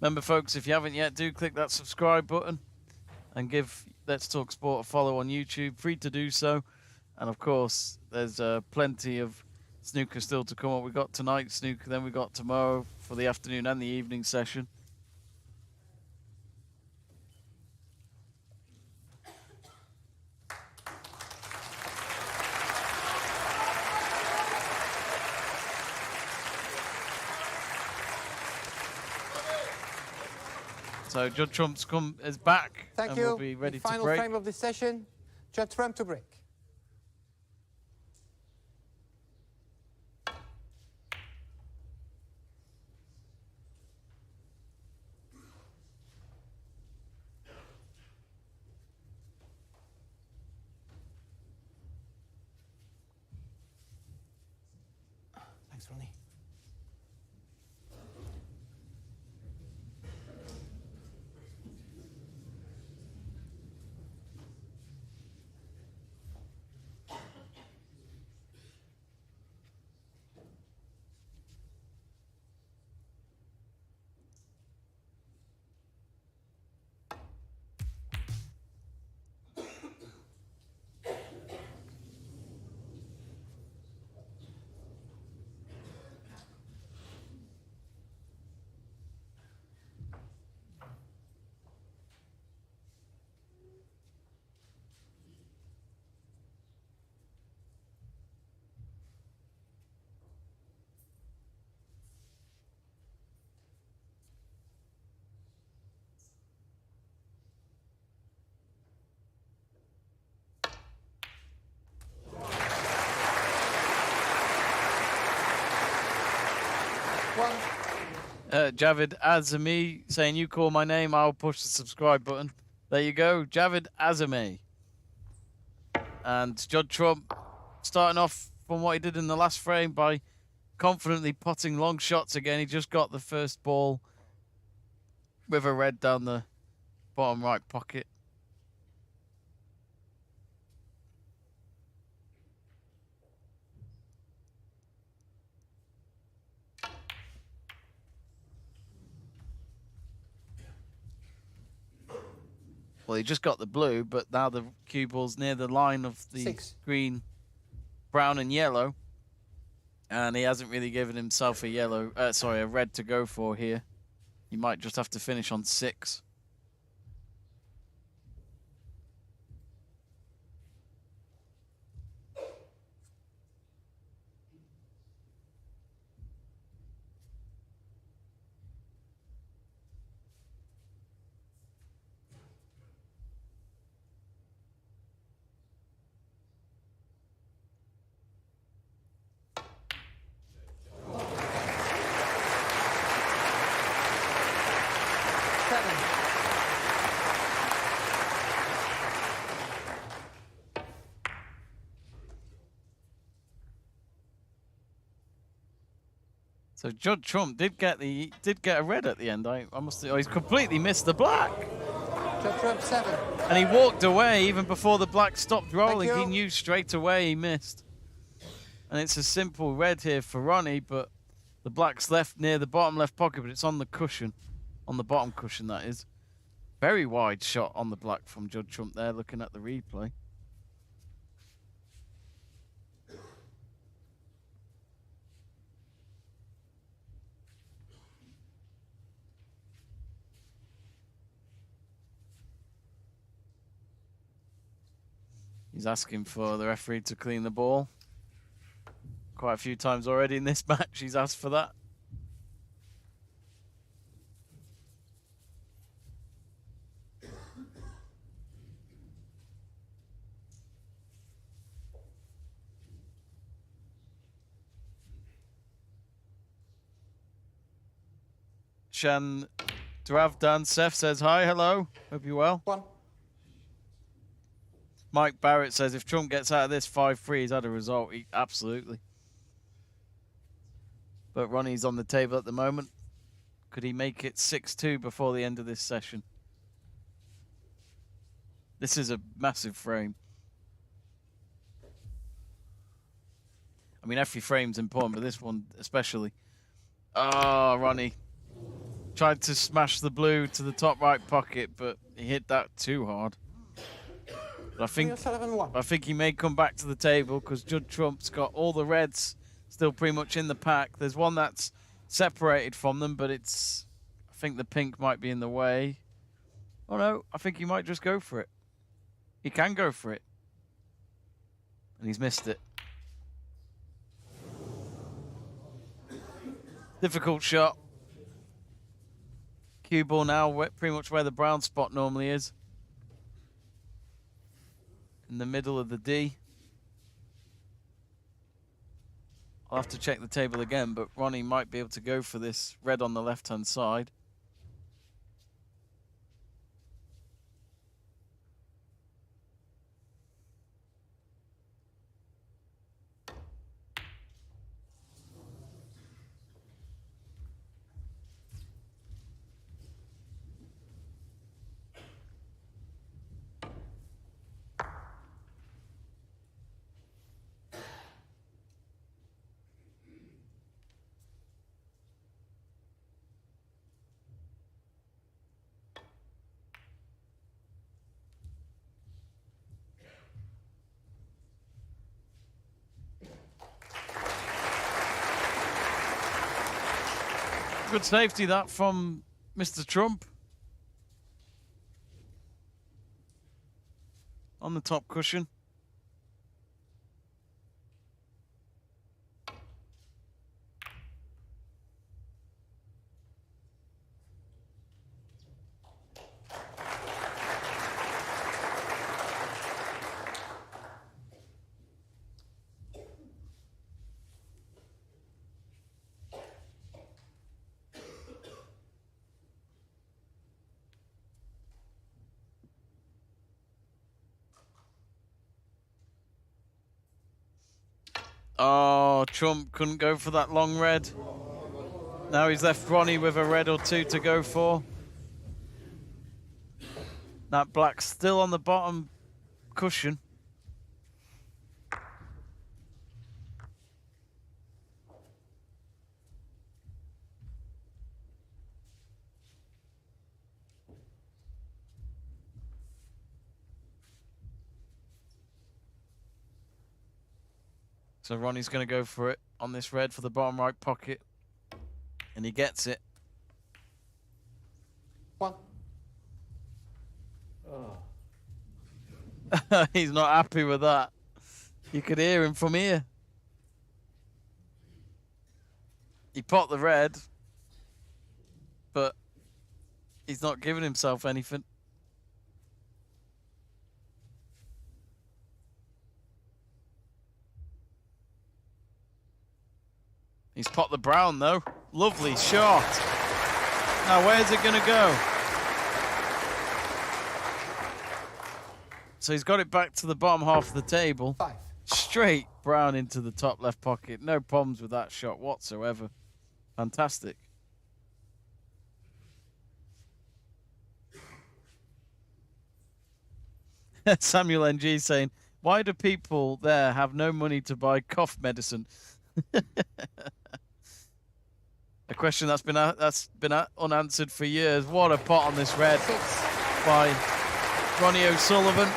Remember, folks, if you haven't yet, do click that subscribe button and give Let's Talk Sport a follow on YouTube. Free to do so. And of course, there's plenty of snooker still to come up. We've got tonight's snooker, then we've got tomorrow for the afternoon and the evening session. So Judd Trump's is back. Thank and you. We'll be ready The to final break. frame of the session, Judd Trump to break. Thanks, Ronnie. Javid Azami saying, you call my name, I'll push the subscribe button. There you go, Javid Azami. And Judd Trump starting off from what he did in the last frame by confidently potting long shots again. He just got the first ball with a red down the bottom right pocket. Well, he just got the blue, but now the cue ball's near the line of the 6. green, brown and yellow. And he hasn't really given himself a red to go for here. He might just have to finish on 6. So Judd Trump did get a red at the end. He's completely missed the black. Judd Trump 7. And he walked away even before the black stopped rolling. Thank He you. knew straight away he missed. And it's a simple red here for Ronnie, but the black's left near the bottom left pocket, but it's on the cushion, on the bottom cushion that is. Very wide shot on the black from Judd Trump there, looking at the replay. He's asking for the referee to clean the ball. Quite a few times already in this match, he's asked for that. Shan Dravdan Seth says, hi, hello, hope you're well. 1. Mike Barrett says, if Trump gets out of this 5-3, he's had a result. Absolutely. But Ronnie's on the table at the moment. Could he make it 6-2 before the end of this session? This is a massive frame. I mean, every frame's important, but this one especially. Oh, Ronnie. Tried to smash the blue to the top right pocket, but he hit that too hard. But I think he may come back to the table because Judd Trump's got all the reds still pretty much in the pack. There's one that's separated from them, but I think the pink might be in the way. Oh no, I think he might just go for it. He can go for it. And he's missed it. Difficult shot. Cue ball now, pretty much where the brown spot normally is. In the middle of the D. I'll have to check the table again, but Ronnie might be able to go for this red on the left-hand side. Good safety that from Mr. Trump. On the top cushion. Oh, Trump couldn't go for that long red. Now he's left Ronnie with a red or two to go for. That black's still on the bottom cushion. So Ronnie's going to go for it on this red for the bottom right pocket. And he gets it. 1. He's not happy with that. You could hear him from here. He popped the red, but he's not giving himself anything. He's popped the brown, though. Lovely shot. Now, where's it going to go? So he's got it back to the bottom half of the table. 5. Straight brown into the top left pocket. No problems with that shot whatsoever. Fantastic. Samuel NG saying, why do people there have no money to buy cough medicine? A question that's been unanswered for years. What a pot on this red by Ronnie O'Sullivan.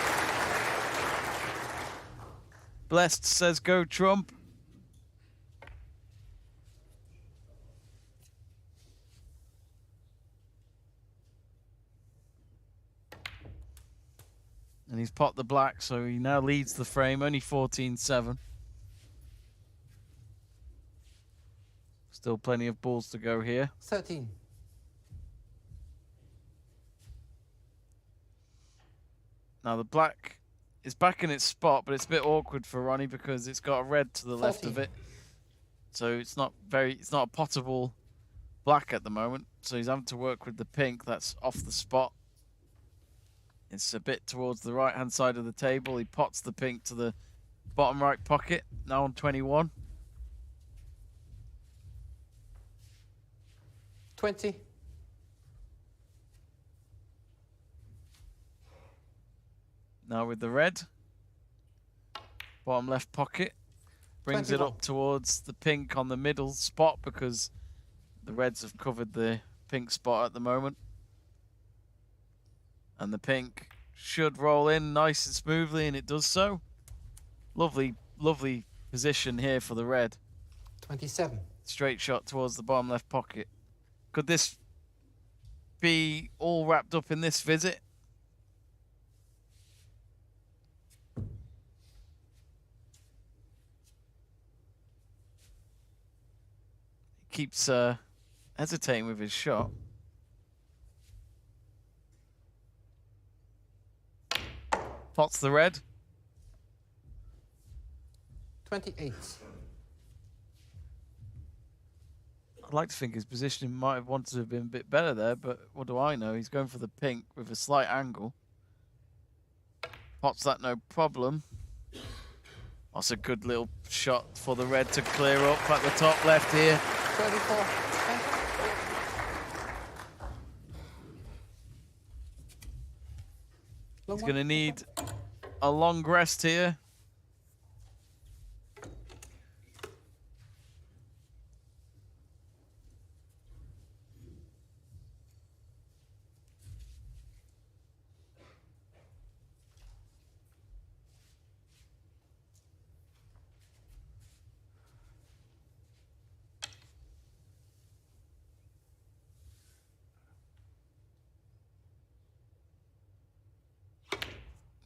Blessed says go Trump. And he's popped the black, so he now leads the frame, only 14-7. Still plenty of balls to go here. 13. Now the black is back in its spot, but it's a bit awkward for Ronnie because it's got a red to the left of it. So it's not a potable black at the moment. So he's having to work with the pink that's off the spot. It's a bit towards the right-hand side of the table. He pots the pink to the bottom right pocket, now on 21. 20. Now with the red, bottom left pocket, brings 21. it up towards the pink on the middle spot because the reds have covered the pink spot at the moment. And the pink should roll in nice and smoothly, and it does so. Lovely, lovely position here for the red. 27. Straight shot towards the bottom left pocket. Could this be all wrapped up in this visit? He keeps hesitating with his shot. Pots the red. 28. I'd like to think his positioning might have wanted to have been a bit better there, but what do I know? He's going for the pink with a slight angle. Pots that no problem. That's a good little shot for the red to clear up at the top left here. 34. He's going to need a long rest here.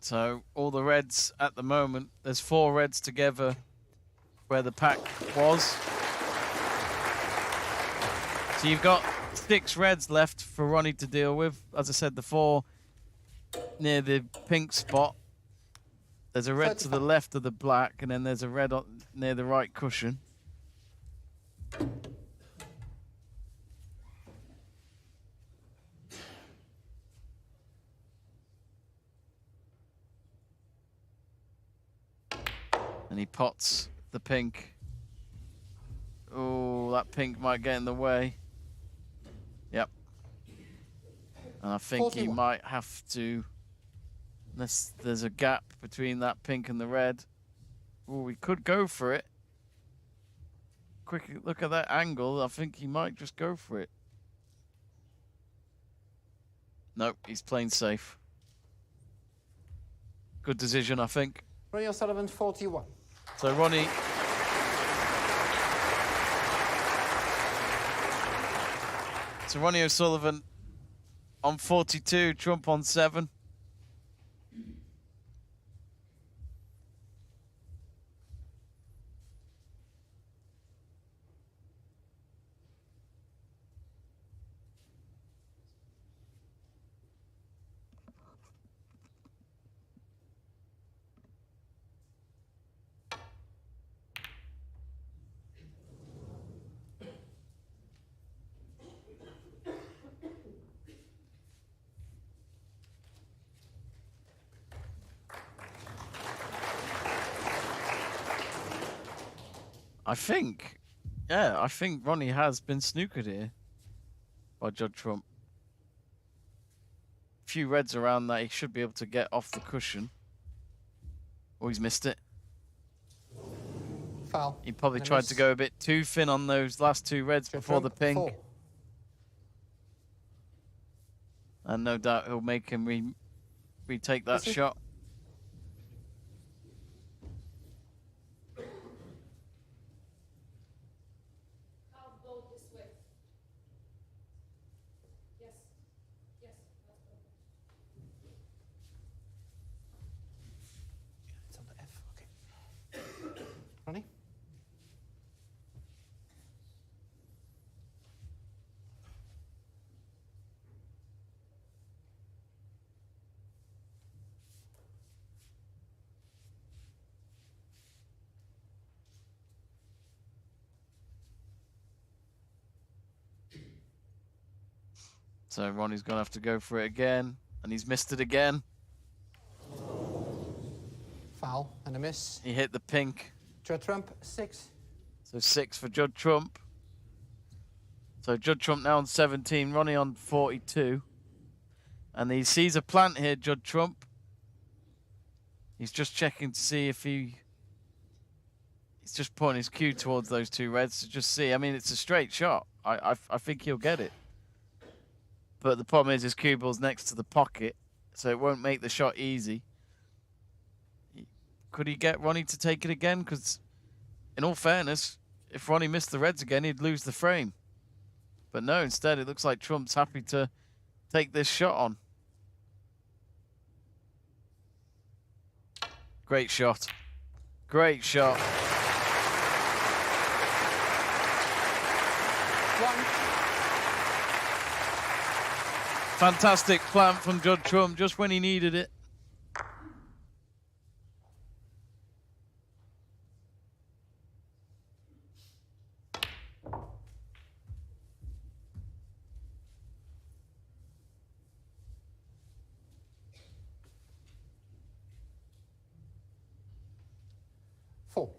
So all the reds at the moment, there's 4 reds together where the pack was. So you've got 6 reds left for Ronnie to deal with. As I said, the 4 near the pink spot. There's a red to the left of the black, and then there's a red near the right cushion. And he pots the pink. Oh, that pink might get in the way. Yep. And I think he 41. might have to, unless there's a gap between that pink and the red. Oh, we could go for it. Quick look at that angle. I think he might just go for it. Nope, he's playing safe. Good decision, I think. Ronnie O'Sullivan, 41. So Ronnie... So Ronnie O'Sullivan on 42, Trump on 7. I think Ronnie has been snookered here by Judd Trump. A few reds around that he should be able to get off the cushion. Oh, he's missed it. Foul. He probably And a tried miss. to go a bit too thin on those last 2 reds Judd before the Trump, pink. 4. And no doubt he'll make him retake that Listen. shot. I'll go this way. Yes. Yes. That's perfect. It's on the F, okay. Ronnie? So Ronnie's going to have to go for it again. And he's missed it again. Foul and a miss. He hit the pink. Judd Trump, 6. So 6 for Judd Trump. So Judd Trump now on 17, Ronnie on 42. And he sees a plant here, Judd Trump. He's just checking to see if he's just putting his cue towards those 2 reds to just see. I mean, it's a straight shot. I think he'll get it. But the problem is his cue ball's next to the pocket, so it won't make the shot easy. Could he get Ronnie to take it again? Because, in all fairness, if Ronnie missed the reds again, he'd lose the frame. But no, instead, it looks like Trump's happy to take this shot on. Great shot. Great shot. 1. Fantastic plant from Judd Trump just when he needed it. Four.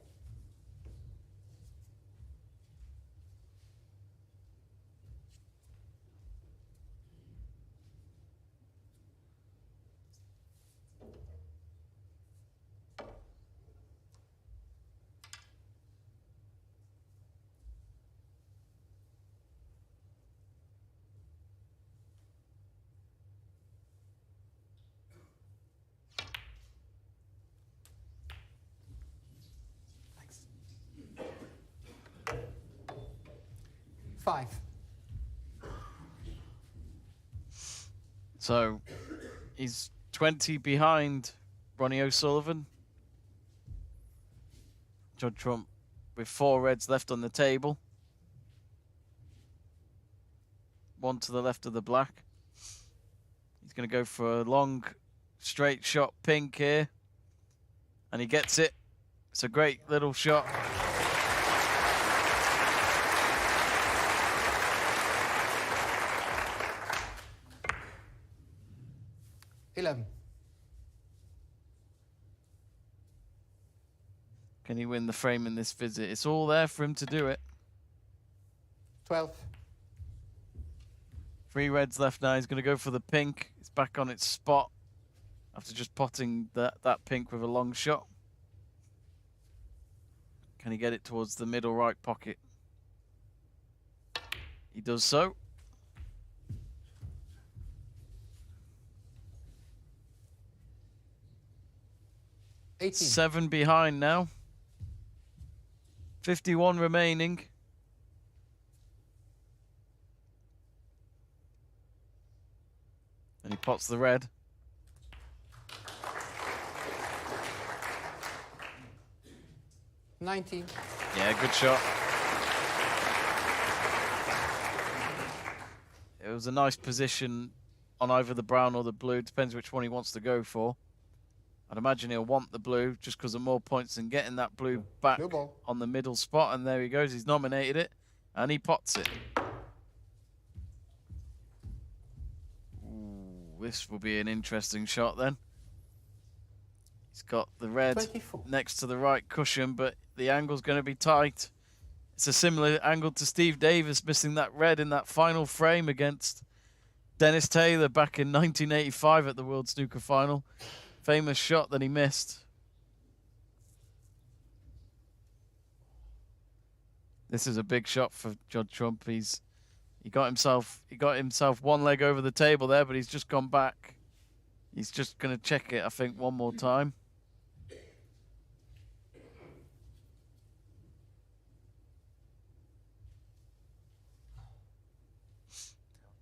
Thanks. 5. So he's 20 behind Ronnie O'Sullivan. Judd Trump with 4 reds left on the table. 1 to the left of the black. He's going to go for a long straight shot pink here. And he gets it. It's a great little shot. Can he win the frame in this visit? It's all there for him to do it. 12. 3 reds left now. He's going to go for the pink. It's back on its spot after just potting that pink with a long shot. Can he get it towards the middle right pocket? He does so. Seven behind now. 51 remaining. And he pots the red. $19. Yeah, good shot. It was a nice position on either the brown or the blue. Depends which one he wants to go for. I'd imagine he'll want the blue just because of more points than getting that blue back on the middle spot. And there he goes. He's nominated it. And he pots it. Ooh, this will be an interesting shot then. He's got the red 24. next to the right cushion, but the angle's going to be tight. It's a similar angle to Steve Davis missing that red in that final frame against Dennis Taylor back in 1985 at the World Snooker Final. Famous shot that he missed. This is a big shot for Judd Trump. He got himself one leg over the table there, but he's just gone back. He's just going to check it, I think, one more time.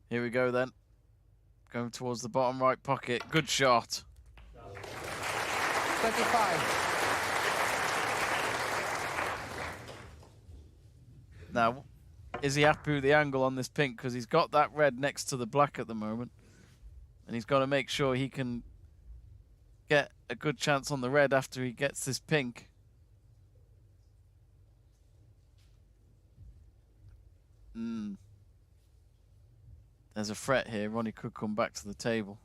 Here we go then. Going towards the bottom right pocket. Good shot. 25. Now, is he happy with the angle on this pink? Because he's got that red next to the black at the moment. And he's got to make sure he can get a good chance on the red after he gets this pink. There's a fret here. Ronnie could come back to the table.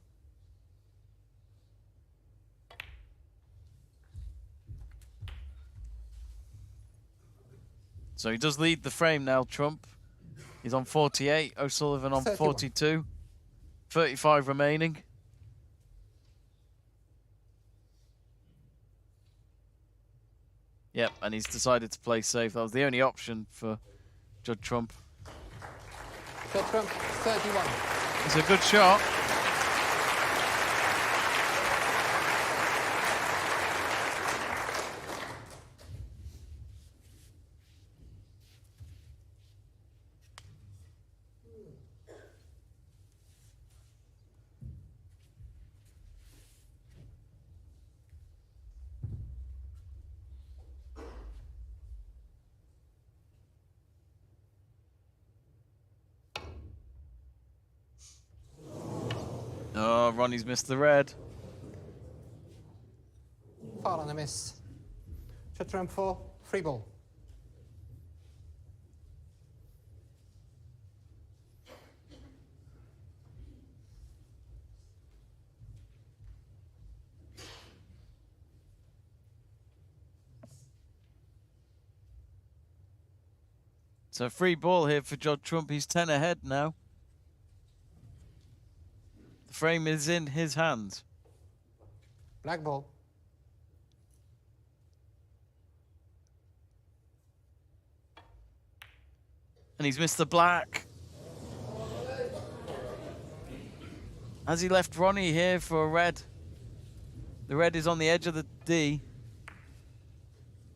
So he does lead the frame now, Trump. He's on 48, O'Sullivan on 31. 42. 35 remaining. Yep, and he's decided to play safe. That was the only option for Judd Trump. Judd Trump, 31. It's a good shot. Oh, Ronnie's missed the red. Far on a miss. Judd Trump 4, free ball. So free ball here for Judd Trump. He's 10 ahead now. The frame is in his hands. Black ball. And he's missed the black. Has he left Ronnie here for a red? The red is on the edge of the D.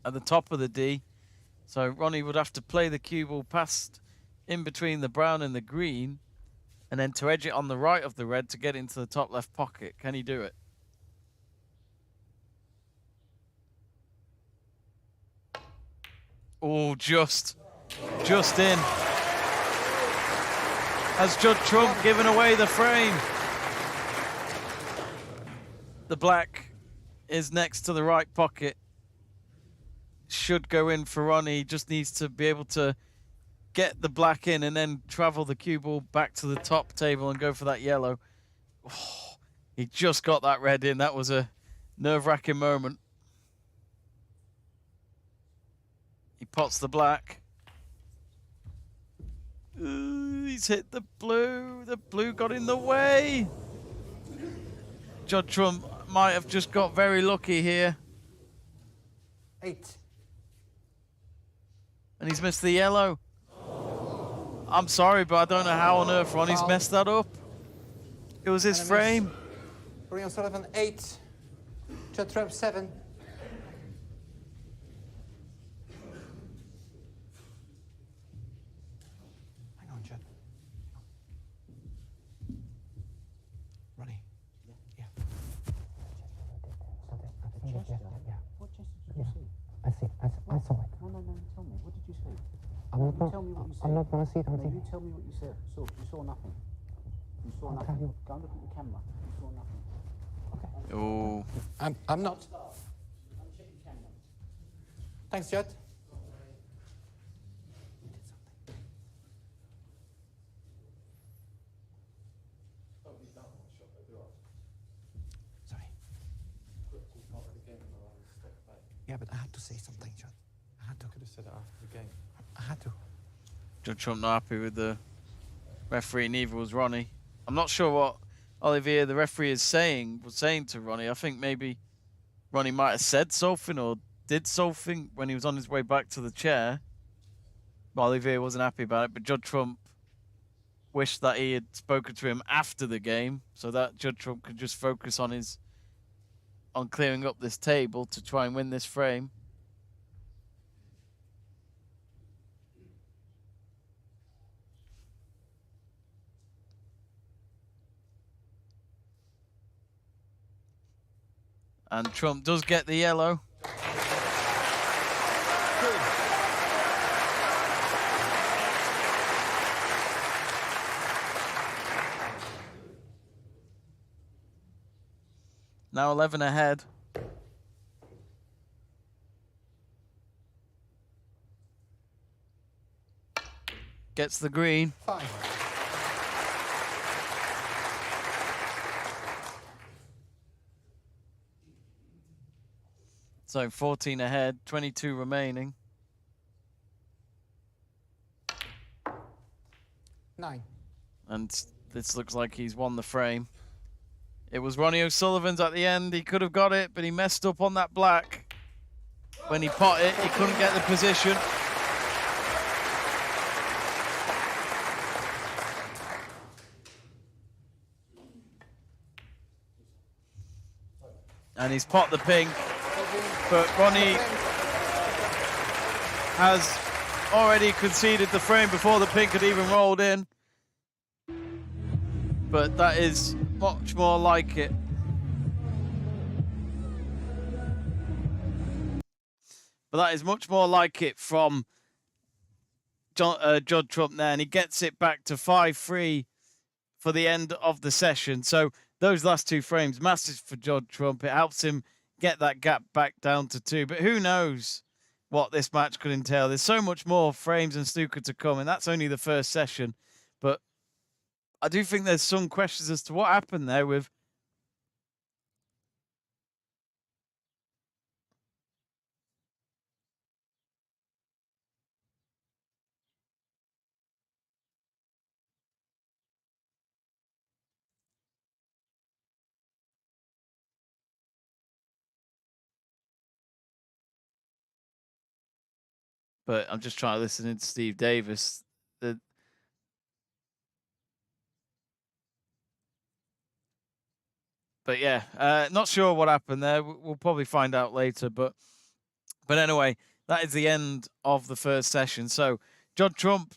At the top of the D. So Ronnie would have to play the cue ball past in between the brown and the green, and then to edge it on the right of the red to get into the top left pocket. Can he do it? Oh, just in. Has Judd Trump given away the frame? The black is next to the right pocket. Should go in for Ronnie. He just needs to be able to get the black in and then travel the cue ball back to the top table and go for that yellow. Oh, he just got that red in. That was a nerve-wracking moment. pots the black. He's hit the blue. The blue got in the way. Judd Trump might have just got very lucky here. 8. And he's missed the yellow. I'm sorry, but I don't know how on earth Ronnie's messed that up. It was his frame. Ronnie O'Sullivan 8. Judd Trump 7. Hang on, Judd. Ronnie. Yeah. What chest did you see? I see. I saw it. No, tell me. What did you see? I'm not Tell me what you I'm saw. not gonna see it. No, you tell me what you saw. You saw nothing. You saw I'll tell nothing. you. Go and look at the camera. You saw nothing. Okay. Oh, I'm not. Uncheck the camera. Thanks, Judd. Sorry. Yeah, but I had to say something, Judd. I had to. Could have said it after the game. I had to. Judd Trump not happy with the referee, neither was Ronnie. I'm not sure what Olivier, the referee, was saying to Ronnie. I think maybe Ronnie might have said something or did something when he was on his way back to the chair. Olivier wasn't happy about it, but Judd Trump wished that he had spoken to him after the game so that Judd Trump could just focus on clearing up this table to try and win this frame. And Trump does get the yellow. Now 11 ahead. Gets the green. 5. So 14 ahead, 22 remaining. 9. And this looks like he's won the frame. It was Ronnie O'Sullivan's at the end. He could have got it, but he messed up on that black. When he pot it, he couldn't get the position. And he's pot the pink. But Ronnie has already conceded the frame before the pink had even rolled in. But that is much more like it. But that is much more like it from Judd Trump there. And he gets it back to 5-3 for the end of the session. So those last two frames, massive for Judd Trump. It helps him get that gap back down to 2. But who knows what this match could entail. There's so much more frames and snooker to come. And that's only the first session. But I do think there's some questions as to what happened there with but I'm just trying to listen to Steve Davis. But yeah, not sure what happened there. We'll probably find out later. But anyway, that is the end of the first session. So Judd Trump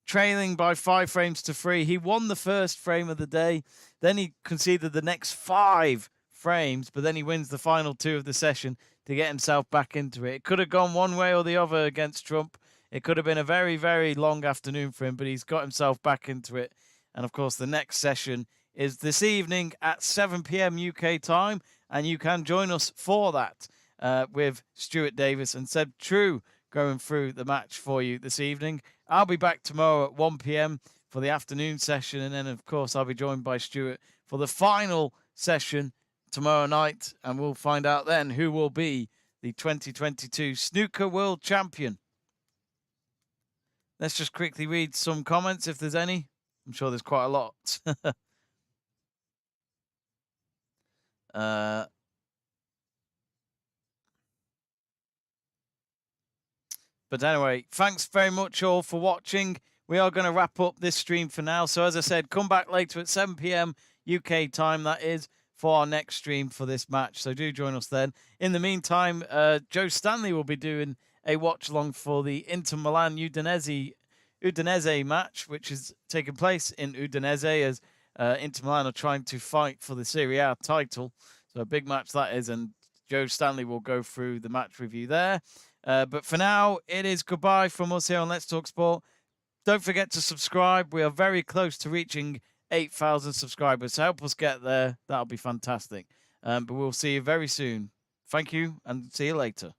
trailing by 5 frames to 3. He won the first frame of the day. Then he conceded the next 5 frames, but then he wins the final 2 of the session to get himself back into it. It could have gone one way or the other against Trump. It could have been a very, very long afternoon for him, but he's got himself back into it. And of course, the next session is this evening at 7 p.m. UK time, and you can join us for that with Stuart Davis and Seb True going through the match for you this evening. I'll be back tomorrow at 1 p.m. for the afternoon session, and then, of course, I'll be joined by Stuart for the final session tomorrow night, and we'll find out then who will be the 2022 Snooker World Champion. Let's just quickly read some comments if there's any. I'm sure there's quite a lot. But anyway, thanks very much all for watching. We are going to wrap up this stream for now. So as I said, come back later at 7 p.m. UK time, that is, for our next stream for this match. So do join us then. In the meantime, Joe Stanley will be doing a watch-along for the Inter Milan Udinese match, which is taking place in Udinese as Inter Milan are trying to fight for the Serie A title. So a big match that is, and Joe Stanley will go through the match review there. But for now, it is goodbye from us here on Let's Talk Sport. Don't forget to subscribe. We are very close to reaching 8,000 subscribers. So help us get there. That'll be fantastic. But we'll see you very soon. Thank you, and see you later.